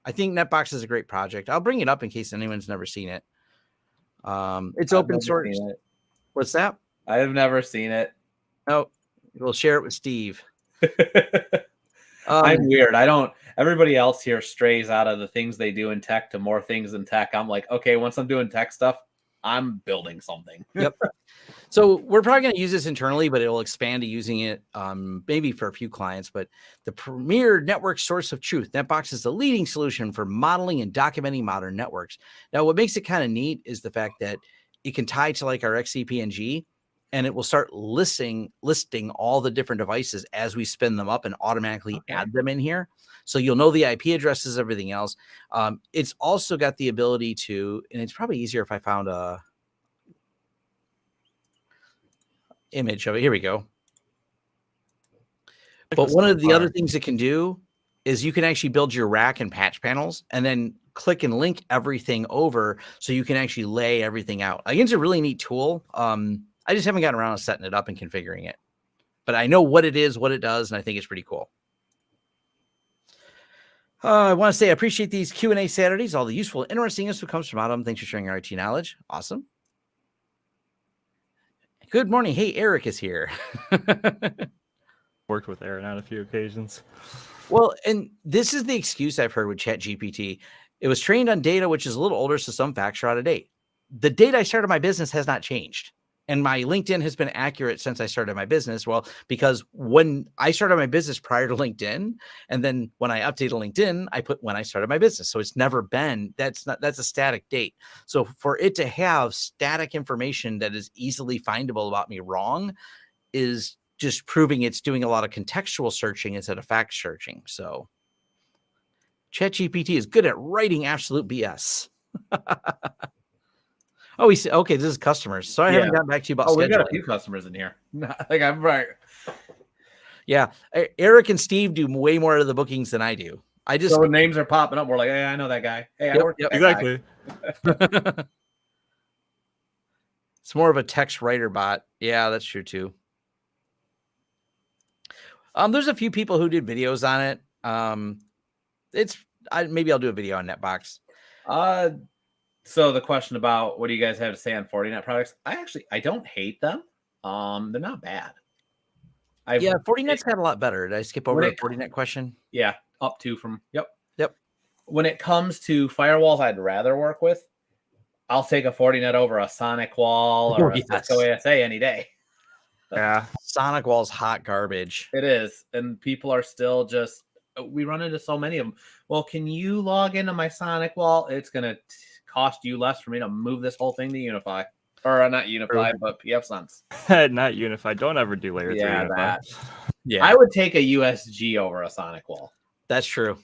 I think Netbox is a great project. I'll bring it up in case anyone's never seen it. It's open source. What's that? I have never seen it. Oh, we'll share it with Steve. I'm weird. Everybody else here strays out of the things they do in tech to more things in tech. I'm like, okay, once I'm doing tech stuff, I'm building something. Yep. So we're probably going to use this internally, but it'll expand to using it maybe for a few clients. But the premier network source of truth, Netbox is the leading solution for modeling and documenting modern networks. Now, what makes it kind of neat is the fact that it can tie to like our XCP-NG, and it will start listing all the different devices as we spin them up and automatically add them in here. So you'll know the IP addresses, everything else. It's also got the ability to, and it's probably easier if I found a image of it. Here we go. But one of the other things it can do is you can actually build your rack and patch panels and then click and link everything over so you can actually lay everything out. Again, it's a really neat tool. I just haven't gotten around to setting it up and configuring it, but I know what it is, what it does, and I think it's pretty cool. I want to say I appreciate these Q&A Saturdays, all the useful, interesting info comes from Adam. Thanks for sharing your IT knowledge. Awesome. Good morning. Hey, Eric is here. Worked with Aaron on a few occasions. Well, and this is the excuse I've heard with ChatGPT. It was trained on data which is a little older, so some facts are out of date. The date I started my business has not changed. And my LinkedIn has been accurate since I started my business. Well, because when I started my business prior to LinkedIn, and then when I updated LinkedIn, I put when I started my business. So it's never been, that's a static date. So for it to have static information that is easily findable about me wrong is just proving it's doing a lot of contextual searching instead of fact searching. So ChatGPT is good at writing absolute BS. Oh, we see. Okay, this is customers. So I haven't gotten back to you about scheduling. We've got a few customers in here. Like I'm right. Yeah, Eric and Steve do way more of the bookings than I do. So when names are popping up, we're like, hey, I know that guy. Hey, I work with that exactly. guy. It's more of a text writer bot. Yeah, that's true too. There's a few people who did videos on it. Maybe I'll do a video on Netbox. So the question about what do you guys have to say on Fortinet products? I don't hate them. They're not bad. Fortinet's got a lot better. Did I skip over the Fortinet question? Yeah, up to from yep. When it comes to firewalls, I'd rather work with. I'll take a Fortinet over a Sonic Wall or a Cisco ASA any day. Yeah, Sonic Wall's hot garbage. It is, and people are still just. We run into so many of them. Well, can you log into my Sonic Wall? It's gonna cost you less for me to move this whole thing to UniFi. Or not UniFi, but pfSense. Not UniFi. Don't ever do layer 3 UniFi. That. Yeah, I would take a USG over a Sonic Wall. That's true.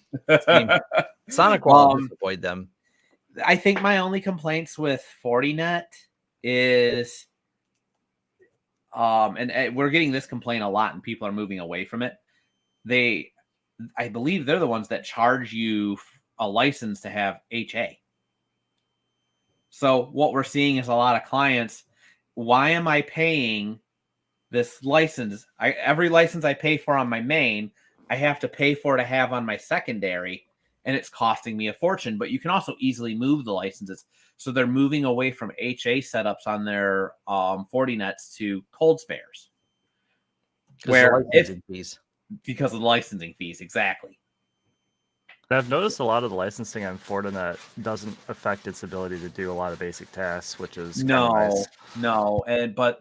Sonic Wall, just avoid them. I think my only complaints with Fortinet is, and we're getting this complaint a lot, and people are moving away from it. I believe they're the ones that charge you a license to have HA. So what we're seeing is a lot of clients, why am I paying this license? Every license I pay for on my main, I have to pay for to have on my secondary, and it's costing me a fortune. But you can also easily move the licenses. So they're moving away from HA setups on their Fortinets to cold spares. Because of the licensing fees, exactly. I've noticed a lot of the licensing on Fortinet doesn't affect its ability to do a lot of basic tasks, which is nice. No. But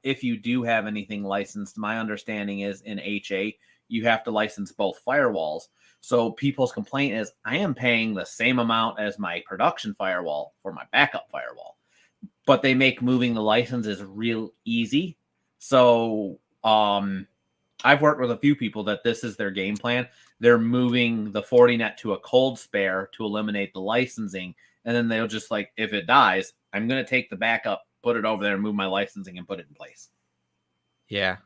if you do have anything licensed, my understanding is in HA, you have to license both firewalls. So people's complaint is, I am paying the same amount as my production firewall for my backup firewall, but they make moving the licenses real easy. So I've worked with a few people that this is their game plan. They're moving the Fortinet to a cold spare to eliminate the licensing. And then they'll just like, if it dies, I'm going to take the backup, put it over there and move my licensing and put it in place. Yeah.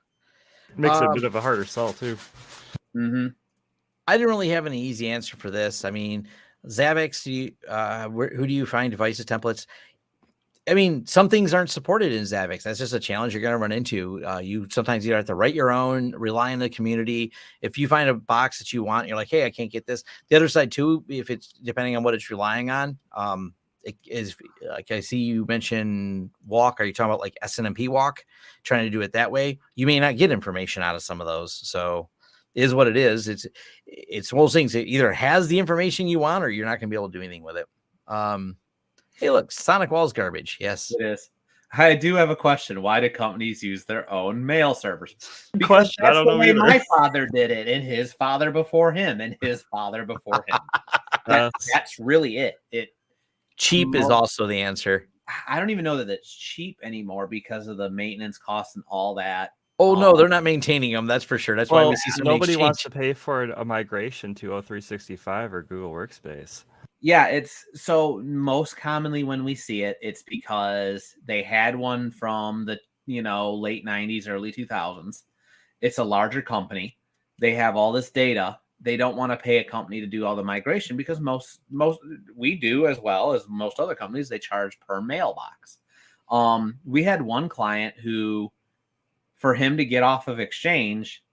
Makes it a bit of a harder sell too. Mm-hmm. I didn't really have an easy answer for this. I mean, Zabbix, who do you find devices templates? I mean, some things aren't supported in Zabbix. That's just a challenge you're going to run into. You sometimes either have to write your own, rely on the community. If you find a box that you want, you're like, hey, I can't get this. The other side too, if it's depending on what it's relying on, it is like I see you mention walk. Are you talking about like SNMP walk, trying to do it that way? You may not get information out of some of those. So it is what it is. It's one of those things. It either has the information you want, or you're not going to be able to do anything with it. Hey, look, Sonic Wall's garbage. Yes, it is. I do have a question. Why do companies use their own mail servers? Because Question. I don't know either. My father did it, and his father before him, and his father before him. That's really it. Cheap is also the answer. I don't even know that it's cheap anymore because of the maintenance costs and all that. Oh, no, they're not maintaining them. That's for sure. That's why we see so nobody wants to pay for a migration to O365 or Google Workspace. Yeah, it's so most commonly when we see it, it's because they had one from the late 90s, early 2000s. It's a larger company. They have all this data. They don't want to pay a company to do all the migration because most we do, as well as most other companies, they charge per mailbox. We had one client who, for him to get off of Exchange,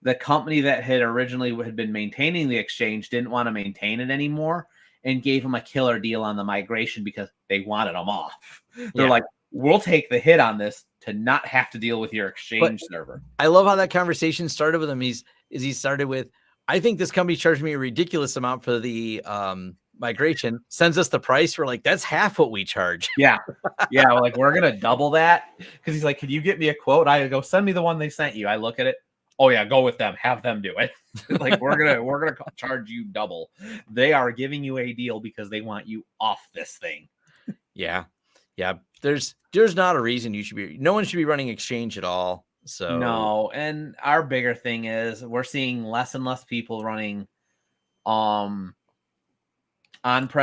the company that had originally been maintaining the Exchange didn't want to maintain it anymore and gave him a killer deal on the migration because they wanted them off. They're like, we'll take the hit on this to not have to deal with your Exchange server. I love how that conversation started with him. He started with, I think this company charged me a ridiculous amount for the migration, sends us the price. We're like, that's half what we charge. Yeah. Yeah. Like, we're going to double that. Cause he's like, can you get me a quote? I go, send me the one they sent you. I look at it. Oh yeah, go with them. Have them do it. Like, we're gonna charge you double. They are giving you a deal because they want you off this thing. Yeah. There's not a reason no one should be running Exchange at all. So no, and our bigger thing is we're seeing less and less people running on-prem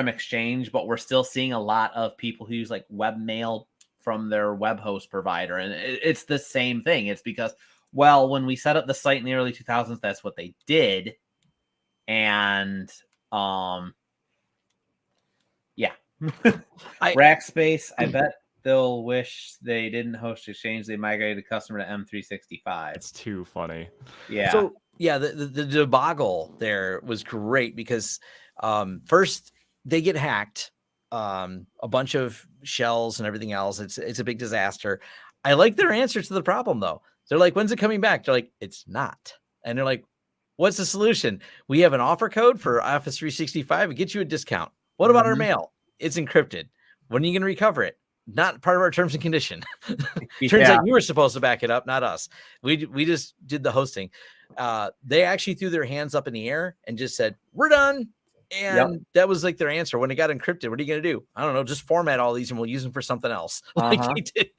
Exchange, but we're still seeing a lot of people who use like webmail from their web host provider, and it's the same thing. It's because, well, when we set up the site in the early 2000s, that's what they did. And yeah. Rackspace, I bet they'll wish they didn't host Exchange. They migrated the customer to M365. It's too funny. Yeah. So yeah, the debacle there was great because first they get hacked. A bunch of shells and everything else. It's a big disaster. I like their answer to the problem though. They're like, when's it coming back? They're like, it's not. And they're like, what's the solution? We have an offer code for Office 365. It gets you a discount. What about our mail? It's encrypted. When are you going to recover it? Not part of our terms and condition. Turns out you were supposed to back it up, not us. We just did the hosting. They actually threw their hands up in the air and just said, we're done. And that was like their answer. When it got encrypted, what are you going to do? I don't know. Just format all these and we'll use them for something else. Like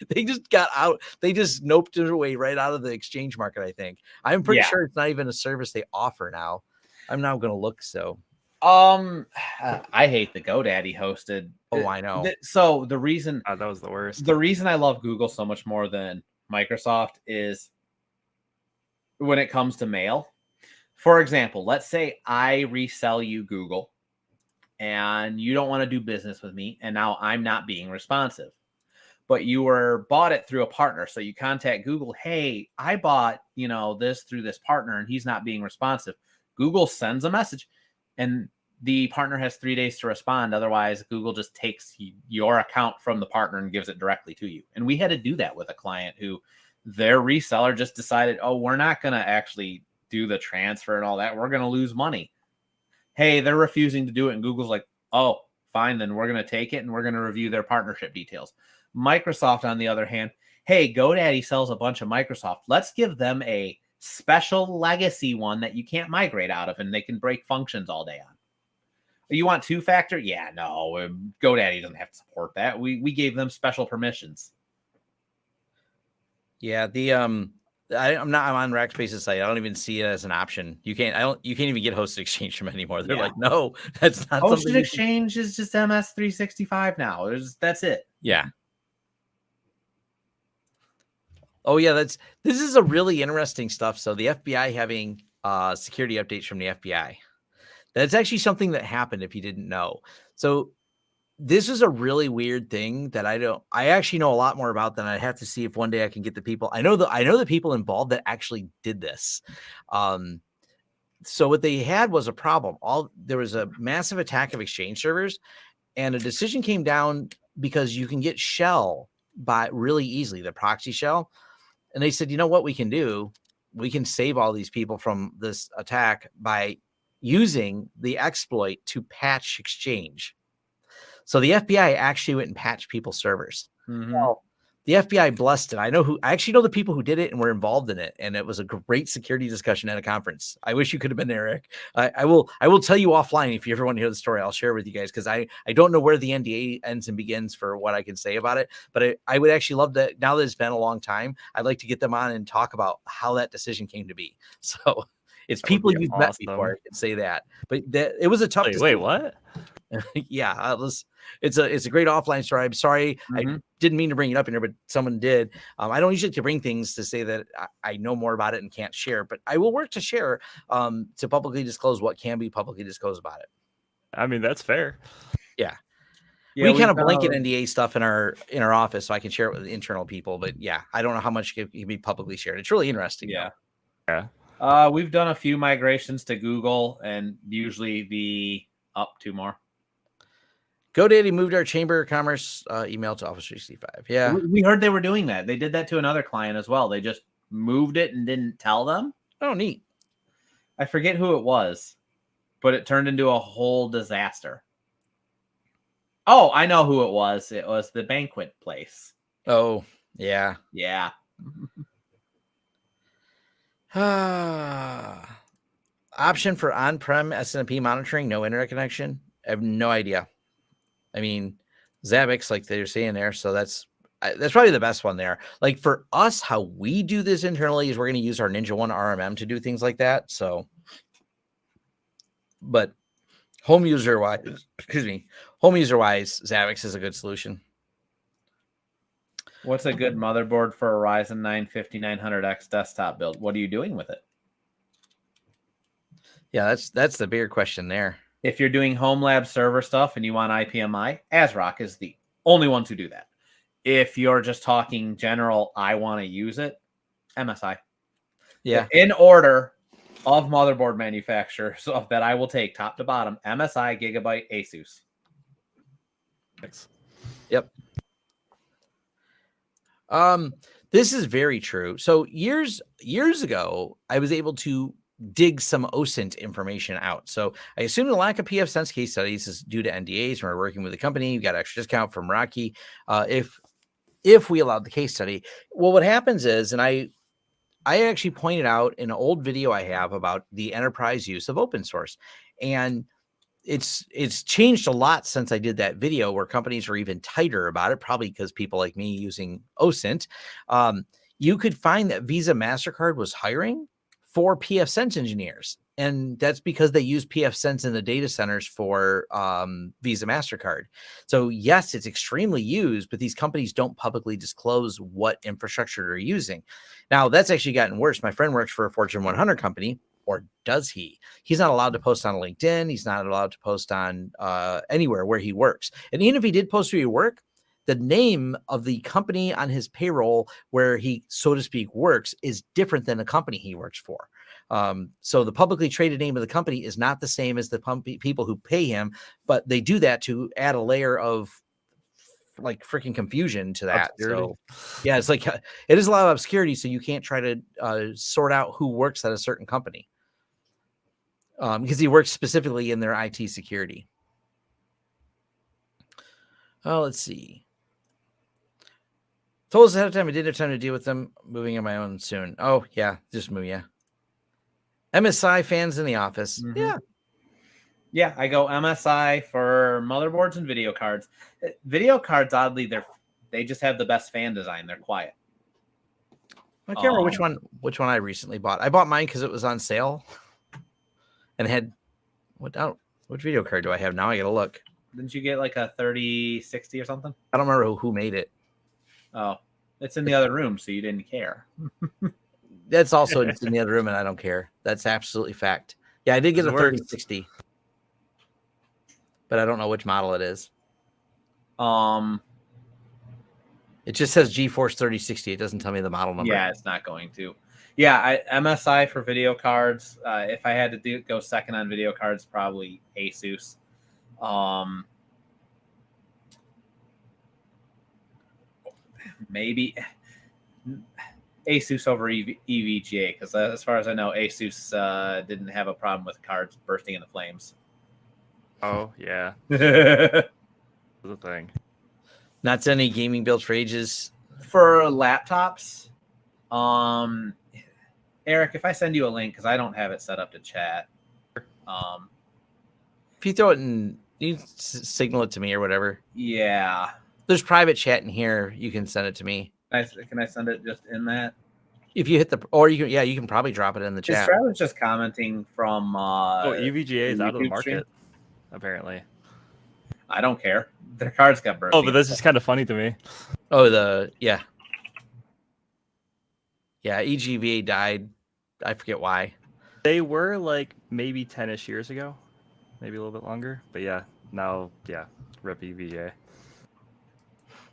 they just got out. They just noped it away right out of the Exchange market, I think. I'm pretty sure it's not even a service they offer now. I'm now going to look. So, I hate the GoDaddy hosted. Oh, I know. So the reason that was the worst. The reason I love Google so much more than Microsoft is when it comes to mail. For example, let's say I resell you Google and you don't want to do business with me. And now I'm not being responsive, but you bought it through a partner. So you contact Google. Hey, I bought, this through this partner and he's not being responsive. Google sends a message and the partner has 3 days to respond. Otherwise, Google just takes your account from the partner and gives it directly to you. And we had to do that with a client who their reseller just decided, oh, we're not going to actually do the transfer and all that. We're going to lose money. Hey, they're refusing to do it. And Google's like, oh, fine, then we're going to take it and we're going to review their partnership details. Microsoft, on the other hand, hey, GoDaddy sells a bunch of Microsoft. Let's give them a special legacy one that you can't migrate out of and they can break functions all day on. You want two-factor? Yeah, no, GoDaddy doesn't have to support that. We gave them special permissions. Yeah, I'm on Rackspace's site. I don't even see it as an option. You can't even get hosted exchange from anymore. They're like, no, that's not something. Hosted exchange is just MS365 now. That's it. Yeah. Oh yeah, this is a really interesting stuff. So the FBI having security updates from the FBI. That's actually something that happened if you didn't know. So this is a really weird thing that I actually know a lot more about than I have to see if one day I can get the people. I know the people involved that actually did this. So what they had was a problem. There was a massive attack of exchange servers, and a decision came down because you can get shell by really easily, the proxy shell. And they said, you know what we can do? We can save all these people from this attack by using the exploit to patch exchange. So the FBI actually went and patched people's servers. Well, the FBI blessed it. I actually know the people who did it and were involved in it. And it was a great security discussion at a conference. I wish you could have been there, Eric. I will tell you offline if you ever want to hear the story. I'll share it with you guys because I don't know where the NDA ends and begins for what I can say about it. But I would actually love that. Now that it's been a long time, I'd like to get them on and talk about how that decision came to be. So it's people you've met before. I can say that. But it was a tough decision. Wait, what? Yeah, it's a great offline story. I'm sorry, I didn't mean to bring it up in here, but someone did. I don't usually to bring things to say that I know more about it and can't share, but I will work to share to publicly disclose what can be publicly disclosed about it. I mean, that's fair. Yeah, we kind of blanket NDA stuff in our office, so I can share it with internal people. But yeah, I don't know how much can be publicly shared. It's really interesting. Yeah, though. Yeah. We've done a few migrations to Google, and usually up 2 more. GoDaddy moved our Chamber of Commerce email to Office 365. Yeah. We heard they were doing that. They did that to another client as well. They just moved it and didn't tell them. Oh, neat. I forget who it was, but it turned into a whole disaster. Oh, I know who it was. It was the banquet place. Oh, yeah. Yeah. Option for on-prem SNMP monitoring, no internet connection. I have no idea. I mean, Zabbix, like they're saying there, so that's probably the best one there. Like for us, how we do this internally is we're going to use our Ninja One RMM to do things like that. So, but home user wise, Zabbix is a good solution. What's a good motherboard for a Ryzen 9 5900X desktop build? What are you doing with it? Yeah, that's the bigger question there. If you're doing home lab server stuff and you want IPMI, ASRock is the only one to do that. If you're just talking general, I want to use it, MSI. Yeah. In order of motherboard manufacturers that I will take top to bottom, MSI, Gigabyte, Asus. Thanks. Yep. This is very true. So years ago, I was able to dig some OSINT information out. So I assume the lack of PF-Sense case studies is due to NDAs. When we're working with the company, you got extra discount from Rocky. If we allowed the case study, well, what happens is, and I actually pointed out in an old video I have about the enterprise use of open source, and it's changed a lot since I did that video where companies are even tighter about it, probably because people like me using OSINT. You could find that Visa MasterCard was hiring for PF-Sense engineers. And that's because they use PF-Sense in the data centers for Visa MasterCard. So yes, it's extremely used, but these companies don't publicly disclose what infrastructure they're using. Now that's actually gotten worse. My friend works for a Fortune 100 company, or does he? He's not allowed to post on LinkedIn. He's not allowed to post on anywhere where he works. And even if he did post where he work, the name of the company on his payroll where he, so to speak, works is different than the company he works for. So the publicly traded name of the company is not the same as the people who pay him, but they do that to add a layer of like freaking confusion to that. Obscurity. So yeah, it's like, it is a lot of obscurity. So you can't try to sort out who works at a certain company because he works specifically in their IT security. Oh, let's see. Told us ahead of time I didn't have time to deal with them. Moving on my own soon. Oh, yeah. Just move, yeah. MSI fans in the office. Mm-hmm. Yeah. Yeah, I go MSI for motherboards and video cards. Video cards, oddly, they just have the best fan design. They're quiet. I can't remember which one I recently bought. I bought mine because it was on sale, and it had which video card do I have now? I gotta look. Didn't you get like a 3060 or something? I don't remember who made it. Oh, it's in the other room, so you didn't care. That's also in the other room, and I don't care. That's absolutely fact. Yeah, I did get a 3060, but I don't know which model it is. It just says GeForce 3060. It doesn't tell me the model number. Yeah, it's not going to. Yeah, MSI for video cards. If I had to go second on video cards, probably Asus. Maybe Asus over EVGA, because as far as I know, Asus didn't have a problem with cards bursting into flames. Oh, yeah. That's the thing. Not done any gaming builds for ages. For laptops, Eric, if I send you a link, because I don't have it set up to chat. If you throw it in, you signal it to me or whatever. Yeah. There's private chat in here. You can send it to me. Can I send it just in that? If you hit you can probably drop it in the chat. I was just commenting from EVGA is out of the market, stream. Apparently. I don't care. Their cards got burst. Oh, but this is kind of funny to me. Oh, yeah, EGVA died. I forget why. They were like maybe 10-ish years ago, maybe a little bit longer. But yeah, now, rip EVGA.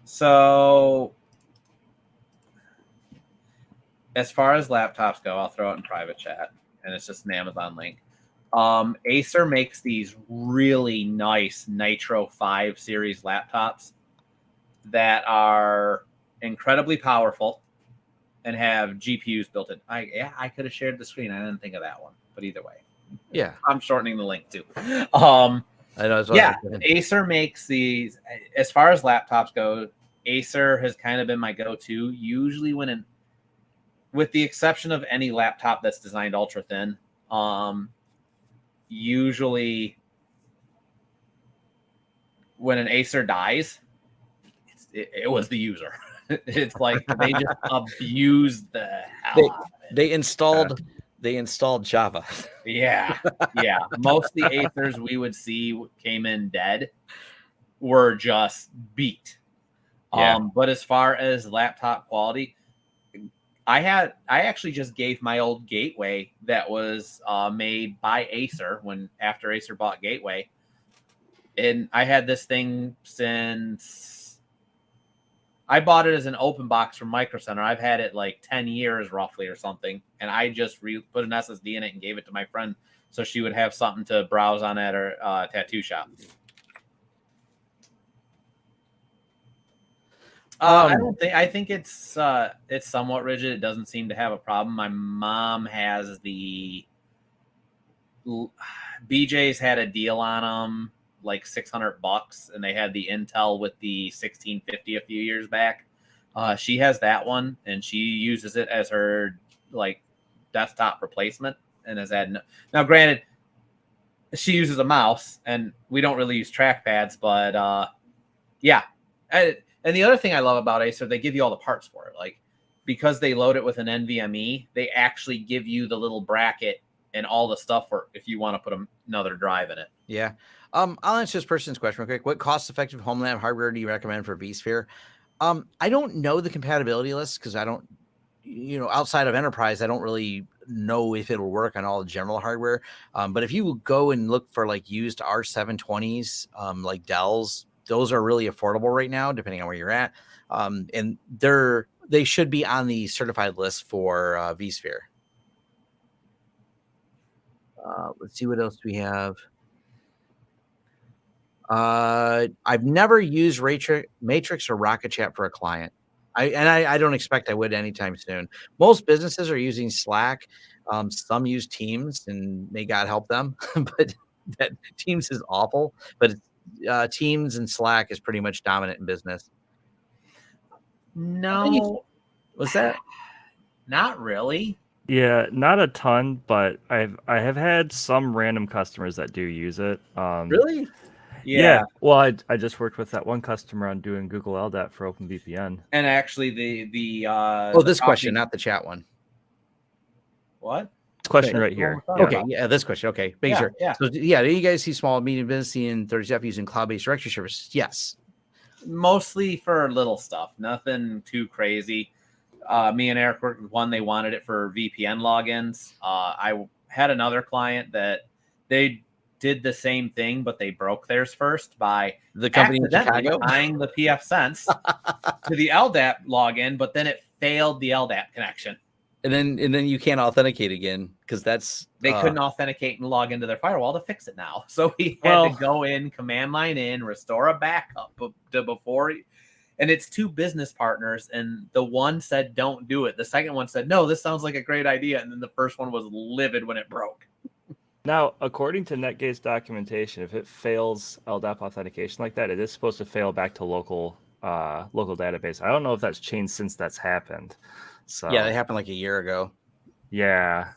So, as far as laptops go, I'll throw it in private chat, and it's just an Amazon link. Acer makes these really nice Nitro 5 series laptops that are incredibly powerful and have GPUs built in. I could have shared the screen. I didn't think of that one, but either way, yeah, I'm shortening the link too. I know. Acer makes these. As far as laptops go, Acer has kind of been my go-to. Usually, with the exception of any laptop that's designed ultra thin, usually when an Acer dies, it was the user. It's like they just abused the hell out of it. They installed Java. Yeah. Most of the Acers we would see came in dead were just beat. Yeah. But as far as laptop quality, I actually just gave my old Gateway that was made by Acer after Acer bought Gateway, and I had this thing since I bought it as an open box from Micro Center. I've had it like 10 years roughly or something, and I just put an SSD in it and gave it to my friend so she would have something to browse on at her tattoo shop. I think it's somewhat rigid. It doesn't seem to have a problem. My mom has the BJ's had a deal on them, like $600, and they had the Intel with the 1650 a few years back. She has that one, and she uses it as her like desktop replacement, and has had now. Granted, she uses a mouse, and we don't really use trackpads, but yeah. And the other thing I love about Acer, they give you all the parts for it. Like, because they load it with an NVMe, they actually give you the little bracket and all the stuff for if you want to put another drive in it. Yeah. I'll answer this person's question real quick. What cost-effective home lab hardware do you recommend for vSphere? I don't know the compatibility list because I don't, outside of enterprise, I don't really know if it'll work on all the general hardware. But if you go and look for like used R720s, like Dell's, those are really affordable right now, depending on where you're at. And they should be on the certified list for vSphere. Let's see what else we have. I've never used Matrix or Rocket Chat for a client. I don't expect I would anytime soon. Most businesses are using Slack. Some use Teams, and may God help them. But that Teams is awful. But Teams and Slack is pretty much dominant in business. No, what's that? Not really. Yeah, not a ton, but I have had some random customers that do use it. Really? Yeah. Well, I just worked with that one customer on doing Google LDAP for OpenVPN. And actually the This question, not the chat one. What? This question Okay. right here. Okay, this question. Okay, make sure. Yeah. So do you guys see small, medium business and 30 using cloud-based directory services? Yes. Mostly for little stuff, nothing too crazy. Me and Eric worked with one. They wanted it for VPN logins. I had another client that they did the same thing, but they broke theirs first by The company in accidentally Chicago? tying the PF Sense to the LDAP login, but then it failed the LDAP connection. And then you can't authenticate again because they couldn't authenticate and log into their firewall to fix it now. So he had to go in, command line in, restore a backup to before. And it's two business partners, and the one said, don't do it. The second one said, no, this sounds like a great idea. And then the first one was livid when it broke. Now, according to Netgate's documentation, if it fails LDAP authentication like that, it is supposed to fail back to local database. I don't know if that's changed since that's happened. So yeah, it happened like a year ago. Yeah.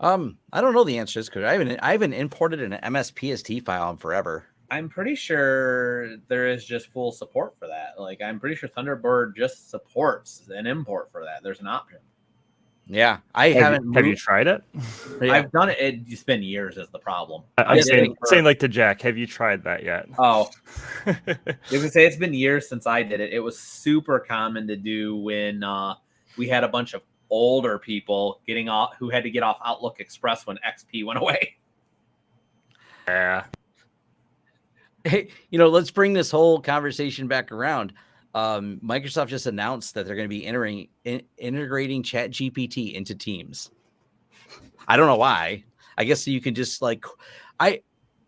I don't know the answer to this because I haven't imported an MSPST file in forever. I'm pretty sure there is just full support for that. Like, I'm pretty sure Thunderbird just supports an import for that. There's an option. Yeah, I haven't. Have you tried it? Yeah. I've done it. It's been years is the problem. I'm saying like to Jack, have you tried that yet? Oh, if we say it's been years since I did it. It was super common to do when we had a bunch of older people who had to get off Outlook Express when XP went away. Yeah. Hey, let's bring this whole conversation back around. Microsoft just announced that they're going to be integrating ChatGPT into Teams. I don't know why. I guess so you can just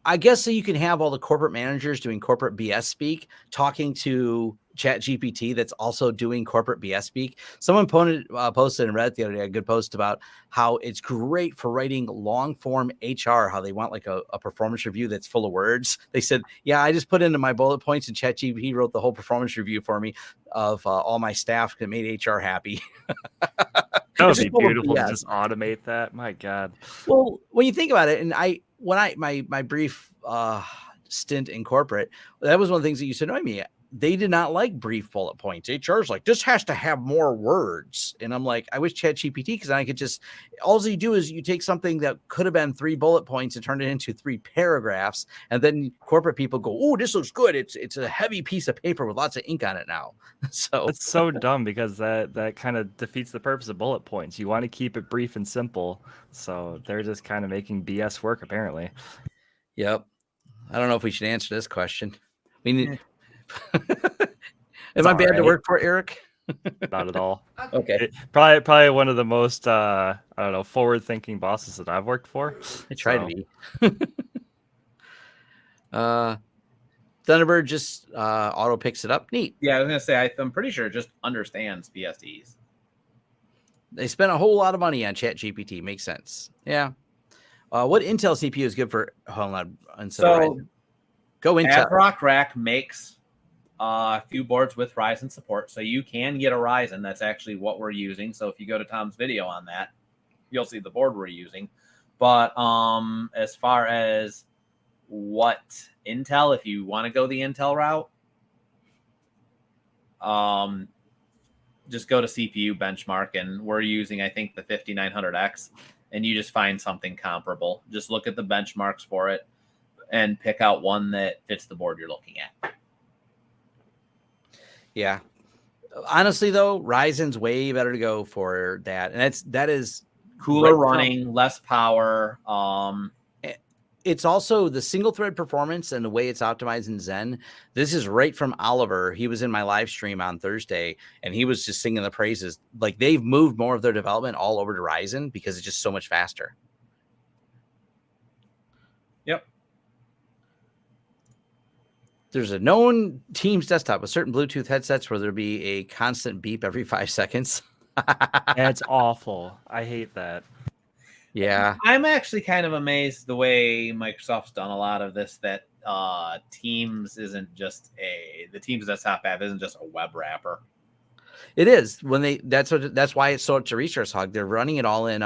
I guess so you can have all the corporate managers doing corporate BS speak talking to ChatGPT that's also doing corporate BS speak. Someone posted in Reddit the other day a good post about how it's great for writing long form HR, how they want like a performance review that's full of words. They said, yeah, I just put into my bullet points and ChatGPT wrote the whole performance review for me of all my staff that made HR happy. That would be beautiful to just automate that. My God. Well, when you think about it, and my brief stint in corporate, that was one of the things that used to annoy me. They did not like brief bullet points. HR's like, this has to have more words. And I'm like, I wish ChatGPT, because I could just, all you do is you take something that could have been 3 bullet points and turn it into 3 paragraphs. And then corporate people go, oh, this looks good. It's a heavy piece of paper with lots of ink on it now. So it's so dumb because that kind of defeats the purpose of bullet points. You want to keep it brief and simple. So they're just kind of making BS work, apparently. Yep. I don't know if we should answer this question. We need. Am I bad to work for, Eric? Not at all. Okay. Probably one of the most I don't know, forward-thinking bosses that I've worked for. I try to be. Thunderbird just auto picks it up. Neat. Yeah, I was gonna say I'm pretty sure it just understands BSDs. They spent a whole lot of money on ChatGPT. Makes sense. Yeah. What Intel CPU is good for? Hold on. So go Intel. AdRock Rack makes a few boards with Ryzen support, so you can get a Ryzen. That's actually what we're using. So if you go to Tom's video on that, you'll see the board we're using. But as far as what Intel, if you want to go the Intel route, just go to CPU benchmark, and we're using, I think, the 5900X, and you just find something comparable. Just look at the benchmarks for it and pick out one that fits the board you're looking at. Yeah. Honestly, though, Ryzen's way better to go for that. And that is cooler running, less power. It's also the single thread performance and the way it's optimized in Zen. This is right from Oliver. He was in my live stream on Thursday, and he was just singing the praises. Like, they've moved more of their development all over to Ryzen because it's just so much faster. Yep. There's a known Teams desktop with certain Bluetooth headsets where there'll be a constant beep every 5 seconds. That's awful. I hate that. Yeah. I'm actually kind of amazed the way Microsoft's done a lot of this, that Teams isn't just the Teams desktop app isn't just a web wrapper. It is. That's why it's such a resource hog. They're running it all in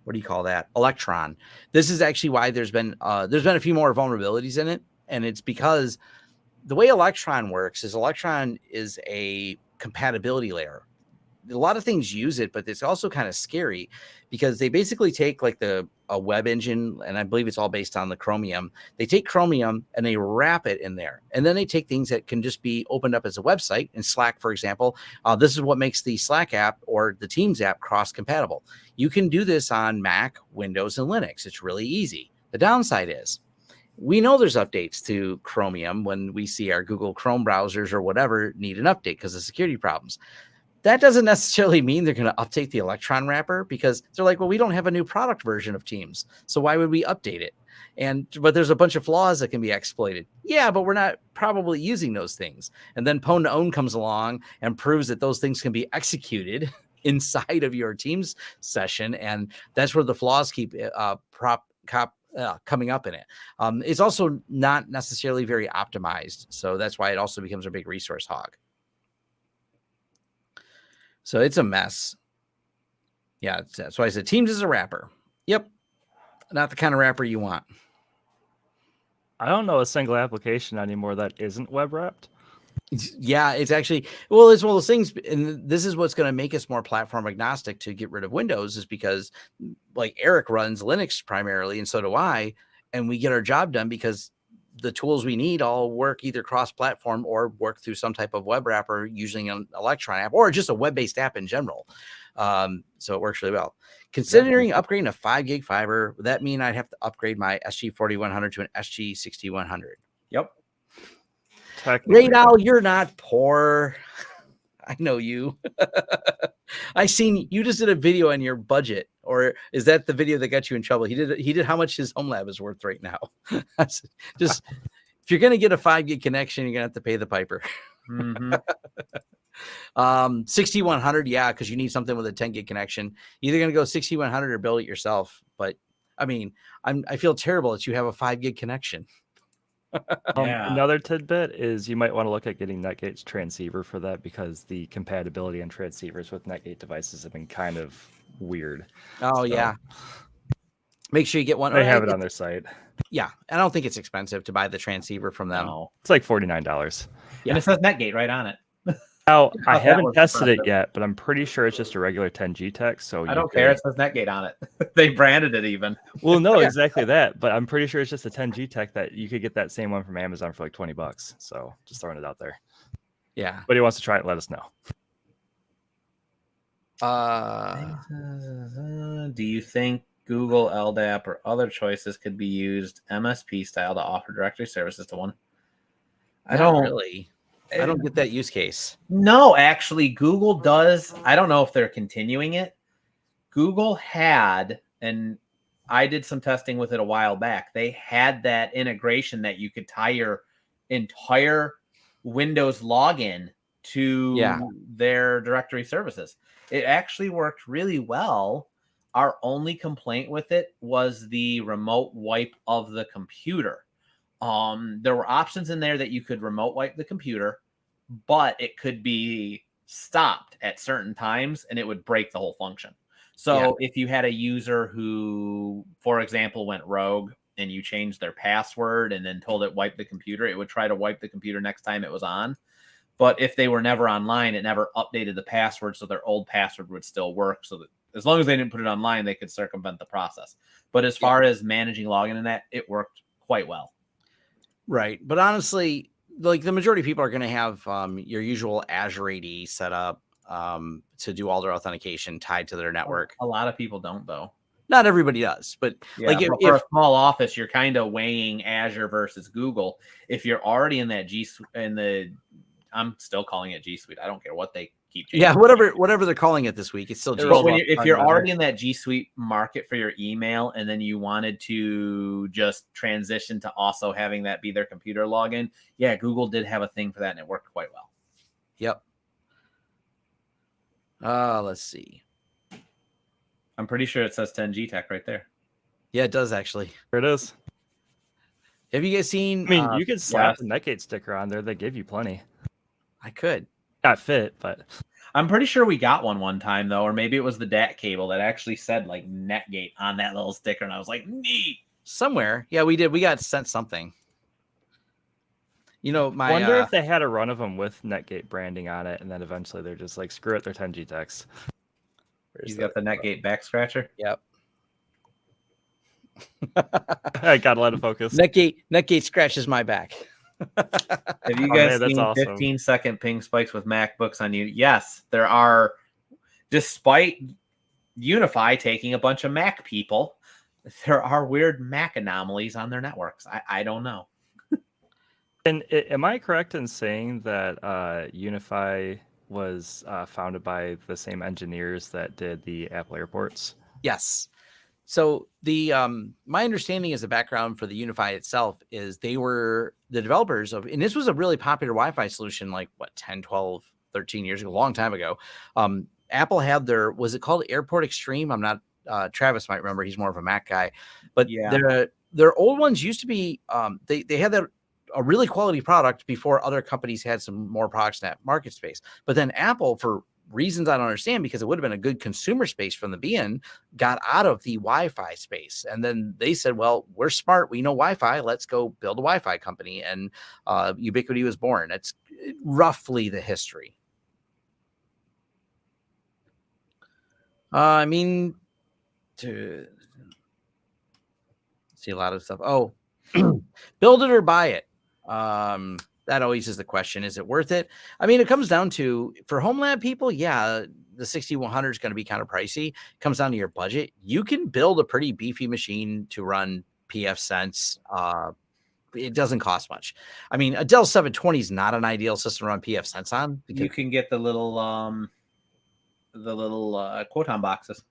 what do you call that? Electron. This is actually why there's been a few more vulnerabilities in it, and it's because the way Electron works is Electron is a compatibility layer. A lot of things use it, but it's also kind of scary because they basically take like a web engine, and I believe it's all based on the Chromium. They take Chromium and they wrap it in there, and then they take things that can just be opened up as a website. In Slack, for example, this is what makes the Slack app or the Teams app cross-compatible. You can do this on Mac, Windows, and Linux. It's really easy. The downside is we know there's updates to Chromium when we see our Google Chrome browsers or whatever need an update because of security problems. That doesn't necessarily mean they're going to update the Electron wrapper because they're like, well, we don't have a new product version of Teams, so why would we update it? But there's a bunch of flaws that can be exploited. Yeah, but we're not probably using those things. And then Pwn to Own comes along and proves that those things can be executed inside of your Teams session, and that's where the flaws keep coming up in it. It's also not necessarily very optimized, so that's why it also becomes a big resource hog. So it's a mess. Yeah, that's why I said Teams is a wrapper. Yep. Not the kind of wrapper you want. I don't know a single application anymore that isn't web wrapped. Yeah, it's actually, well, it's one of those things, and this is what's going to make us more platform agnostic to get rid of Windows, is because like Eric runs Linux primarily, and so do I, and we get our job done because the tools we need all work either cross-platform or work through some type of web wrapper using an Electron app or just a web-based app in general. So it works really well. Considering upgrading a 5 gig fiber, would that mean I'd have to upgrade my SG4100 to an SG6100? Yep. Radal, you're not poor. I know you. I seen you just did a video on your budget, or is that the video that got you in trouble? He did how much his home lab is worth right now. Just if you're gonna get a 5 gig connection, you're gonna have to pay the piper. Mm-hmm. 6100, yeah, because you need something with a 10 gig connection. You're either gonna go 6100 or build it yourself. But I mean, I feel terrible that you have a 5 gig connection. Another tidbit is you might want to look at getting Netgate's transceiver for that, because the compatibility on transceivers with Netgate devices have been kind of weird. Oh, so, yeah. Make sure you get one. They have it on their site. Yeah. I don't think it's expensive to buy the transceiver from them. No. It's like $49. Yeah. And it says Netgate right on it. Now, I haven't tested it yet, but I'm pretty sure it's just a regular 10G tech. So I don't care. It says Netgate on it. They branded it even. Well, no, exactly that. But I'm pretty sure it's just a 10G tech that you could get that same one from Amazon for like $20. So just throwing it out there. Yeah. But he wants to try it, let us know. Do you think Google, LDAP, or other choices could be used MSP style to offer directory services to one? I don't really. I don't get that use case. No, actually, Google does. I don't know if they're continuing it. Google had, and I did some testing with it a while back. They had that integration that you could tie your entire Windows login to their directory services. It actually worked really well. Our only complaint with it was the remote wipe of the computer. There were options in there that you could remote wipe the computer, but it could be stopped at certain times and it would break the whole function. So if you had a user who, for example, went rogue and you changed their password and then told it wipe the computer, it would try to wipe the computer next time it was on. But if they were never online, it never updated the password, so their old password would still work. So that as long as they didn't put it online, they could circumvent the process. But as far as managing login and that, it worked quite well. Right. But honestly, like the majority of people are going to have your usual Azure AD set up to do all their authentication tied to their network. A lot of people don't, though. Not everybody does, but like for a small office, you're kind of weighing Azure versus Google. If you're already in that I'm still calling it G Suite. I don't care what they keep changing. Yeah, whatever they're calling it this week, it's still G Suite. If you're already in that G Suite market for your email, and then you wanted to just transition to also having that be their computer login, yeah, Google did have a thing for that, and it worked quite well. Yep. Let's see. I'm pretty sure it says 10G Tech right there. Yeah, it does actually. There it is. Have you guys seen? I mean, you could slap the Netgate sticker on there. They give you plenty. I could. Not fit, but I'm pretty sure we got one time though, or maybe it was the DAT cable that actually said like Netgate on that little sticker, and I was like, neat. Somewhere. Yeah, we did. We got sent something. You know, my wonder if they had a run of them with Netgate branding on it, and then eventually they're just like, screw it, they're 10G techs. He's got the Netgate back scratcher. Yep. I gotta let it focus. Netgate scratches my back. Have you Oh, guys man, that's seen awesome. 15-second ping spikes with MacBooks on you? Yes, there are. Despite UniFi taking a bunch of Mac people, there are weird Mac anomalies on their networks. I don't know. And am I correct in saying that UniFi was founded by the same engineers that did the Apple airports? Yes. So the my understanding is the background for the UniFi itself is they were the developers of, and this was a really popular Wi-Fi solution like what 10, 12, 13 years ago, a long time ago. Apple had their, was it called Airport Extreme? I'm not Travis might remember, he's more of a Mac guy, but Yeah. their old ones used to be they had a really quality product before other companies had some more products in that market space. But then Apple, for reasons I don't understand, because it would have been a good consumer space from the beginning, got out of the Wi-Fi space. And then they said, well, we're smart. We know Wi-Fi. Let's go build a Wi-Fi company. And Ubiquiti was born. That's roughly the history. I mean, to see a lot of stuff. Oh, build it or buy it. That always is the question. Is it worth it? I mean, it comes down to, for home lab people, yeah, the 6100 is going to be kind of pricey. It comes down to your budget. You can build a pretty beefy machine to run PF Sense. It doesn't cost much. I mean, a Dell 720 is not an ideal system to run PF Sense on. You can get the little Quoton boxes.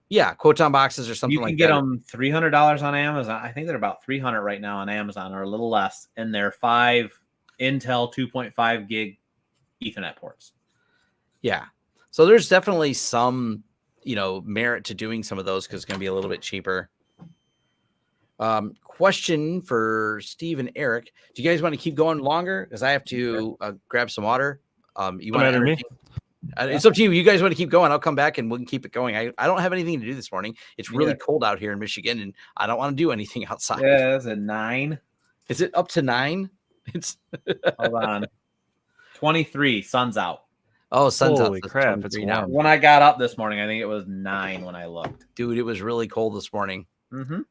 Yeah, Quoton boxes or something You can like get that. them $300 on Amazon. I think they're about $300 right now on Amazon, or a little less. And they're 5 Intel 2.5 gig Ethernet ports. Yeah. So there's definitely some, merit to doing some of those because it's going to be a little bit cheaper. Question for Steve and Eric. Do you guys want to keep going longer? Because I have to grab some water. You want to me? It's up to you. You guys want to keep going? I'll come back and we can keep it going. I don't have anything to do this morning. It's really cold out here in Michigan, and I don't want to do anything outside. Yeah, it's a 9. Is it up to 9? It's hold on. 23. Sun's out. Oh, sun's out. Holy crap! It's warm. When I got up this morning, I think it was 9 when I looked. Dude, it was really cold this morning. Mm-hmm.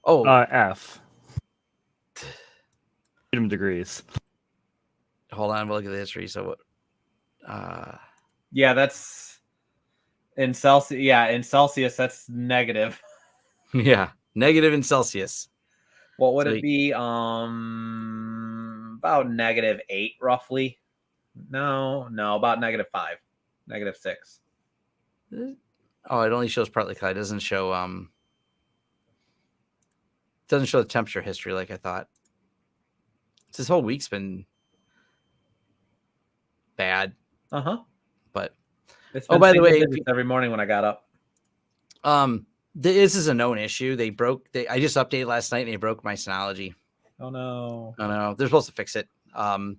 F. Freedom degrees. Hold on, we'll look at the history. So, yeah, that's in Celsius. Yeah, in Celsius, that's negative. Yeah, negative in Celsius. What would it be? About -8, roughly. No, about -5, -6. Oh, it only shows partly cloud. It doesn't show the temperature history like I thought. This whole week's been bad. But it's been by the way, every morning when I got up. This is a known issue. I just updated last night and they broke my Synology. Oh no. They're supposed to fix it.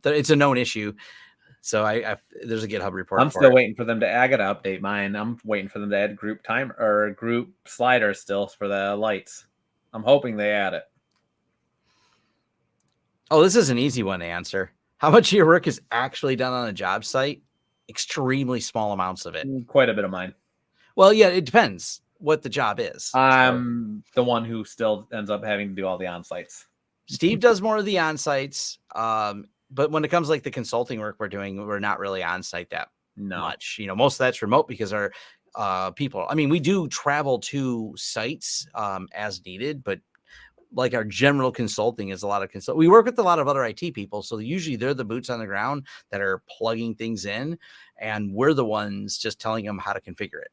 It's a known issue. So there's a GitHub report. I'm still waiting for them to. I gotta update mine. I'm waiting for them to add group time or group sliders still for the lights. I'm hoping they add it. Oh, this is an easy one to answer. How much of your work is actually done on a job site? Extremely small amounts of it. Quite a bit of mine. Well, yeah, it depends what the job is. I'm the one who still ends up having to do all the on-sites. Steve does more of the on-sites. But when it comes like the consulting work we're doing, we're not really on-site that much. Most of that's remote because our people, I mean, we do travel to sites as needed, but like our general consulting is a lot of we work with a lot of other IT people. So usually they're the boots on the ground that are plugging things in, and we're the ones just telling them how to configure it.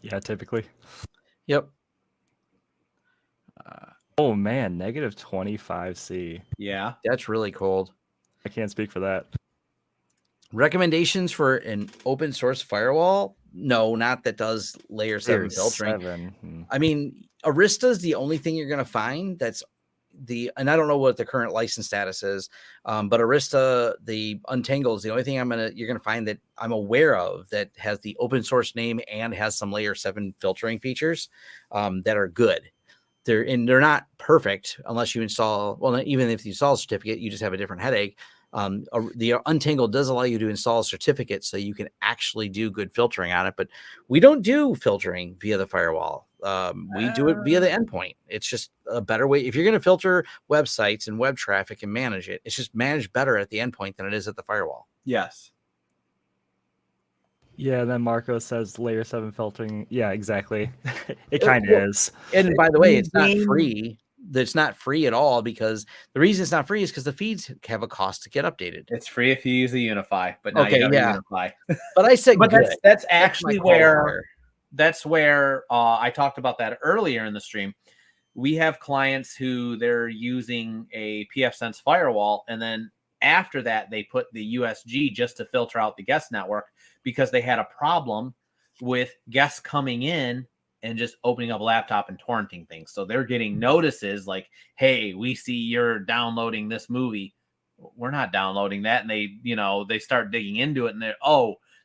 Yeah, typically. Yep. Oh man, -25°C. Yeah, that's really cold. I can't speak for that. Recommendations for an open source firewall? No, not that does layer 7 filtering. I mean, Arista is the only thing you're going to find and I don't know what the current license status is, but Arista, the Untangle is the only thing you're gonna find that I'm aware of that has the open source name and has some layer 7 filtering features that are good. They're not perfect unless you install. Well, even if you install a certificate, you just have a different headache. The Untangle does allow you to install a certificate so you can actually do good filtering on it, but we don't do filtering via the firewall. We do it via the endpoint. It's just a better way. If you're going to filter websites and web traffic and manage it, it's just managed better at the endpoint than it is at the firewall. Yes. Yeah, then Marco says layer 7 filtering. Yeah, exactly. It kind of is. And by the way, it's not free. It's not free at all, because the reason it's not free is because the feeds have a cost to get updated. It's free if you use the UniFi, but now Okay, you don't yeah. UniFi. But I said, but good. that's actually my where I talked about that earlier in the stream. We have clients who they're using a pfSense firewall, and then after that they put the USG just to filter out the guest network because they had a problem with guests coming in and just opening up a laptop and torrenting things. So they're getting notices like, hey, we see you're downloading this movie. We're not downloading that. And they start digging into it, and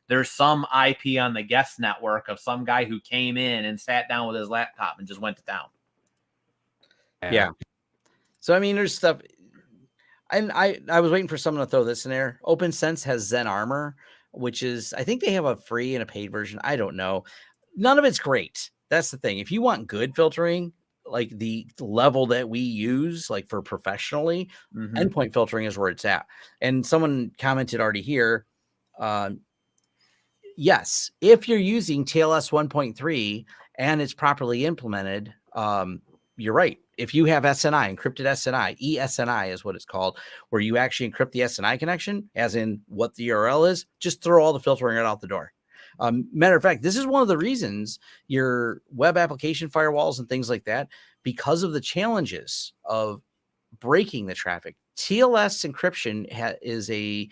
there's some IP on the guest network of some guy who came in and sat down with his laptop and just went to town. Yeah. So, I mean, there's stuff. And I was waiting for someone to throw this in there. OpenSense has Zen Armor, which is, I think they have a free and a paid version. I don't know. None of it's great. That's the thing. If you want good filtering, like the level that we use, like for professionally, endpoint filtering is where it's at. And someone commented already here. Yes, if you're using TLS 1.3 and it's properly implemented, you're right. If you have SNI, encrypted SNI, ESNI is what it's called, where you actually encrypt the SNI connection, as in what the URL is, just throw all the filtering right out the door. Matter of fact, this is one of the reasons your web application firewalls and things like that, because of the challenges of breaking the traffic. TLS encryption is a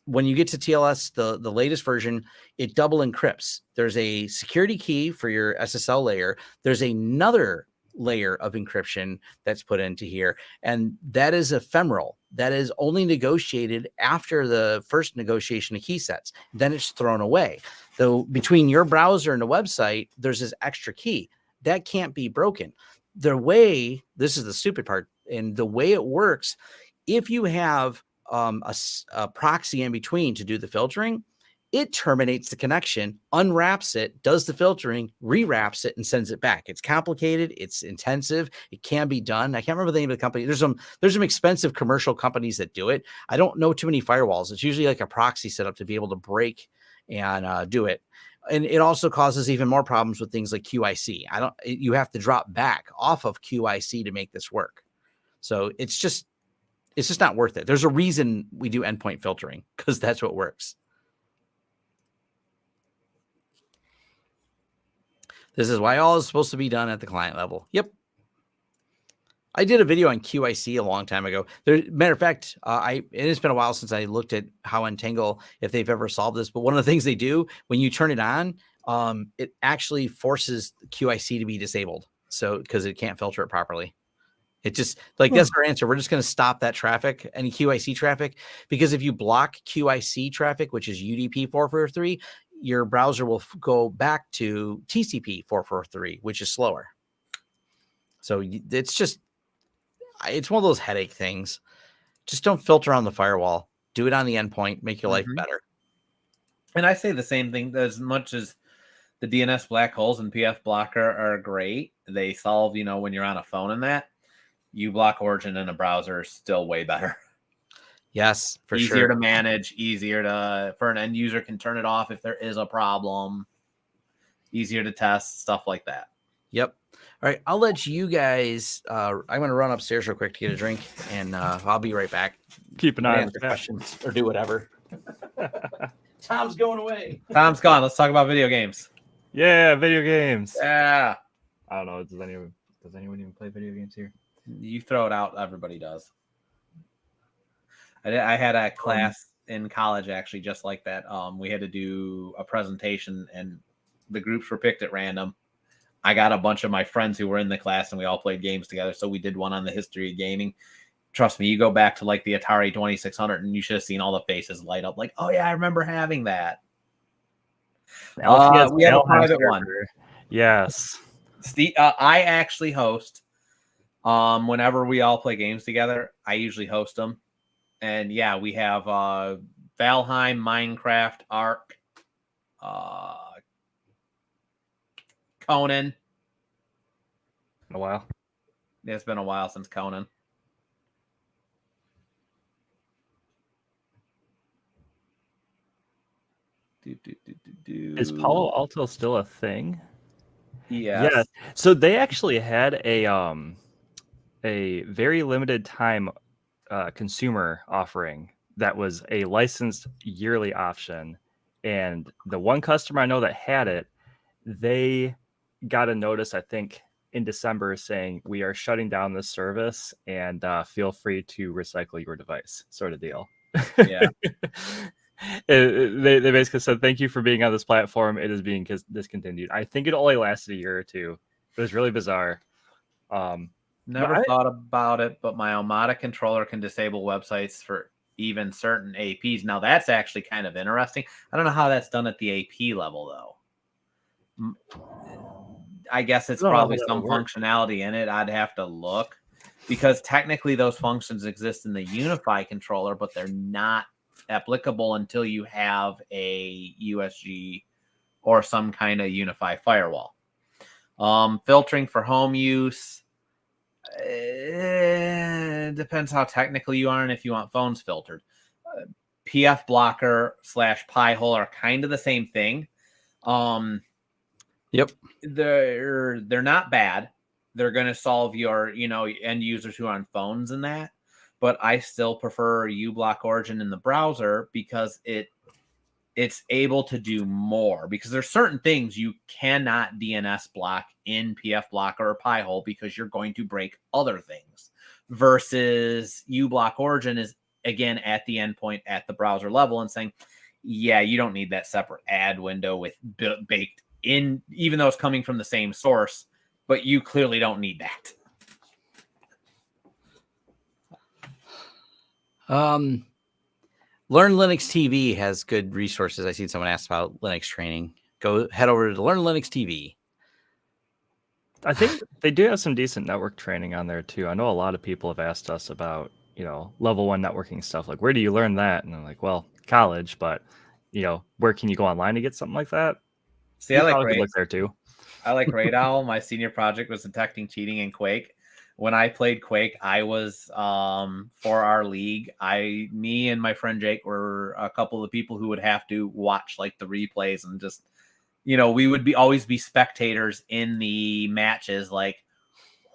when you get to TLS, the latest version, it double encrypts. There's a security key for your SSL layer. There's another layer of encryption that's put into here, and that is ephemeral. That is only negotiated after the first negotiation of key sets. Then it's thrown away. So between your browser and the website, there's this extra key that can't be broken. This is the stupid part, and the way it works, if you have a proxy in between to do the filtering, it terminates the connection, unwraps it, does the filtering, rewraps it, and sends it back. It's complicated. It's intensive. It can be done. I can't remember the name of the company. There's some expensive commercial companies that do it. I don't know too many firewalls. It's usually like a proxy setup to be able to break and do it. And it also causes even more problems with things like QIC. You have to drop back off of QIC to make this work. So it's just not worth it. There's a reason we do endpoint filtering, because that's what works. This is why all is supposed to be done at the client level. Yep. I did a video on QIC a long time ago. Matter of fact, it's been a while since I looked at how Untangle, if they've ever solved this, but one of the things they do when you turn it on, it actually forces QIC to be disabled. So, because it can't filter it properly. It just that's our answer. We're just going to stop that traffic, any QIC traffic, because if you block QIC traffic, which is UDP 443, your browser will go back to TCP 443, which is slower. So it's one of those headache things. Just don't filter on the firewall. Do it on the endpoint. Make your life better. And I say the same thing. As much as the DNS black holes and PF blocker are great, they solve, when you're on a phone and that, uBlock Origin in a browser is still way better. Yes, for sure. Easier to manage, for an end user can turn it off if there is a problem. Easier to test, stuff like that. Yep. All right, I'll let you guys. I'm going to run upstairs real quick to get a drink, and I'll be right back. Keep an eye on the questions or do whatever. Tom's going away. Tom's gone. Let's talk about video games. Yeah, video games. Yeah. I don't know. Does anyone even play video games here? You throw it out, everybody does. I had a class in college actually just like that. We had to do a presentation, and the groups were picked at random. I got a bunch of my friends who were in the class and we all played games together. So we did one on the history of gaming. Trust me, you go back to like the Atari 2600 and you should have seen all the faces light up like, oh yeah, I remember having that. LCS We have a Valheim private one. server. Yes. Steve, I actually host. Whenever we all play games together, I usually host them. And yeah, we have Valheim, Minecraft, Ark, Conan. In a while. It's been a while since Conan. Is Palo Alto still a thing? Yes. Yes. So they actually had a very limited time consumer offering that was a licensed yearly option. And the one customer I know that had it, they got a notice, I think, in December saying, we are shutting down this service and feel free to recycle your device, sort of deal. Yeah. They basically said, thank you for being on this platform. It is being discontinued. I think it only lasted a year or two. It was really bizarre. Never thought about it, but my Omada controller can disable websites for even certain APs. Now that's actually kind of interesting. I don't know how that's done at the AP level though. I guess it's probably some functionality in it. I'd have to look because technically those functions exist in the UniFi controller, but they're not applicable until you have a USG or some kind of UniFi firewall. Filtering for home use. It depends how technical you are and if you want phones filtered. PF blocker / Pi-hole are kind of the same thing. Yep. They're not bad. They're going to solve your, end users who are on phones and that. But I still prefer uBlock Origin in the browser because it's able to do more. Because there's certain things you cannot DNS block in PF blocker or Pi-hole because you're going to break other things. Versus uBlock Origin is again at the endpoint at the browser level and saying, yeah, you don't need that separate ad window with baked in, even though it's coming from the same source, but you clearly don't need that. Learn Linux TV has good resources. I seen someone asked about Linux training. Go head over to Learn Linux TV. I think they do have some decent network training on there too. I know a lot of people have asked us about, level 1 networking stuff. Like, where do you learn that? And I'm like, well, college, but where can you go online to get something like that? See, I like look there too. I like Raid Owl. My senior project was detecting cheating in Quake. When I played Quake, I was for our league. Me and my friend Jake were a couple of people who would have to watch like the replays and just, we would always be spectators in the matches. Like,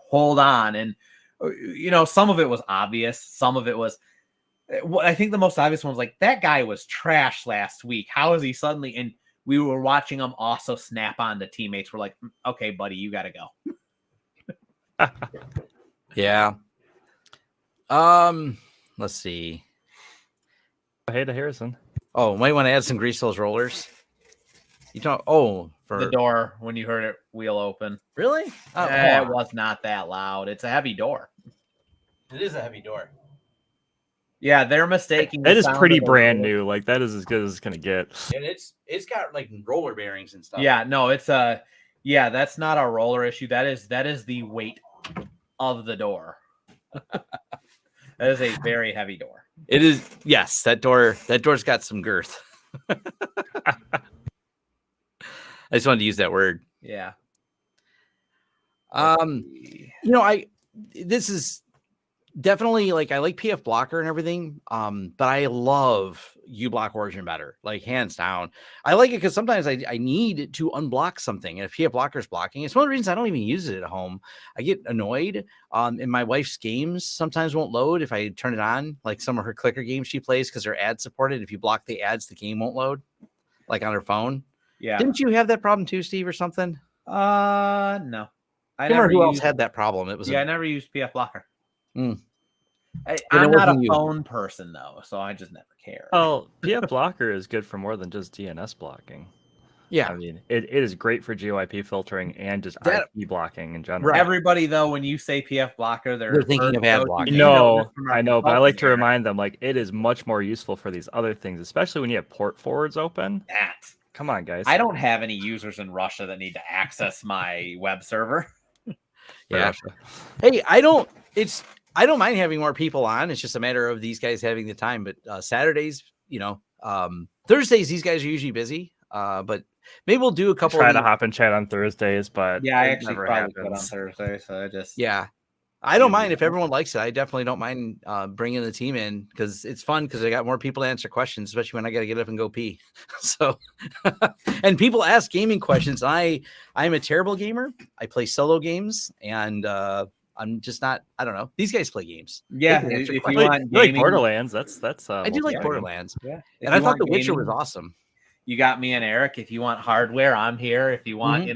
hold on, and some of it was obvious. Some of it was. I think the most obvious one was like, that guy was trash last week. How is he suddenly? And we were watching him also snap on to teammates. We're like, okay, buddy, you got to go. Yeah. Let's see. Hey to Harrison. Oh, might want to add some grease to those rollers. You talk. Oh, for the door when you heard it wheel open. Really? It was not that loud. It's a heavy door. It is a heavy door. Yeah, they're mistaking. That is pretty brand new. Like, that is as good as it's gonna get. And it's got like roller bearings and stuff. Yeah, no, it's that's not a roller issue. That is the weight of the door. That is a very heavy door. It is. Yes, that door's got some girth. I just wanted to use that word. Yeah. This is definitely like, I like PF blocker and everything. But I love uBlock Origin better, like hands down. I like it because sometimes I need to unblock something. And if PF blocker is blocking, it's one of the reasons I don't even use it at home. I get annoyed. And my wife's games sometimes won't load if I turn it on, like some of her clicker games she plays because they're ad supported. If you block the ads, the game won't load, like on her phone. Yeah. Didn't you have that problem too, Steve, or something? No. I remember who else had that problem. It was I never used PF blocker. Mm. I'm not a phone person though, so I just never care. Oh, PF blocker is good for more than just DNS blocking. Yeah. I mean, it is great for GeoIP filtering and just That- IP blocking in general. Right. Everybody, though, when you say PF blocker, They're thinking of ad first blocking. go-to, they know this No, from our I know, but I like to consulting remind them, like, it is much more useful for these other things, especially when you have port forwards open. area. Come on, guys. I don't have any users in Russia that need to access my web server. Yeah. Russia. Hey, I don't mind having more people on. It's just a matter of these guys having the time. But Saturdays, Thursdays, these guys are usually busy. But maybe we'll do a couple Try of to these. hop and chat on Thursdays, but Yeah, I it actually never probably could on happens. Thursday, so I just Yeah. I don't Yeah. mind if everyone likes it. I definitely don't mind bringing the team in because it's fun because I got more people to answer questions, especially when I got to get up and go pee. So, and people ask gaming questions. I'm a terrible gamer. I play solo games and I'm just not, I don't know. These guys play games. Yeah, They can answer if you questions. want You like gaming, Borderlands? That's I do like multiplayer game. Borderlands. yeah. And I thought The Witcher was awesome. You got me and Eric. If you want hardware, I'm here. If you want,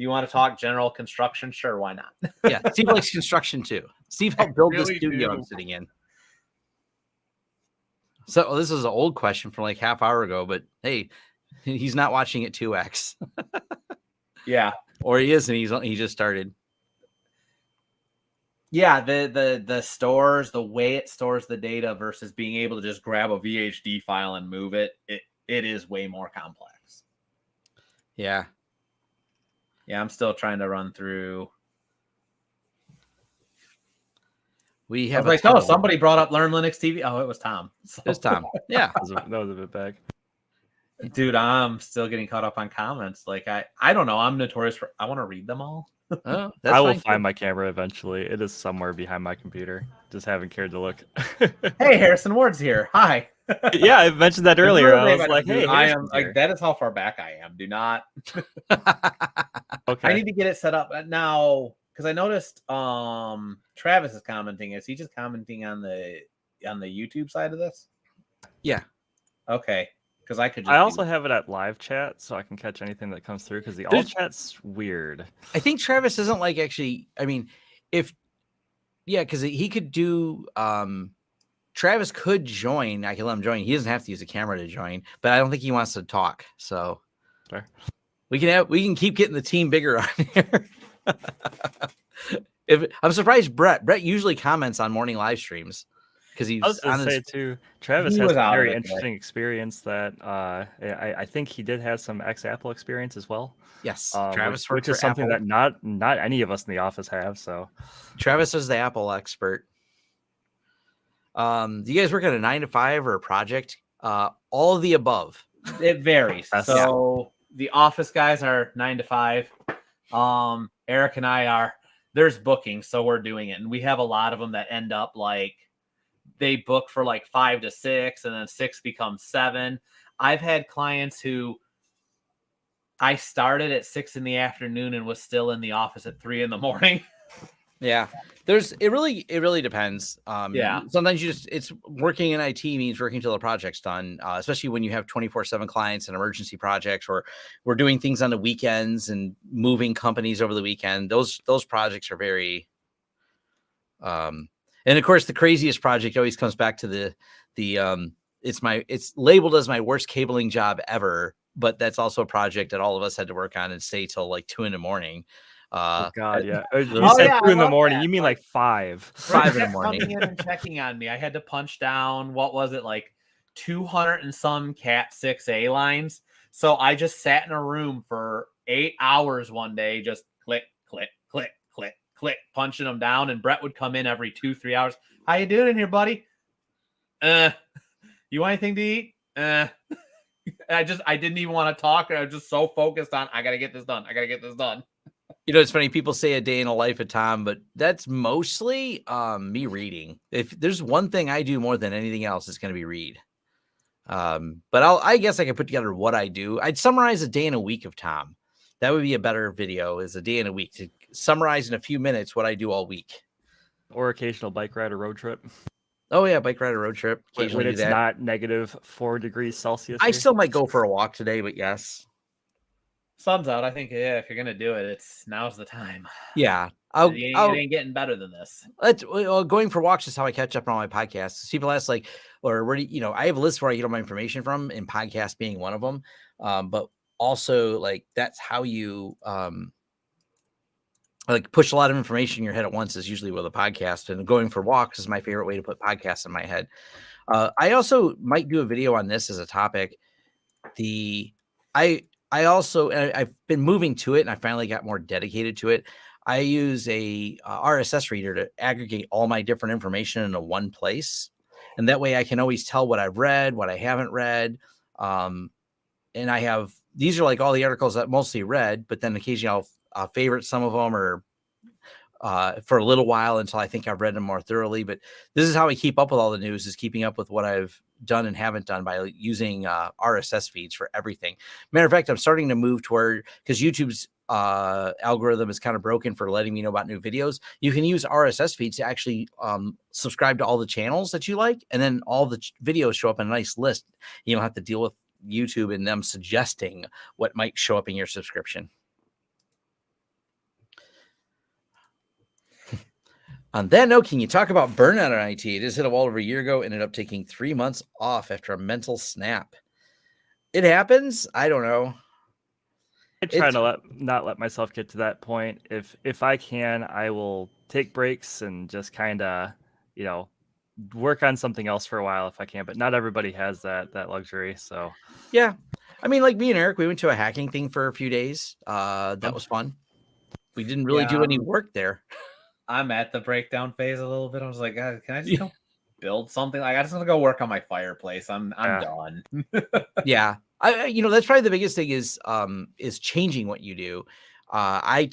you want to talk general construction, sure, why not? Yeah, Steve likes construction too. Steve helped build this really studio do. I'm sitting in. So this is an old question from like half hour ago, but hey, he's not watching it 2x. Yeah. Or he is, and he just started. Yeah, the stores, the way it stores the data versus being able to just grab a VHD file and move it, it is way more complex. Yeah. Yeah, I'm still trying to run through. We I have was like, oh, somebody brought up Learn Linux TV. Oh, it was Tom. So, It's Tom. Yeah. That was a bit back. dude, I'm still getting caught up on comments. Like I don't know. I'm notorious for I want to read them all. Oh, that's I will fine, find too. my camera eventually. It is somewhere behind my computer. Just haven't cared to look. Hey, Harrison Ward's here. Hi. Yeah, I mentioned that earlier. I was like, hey, I am Harrison's here. like that is how far back I am. Do not. Okay. I need to get it set up now because I noticed Travis is commenting. Is he just commenting on the YouTube side of this? Yeah. Okay. Because I could just I also have it at live chat, so I can catch anything that comes through. Because the all chat's weird. I think Travis doesn't like actually. I mean, because he could do. Travis could join. I can let him join. He doesn't have to use a camera to join, but I don't think he wants to talk. So Fair. we can keep getting the team bigger on here. I'm surprised Brett usually comments on morning live streams because he's I was on going to his. say too, Travis He has was a out of very it interesting experience that I think he did have some ex-Apple experience as well. Yes, Travis Travis, which is something Apple. that not any of us in the office have. So Travis is the Apple expert. Do you guys work at a 9 to 5 or a project? All of the above. It varies. That's- So the office guys are 9 to 5. Eric and I there's bookings, so we're doing it, and we have a lot of them that end up like they book for like 5 to 6, and then 6 becomes 7. I've had clients who I started at 6 in the afternoon and was still in the office at 3 in the morning. Yeah, it really depends. Yeah. Sometimes it's working in IT means working till the project's done, especially when you have 24/7 clients and emergency projects, or we're doing things on the weekends and moving companies over the weekend. Those projects are very, and of course the craziest project always comes back to it's labeled as my worst cabling job ever, but that's also a project that all of us had to work on and stay till like 2 a.m. oh God, yeah. You Oh, said yeah, 2 in the I love morning. that. You mean like 5? 5 in the Kept morning. coming in and checking on me. I had to punch down, what was it, like 200 and some Cat 6A lines. So I just sat in a room for 8 hours one day, just click, click, click, click, click, punching them down. And Brett would come in every 2-3 hours. How you doing in here, buddy? You want anything to eat? I didn't even want to talk. I was just so focused on, I got to get this done. I got to get this done. It's funny. People say a day in a life of Tom, but that's mostly me reading. If there's one thing I do more than anything else, it's going to be read. But I guess I could put together what I do. I'd summarize a day in a week of Tom. That would be a better video, is a day in a week, to summarize in a few minutes what I do all week. Or occasional bike ride or road trip. Oh yeah, bike ride or road trip. Occasionally When do it's that. not -4 degrees Celsius. I here. still might go for a walk today, but yes. Sun's out. I think, yeah, if you're going to do it, now's the time. Yeah. It ain't getting better than this. Going for walks is how I catch up on all my podcasts. People ask like, or where do I have a list where I get all my information from, and podcast being one of them. But also like that's how you like push a lot of information in your head at once is usually with a podcast, and going for walks is my favorite way to put podcasts in my head. I also might do a video on this as a topic. I also, and I've been moving to it, and I finally got more dedicated to it. I use a RSS reader to aggregate all my different information into one place, and that way I can always tell what I've read, what I haven't read. And I have these are like all the articles that mostly read, but then occasionally I'll favorite some of them or for a little while until I think I've read them more thoroughly. But this is how I keep up with all the news, is keeping up with what I've done and haven't done by using RSS feeds for everything. Matter of fact, I'm starting to move toward, because YouTube's algorithm is kind of broken for letting me know about new videos. You can use RSS feeds to actually subscribe to all the channels that you like, and then all the videos show up in a nice list. You don't have to deal with YouTube and them suggesting what might show up in your subscription. On that note, can you talk about burnout on IT? It just hit a wall over a year ago, ended up taking 3 months off after a mental snap. It happens. I don't know. I try to not let myself get to that point. If I can, I will take breaks and just kind of, work on something else for a while if I can. But not everybody has that luxury. So yeah, I mean, like me and Eric, we went to a hacking thing for a few days. That was fun. We didn't really do any work there. I'm at the breakdown phase a little bit. I was like, can I just go build something? Like, I just want to go work on my fireplace. I'm done. Yeah. That's probably the biggest thing is changing what you do. I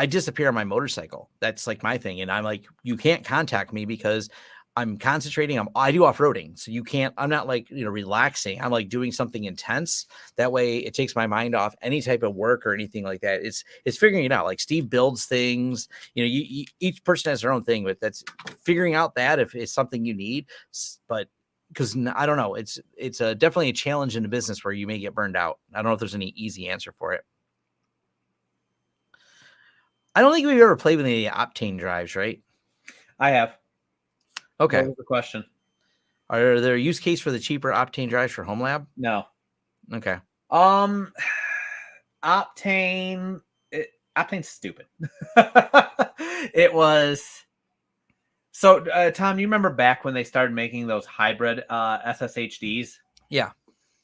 disappear on my motorcycle. That's like my thing. And I'm like, you can't contact me because I'm concentrating. I do off-roading. So I'm not like, relaxing. I'm like doing something intense. That way it takes my mind off any type of work or anything like that. It's figuring it out. Like Steve builds things, each person has their own thing, but that's figuring out that if it's something you need, but because I don't know, it's definitely a challenge in the business where you may get burned out. I don't know if there's any easy answer for it. I don't think we've ever played with any Optane drives, right? I have. Okay. What was the question? Are there a use case for the cheaper Optane drives for home lab? No. Okay. Optane's stupid. It was. So, Tom, you remember back when they started making those hybrid SSHDs? Yeah.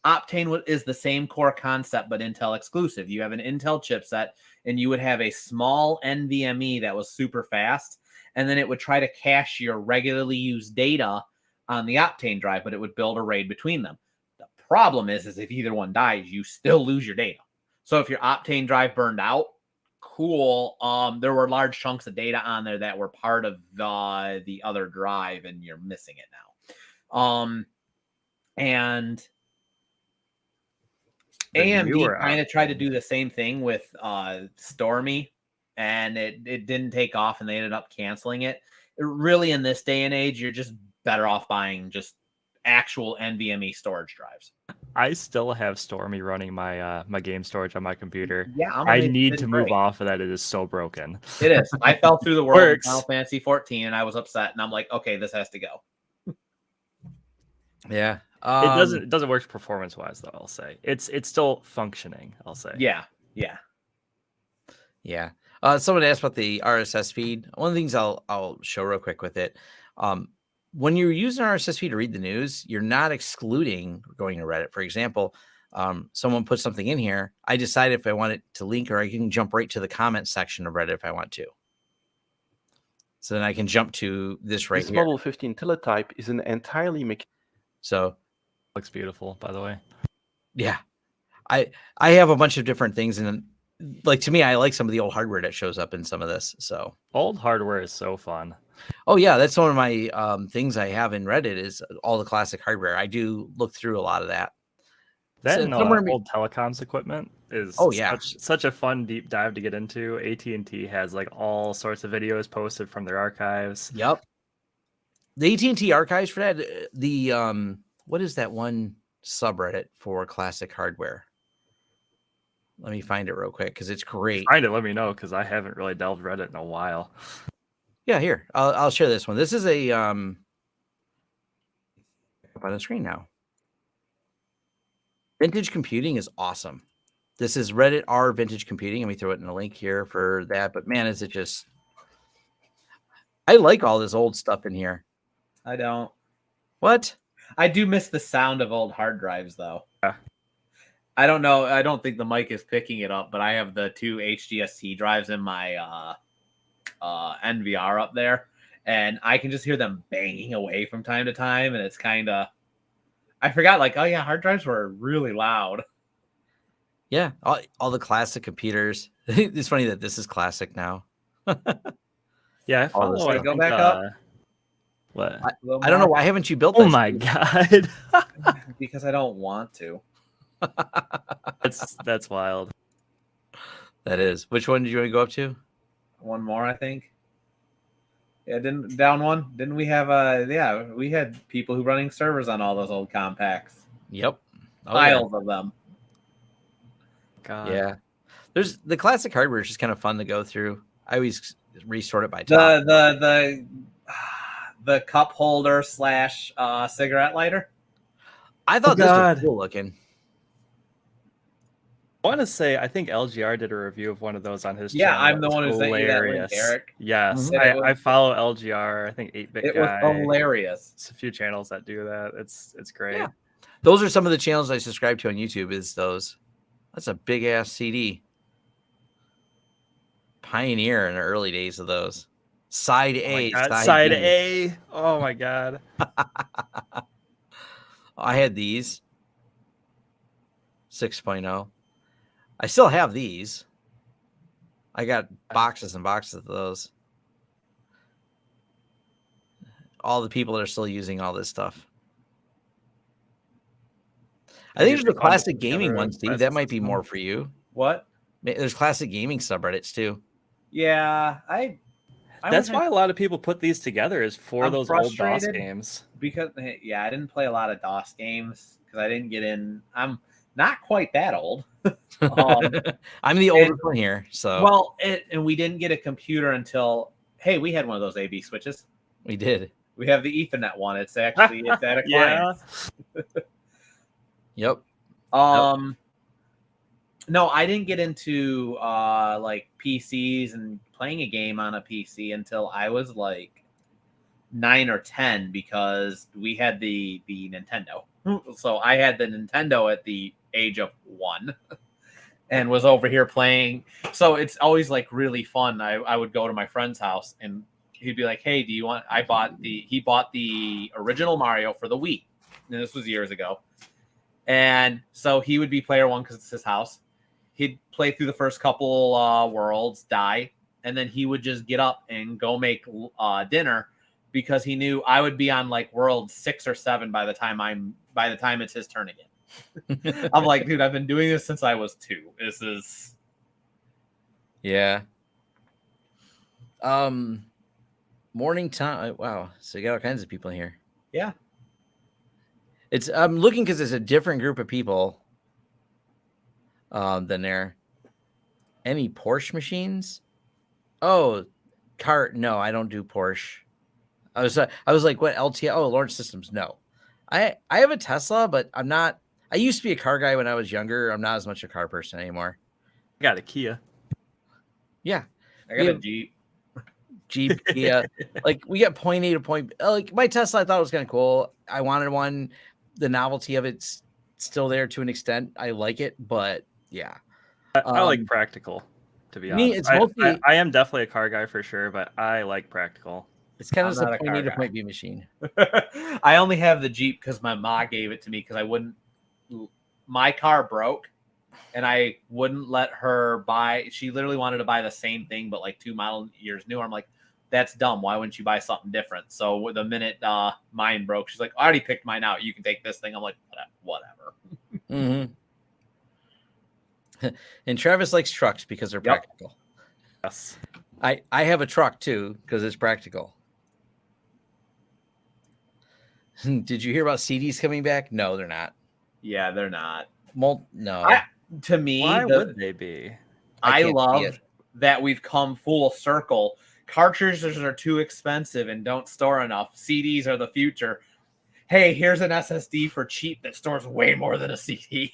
Optane is the same core concept, but Intel exclusive. You have an Intel chipset, and you would have a small NVMe that was super fast, and then it would try to cache your regularly used data on the Optane drive, but it would build a RAID between them. The problem is if either one dies, you still lose your data. So if your Optane drive burned out, cool. There were large chunks of data on there that were part of the other drive, and you're missing it now. And AMD kind of tried to do the same thing with Stormy, and it didn't take off, and they ended up canceling it. Really, in this day and age, you're just better off buying just actual NVMe storage drives. I still have Stormy running my my game storage on my computer. Yeah, I need to move off of that. It is so broken. It is. I fell through the world in Final Fantasy 14, and I was upset, and I'm like, okay, this has to go. Yeah. It doesn't work performance wise though. I'll say it's still functioning. I'll say. Yeah. Someone asked about the RSS feed. One of the things I'll show real quick with it. When you're using RSS feed to read the news, you're not excluding going to Reddit. For example, someone put something in here. I decide if I want it to link, or I can jump right to the comment section of Reddit if I want to. So then I can jump to this right here. This model 15 teletype is an entirely mechanical. So looks beautiful, by the way. Yeah, I have a bunch of different things, and like to me, I like some of the old hardware that shows up in some of this. So old hardware is so fun. Oh yeah, that's one of my things I have in Reddit is all the classic hardware. I do look through a lot of that. That and old telecoms equipment is such a fun deep dive to get into. AT&T has like all sorts of videos posted from their archives. Yep. The AT&T archives for that, the what is that one subreddit for classic hardware? Let me find it real quick because it's great. Find it, let me know, because I haven't really delved Reddit in a while. Yeah, here. I'll share this one. This is a up on the screen now. Vintage computing is awesome. This is Reddit R Vintage Computing. Let me throw it in a link here for that. But man, is it just... I like all this old stuff in here. I don't. What? I do miss the sound of old hard drives, though. Yeah. I don't know. I don't think the mic is picking it up, but I have the 2 HDST drives in my NVR up there, and I can just hear them banging away from time to time, and it's kind of... I forgot, like, oh yeah, hard drives were really loud. Yeah, all the classic computers. It's funny that this is classic now. Yeah, I All this follow. I stuff. Go think, back up. What? I don't know why haven't you built Oh this? my god, Because I don't want to. that's wild. That is. Which one did you want to go up to? One more, I think. Yeah, down one. Didn't we have we had people who running servers on all those old compacts. Yep. Oh, Piles of them. God. yeah. There's the classic hardware is just kind of fun to go through. I always resort it by top. The cup holder / cigarette lighter. I thought this God. was cool looking. I want to say I think LGR did a review of one of those on his Yeah, channel. I'm the It one was who sent you that link, hilarious. Eric. Yes, Mhm. I follow LGR. I think 8-bit It guy. was hilarious. It's a few channels that do that. It's great. Yeah. Those are some of the channels I subscribe to on YouTube. Is those? That's a big ass CD. Pioneer in the early days of those. Side Oh my A, God, side side B. A. Oh my god. I had these 6.0. I still have these. I got boxes and boxes of those. All the people that are still using all this stuff. I think there's the classic gaming ones, Steve. That might be more for you. What? There's classic gaming subreddits too. Yeah, That's why a lot of people put these together is for I'm those old DOS frustrated. games. Because I didn't play a lot of DOS games because I didn't get in. I'm not quite that old. I'm the oldest one here, so Well, and we didn't get a computer until we had one of those AV switches. we did. We have the Ethernet one. It's at a client. Yeah. Yep. No, I didn't get into like PCs and playing a game on a PC until I was like 9 or 10 because we had the Nintendo. So I had the Nintendo at the age of 1 and was over here playing. So it's always like really fun. I would go to my friend's house and he'd be like, "Hey, do you want?" He bought the original Mario for the Wii, and this was years ago. And so he would be player 1 because it's his house. He'd play through the first couple worlds, die, and then he would just get up and go make dinner because he knew I would be on like world 6 or 7 by the time it's his turn again. I'm like, dude, I've been doing this since I was 2. This is Yeah. Morning time. Wow. So you got all kinds of people in here. Yeah. I'm looking because it's a different group of people than there. Any Porsche machines? Oh, car. No, I don't do Porsche. I was like, what LTI? Oh, launch systems. No, I have a Tesla, but I'm not. I used to be a car guy when I was younger. I'm not as much a car person anymore. I got a Kia. Yeah, I got a Jeep. Kia. Like we got point A to point. Like my Tesla, I thought was kind of cool. I wanted one. The novelty of it's still there to an extent. I like it, but yeah, I like practical. To be me, honest, it's mostly. I am definitely a car guy for sure, but I like practical. It's kind of I'm a not a point car A to guy. point B machine. I only have the Jeep because my ma gave it to me because I wouldn't. My car broke, and I wouldn't let her buy. She literally wanted to buy the same thing, but like 2 model years newer. I'm like, that's dumb. Why wouldn't you buy something different? So the minute mine broke, she's like, I already picked mine out. You can take this thing. I'm like, whatever. Mm-hmm. And Travis likes trucks because they're practical. Yes. I have a truck too because it's practical. Did you hear about CDs coming back? No, they're not. Yeah, they're not. No. To me, Why would they be? I can't see love it. that we've come full circle. Cartridges are too expensive and don't store enough. CDs are the future. Hey, here's an SSD for cheap that stores way more than a CD.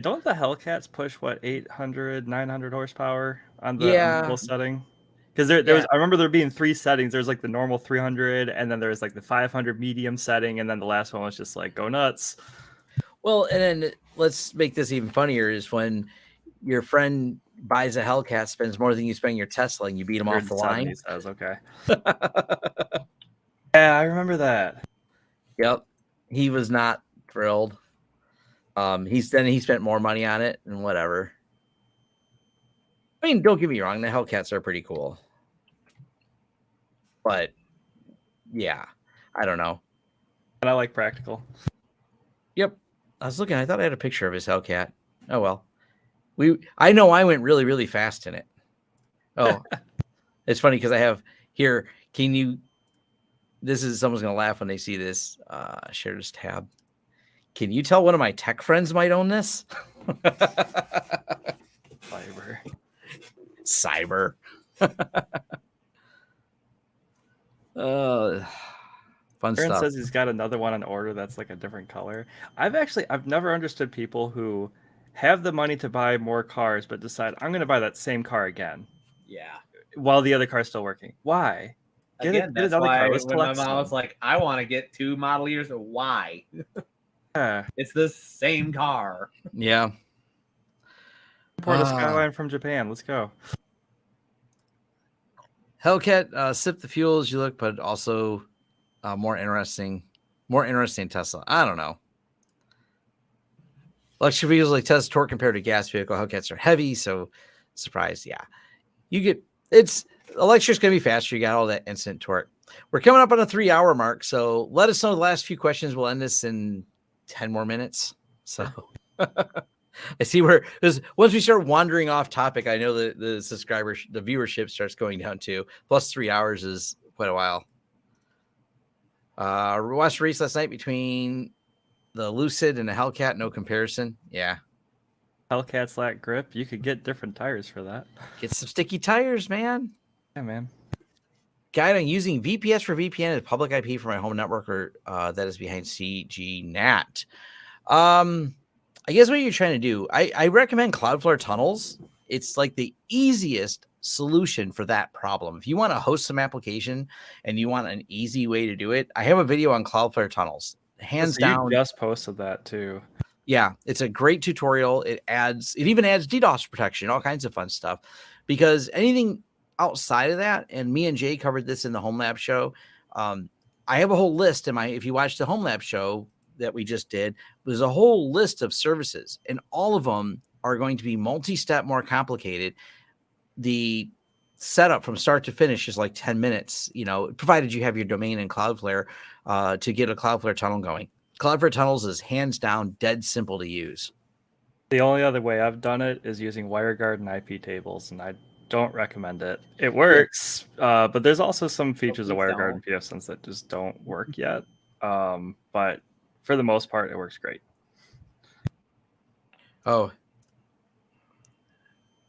Don't the Hellcats push what 800, 900 horsepower on the Yeah. low setting? Because there was, I remember there being 3 settings. There's like the normal 300, and then there's like the 500 medium setting, and then the last one was just like go nuts. Well, and then let's make this even funnier is when your friend buys a Hellcat, spends more than you spend your Tesla, and you beat him off the line. He says, okay. Yeah, I remember that. Yep. He was not thrilled. He spent more money on it and whatever. I mean, don't get me wrong, the Hellcats are pretty cool. But yeah, I don't know. And I like practical. Yep. I was looking, I thought I had a picture of his Hellcat. Oh well. I know I went really, really fast in it. Oh, it's funny because I have here. Someone's gonna laugh when they see this. Share this tab. Can you tell one of my tech friends might own this? Cyber. Fun Aaron stuff. says he's got another one on order that's like a different color. I've never understood people who have the money to buy more cars but decide I'm going to buy that same car again. Yeah. While the other car's still working. Why? That's why when my mom was like, I want to get 2 model years. Why? Yeah. It's the same car. Yeah. Import a Skyline from Japan. Let's go. Hellcat, sip the fuel as you look, but also more interesting Tesla. I don't know. Electric vehicles like Tesla torque compared to gas vehicle. Hellcats are heavy, so surprised. Yeah, electric's gonna be faster. You got all that instant torque. We're coming up on a 3-hour mark, so let us know the last few questions. We'll end this in 10 more minutes. So I see because once we start wandering off topic, I know that the viewership starts going down too. Plus 3 hours is quite a while. We watched a race last night between the Lucid and the Hellcat. No comparison. Yeah. Hellcats lack grip. You could get different tires for that. Get some sticky tires, man. Yeah, man. Guide on using VPS for VPN as public IP for my home network or that is behind CGNAT. I guess what you're trying to do, I recommend Cloudflare tunnels. It's like the easiest solution for that problem. If you want to host some application and you want an easy way to do it, I have a video on Cloudflare tunnels. Hands down. You just posted that too. Yeah, it's a great tutorial. It even adds DDoS protection, all kinds of fun stuff. Because anything outside of that, and me and Jay covered this in the Home Lab show. I have a whole list if you watch the Home Lab show that we just did, there's a whole list of services, and all of them are going to be multi-step, more complicated. The setup from start to finish is like 10 minutes, provided you have your domain in Cloudflare to get a Cloudflare tunnel going. Cloudflare tunnels is hands down dead simple to use. The only other way I've done it is using WireGuard and IP tables, and I don't recommend it. It works, but there's also some features of WireGuard and pfSense that just don't work yet. But for the most part, it works great. Oh,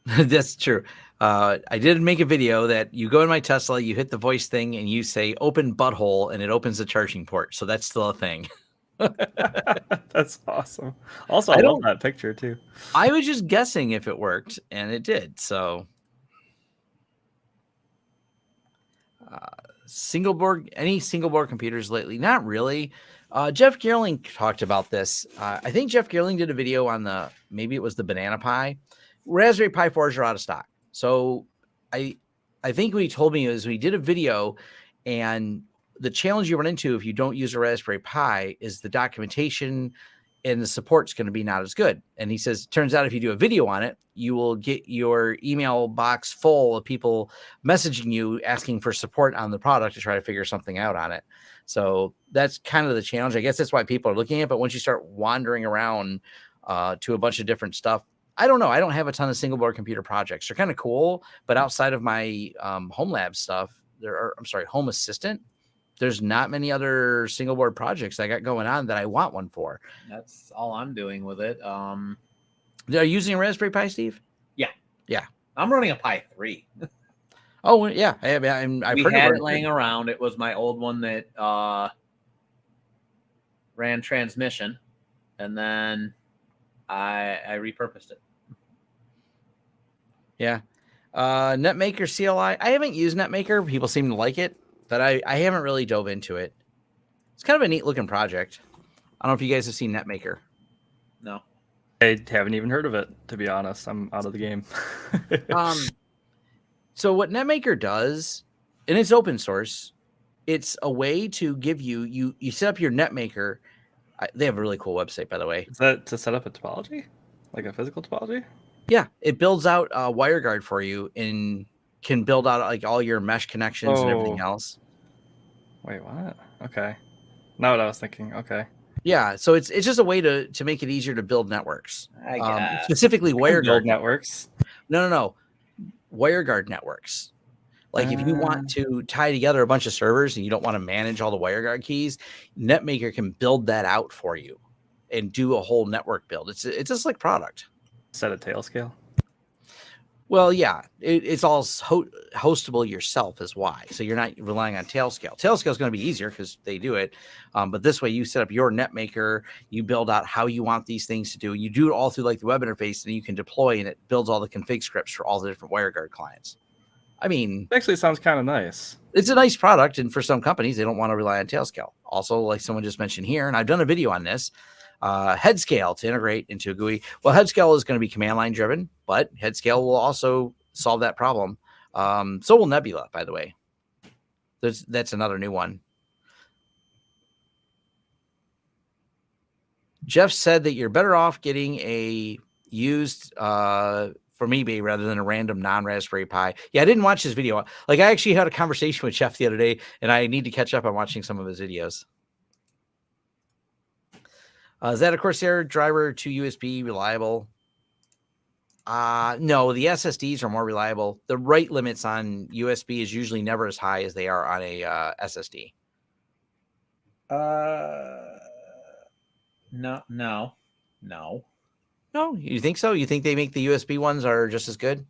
that's true. I did make a video that you go in my Tesla, you hit the voice thing, and you say open butthole, and it opens the charging port. So that's still a thing. That's awesome. Also, I love that picture too. I was just guessing if it worked, and it did. So any single board computers lately? Not really. Jeff Gerling talked about this. I think Jeff Gerling did a video on maybe it was the Banana Pi. Raspberry Pi 4s are out of stock. So I think what he told me is we did a video, and the challenge you run into if you don't use a Raspberry Pi is the documentation and the support's going to be not as good. And he says, turns out if you do a video on it, you will get your email box full of people messaging you asking for support on the product to try to figure something out on it. So that's kind of the challenge. I guess that's why people are looking at it. But once you start wandering around to a bunch of different stuff, I don't know. I don't have a ton of single board computer projects. They're kind of cool, but outside of my Home Lab stuff, Home Assistant, there's not many other single board projects I got going on that I want one for. That's all I'm doing with it. Are you using a Raspberry Pi, Steve? Yeah. I'm running a Pi 3. Oh, yeah. I've we heard had it laying around. It was my old one that ran transmission. And then I repurposed it. Yeah. NetMaker CLI. I haven't used NetMaker. People seem to like it, but I haven't really dove into it. It's kind of a neat looking project. I don't know if you guys have seen NetMaker. No. I haven't even heard of it, to be honest. I'm out of the game. So what NetMaker does, and it's open source, it's a way to give you set up your NetMaker. They have a really cool website, by the way. Is that to set up a topology? Like a physical topology? Yeah, it builds out a WireGuard for you and can build out like all your mesh connections and everything else. Wait, what? Okay. Not what I was thinking. Okay. Yeah, so it's just a way to make it easier to build networks. I guess. Specifically WireGuard Build networks. No. WireGuard networks. Like if you want to tie together a bunch of servers and you don't want to manage all the WireGuard keys, NetMaker can build that out for you and do a whole network build. It's a slick product. Set a tail scale. Well, yeah, it's all hostable yourself is why. So you're not relying on Tailscale. Tailscale is going to be easier because they do it. But this way you set up your NetMaker, you build out how you want these things to do. You do it all through like the web interface and you can deploy and it builds all the config scripts for all the different WireGuard clients. I mean, It actually sounds kind of nice. it's a nice product. And for some companies, they don't want to rely on Tailscale. Also, like someone just mentioned here, and I've done a video on this, Headscale to integrate into a GUI. Well, Headscale is going to be command line driven, but Headscale will also solve that problem. So will Nebula, by the way. That's another new one. Jeff said that you're better off getting a used from eBay rather than a random non-Raspberry Pi. Yeah, I didn't watch his video. Like I actually had a conversation with Jeff the other day, and I need to catch up on watching some of his videos. Is that a Corsair driver to USB reliable? No, the SSDs are more reliable. The write limits on USB is usually never as high as they are on a SSD. No. No, you think so? You think they make the USB ones are just as good?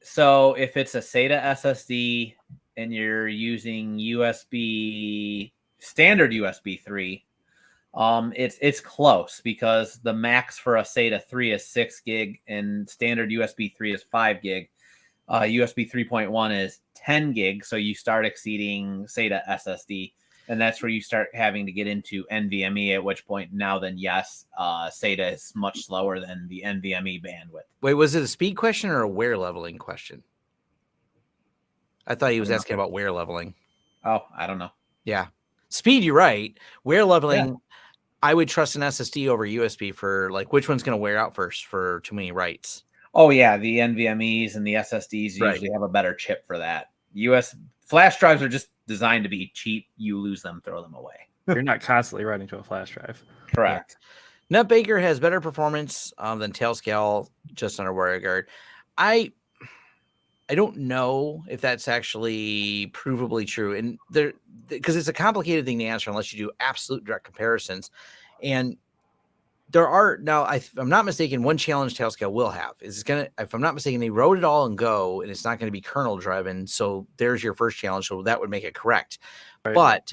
So if it's a SATA SSD and you're using standard USB 3, it's close because the max for a SATA 3 is 6 gig and standard USB 3 is 5 gig. USB 3.1 is 10 gig, so you start exceeding SATA SSD, and that's where you start having to get into NVMe, at which point now then yes, SATA is much slower than the NVMe bandwidth. Wait, was it a speed question or a wear leveling question? I thought he was asking about wear leveling. Oh, I don't know. Yeah. Speed, you're right. Wear leveling, I would trust an SSD over USB for like which one's going to wear out first for too many writes. Oh, yeah. The NVMEs and the SSDs usually have a better chip for that. Flash drives are just designed to be cheap. You lose them, throw them away. You're not constantly writing to a flash drive. Correct. Yeah. NetMaker has better performance than Tailscale just under WireGuard. I don't know if that's actually provably true, and because it's a complicated thing to answer unless you do absolute direct comparisons. And there are now, if I'm not mistaken, one challenge Tailscale will have is if I'm not mistaken, they wrote it all in Go, and it's not going to be kernel driven. So there's your first challenge. So that would make it correct. Right. But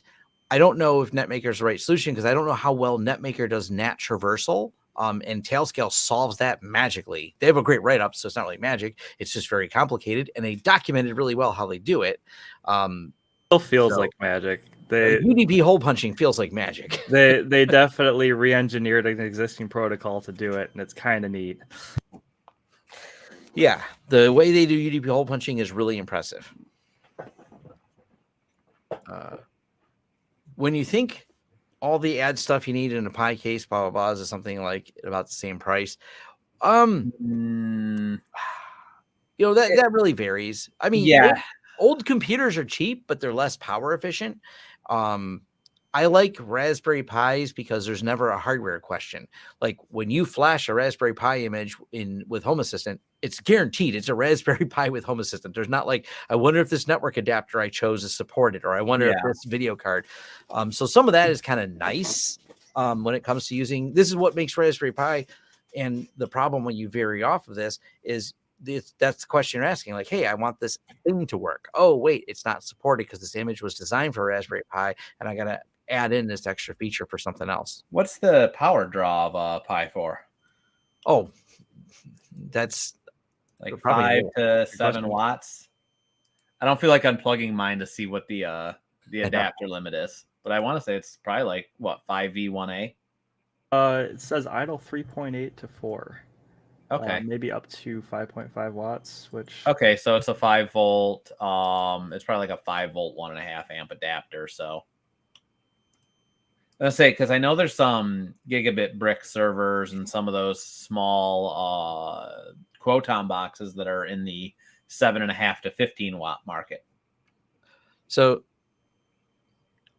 I don't know if NetMaker is the right solution because I don't know how well NetMaker does NAT traversal. And Tailscale solves that magically. They have a great write-up, so it's not really magic. It's just very complicated, and they documented really well how they do it. Still feels like magic. UDP hole punching feels like magic. They definitely re-engineered an existing protocol to do it, and it's kind of neat. Yeah, the way they do UDP hole punching is really impressive. When you think all the ad stuff you need in a Pi case, blah, blah, blah, is something like about the same price. You know, that really varies. I mean, yeah, old computers are cheap, but they're less power efficient. I like Raspberry Pis because there's never a hardware question. Like when you flash a Raspberry Pi image with Home Assistant, it's guaranteed it's a Raspberry Pi with Home Assistant. There's not like, I wonder if this network adapter I chose is supported, or I wonder if this video card. So some of that is kind of nice when it comes to using. This is what makes Raspberry Pi. And the problem when you vary off of this is that's the question you're asking. Like, hey, I want this thing to work. Oh, wait, it's not supported because this image was designed for Raspberry Pi, and I got to add in this extra feature for something else. What's the power draw of Pi 4? Oh, that's like Probably 5 more. to Good 7 question. watts. I don't feel like unplugging mine to see what the adapter limit is, but I want to say it's probably like what 5V1A. It says idle 3.8 to 4. Okay. Maybe up to 5.5 watts, which Okay, so it's a 5 volt. It's probably like a 5 volt 1.5 amp adapter. So let's say because I know there's some gigabit brick servers and some of those small Quoton boxes that are in the 7.5 to 15 watt market. so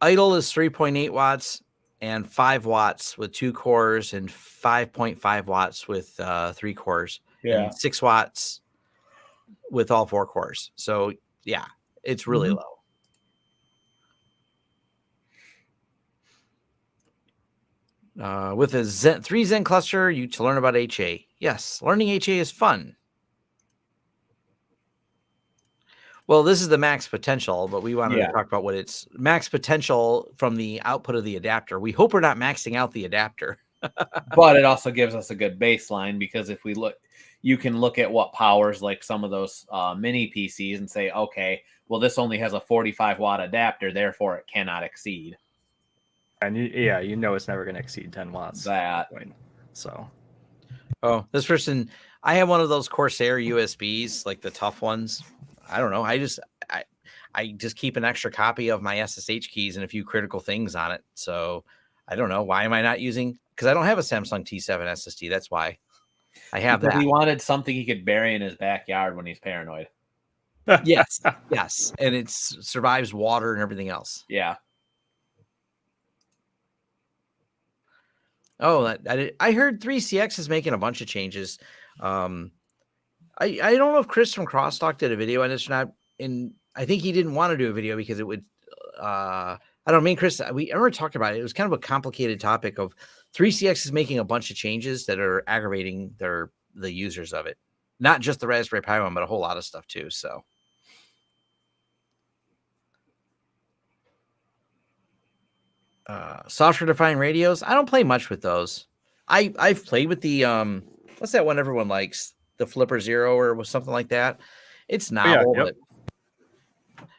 idle is 3.8 watts and 5 watts with 2 cores and 5.5 watts with 3 cores and 6 watts with all 4 cores. So yeah, it's really low. With a 3 Zen cluster, you to learn about HA. Yes, learning HA is fun. Well, this is the max potential, but we wanted to talk about what it's max potential from the output of the adapter. We hope we're not maxing out the adapter. But it also gives us a good baseline because if we look, you can look at what powers like some of those mini PCs and say, okay, well, this only has a 45 watt adapter, therefore it cannot exceed. and you know it's never going to exceed 10 watts. That. Point. So, Oh, this person, I have one of those Corsair USBs, like the tough ones. I don't know. I just keep an extra copy of my SSH keys and a few critical things on it. So I don't know. Why am I not using? Because I don't have a Samsung T7 SSD. That's why I have Because that. he wanted something he could bury in his backyard when he's paranoid. Yes, yes, and it survives water and everything else. Yeah. Oh, I heard 3CX is making a bunch of changes. I don't know if Chris from Crosstalk did a video on this or not. And I think he didn't want to do a video because it would. I don't mean Chris. We never talked about it. It was kind of a complicated topic of 3CX is making a bunch of changes that are aggravating the users of it. Not just the Raspberry Pi one, but a whole lot of stuff too. So. Software defined radios. I don't play much with those. I've played with the what's that one everyone likes? The Flipper Zero or something like that. It's novel, but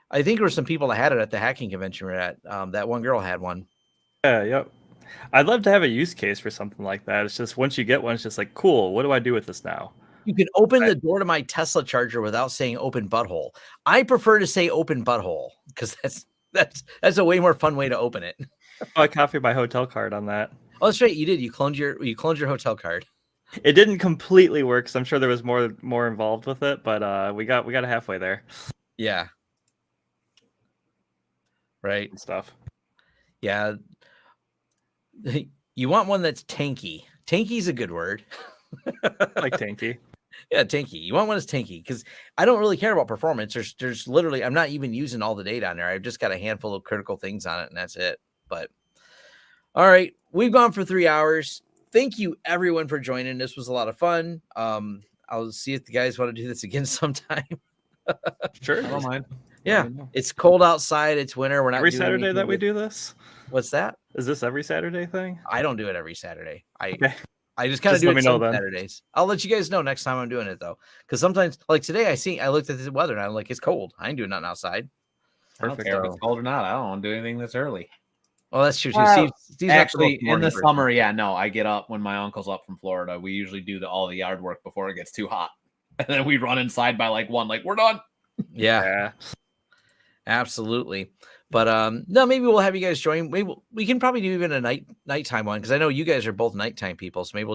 I think there were some people that had it at the hacking convention we're at. That one girl had one. yeah, yep. I'd love to have a use case for something like that. It's just once you get one, it's just like, cool, what do I do with this now? You can open the door to my Tesla charger without saying open butthole. I prefer to say open butthole because that's a way more fun way to open it. Oh, I copied my hotel card on that. Oh, that's right. You did. You cloned your hotel card. It didn't completely work, so I'm sure there was more involved with it, but we got halfway there. Yeah. Right. And stuff. Yeah. You want one that's tanky. Tanky's a good word. Like tanky. Yeah, tanky. You want one that's tanky because I don't really care about performance. There's literally, I'm not even using all the data on there. I've just got a handful of critical things on it, and that's it. But all right, we've gone for 3 hours. Thank you everyone for joining. This was a lot of fun. I'll see if the guys want to do this again sometime. Sure. I don't mind. Yeah, it's cold outside. It's winter. We're not Every doing Saturday that we do this. What's that? Is this every Saturday thing? I don't do it every Saturday. Okay. I just kind of Just do let it me know some then. Saturdays. I'll let you guys know next time I'm doing it though, because sometimes, like today, I looked at the weather and I'm like, it's cold. I ain't doing nothing outside. I don't care if it's cold or not. I don't want to do anything this early. Well, that's true too. Well, Steve's actually, not in the summer, yeah, no, I get up when my uncle's up from Florida. We usually do all the yard work before it gets too hot, and then we run inside by like 1, like we're done. Yeah, absolutely. But no, maybe we'll have you guys join. Maybe we can probably do even a nighttime one because I know you guys are both nighttime people. So maybe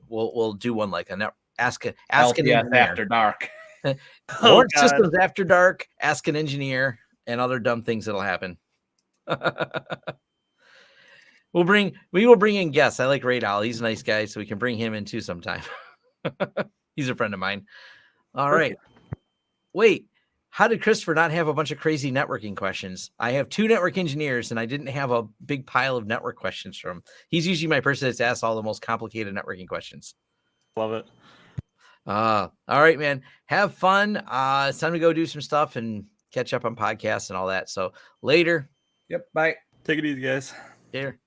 we'll do one like ask an engineer after dark. Lord Systems After Dark, ask an engineer, and other dumb things that'll happen. We will bring in guests. I like Ray Dahl. He's a nice guy, so we can bring him in too sometime. He's a friend of mine. All right. Wait, how did Christopher not have a bunch of crazy networking questions? I have 2 network engineers, and I didn't have a big pile of network questions from him. He's usually my person that's asked all the most complicated networking questions. Love it. All right, man. Have fun. It's time to go do some stuff and catch up on podcasts and all that. So later. Yep. Bye. Take it easy, guys. Later.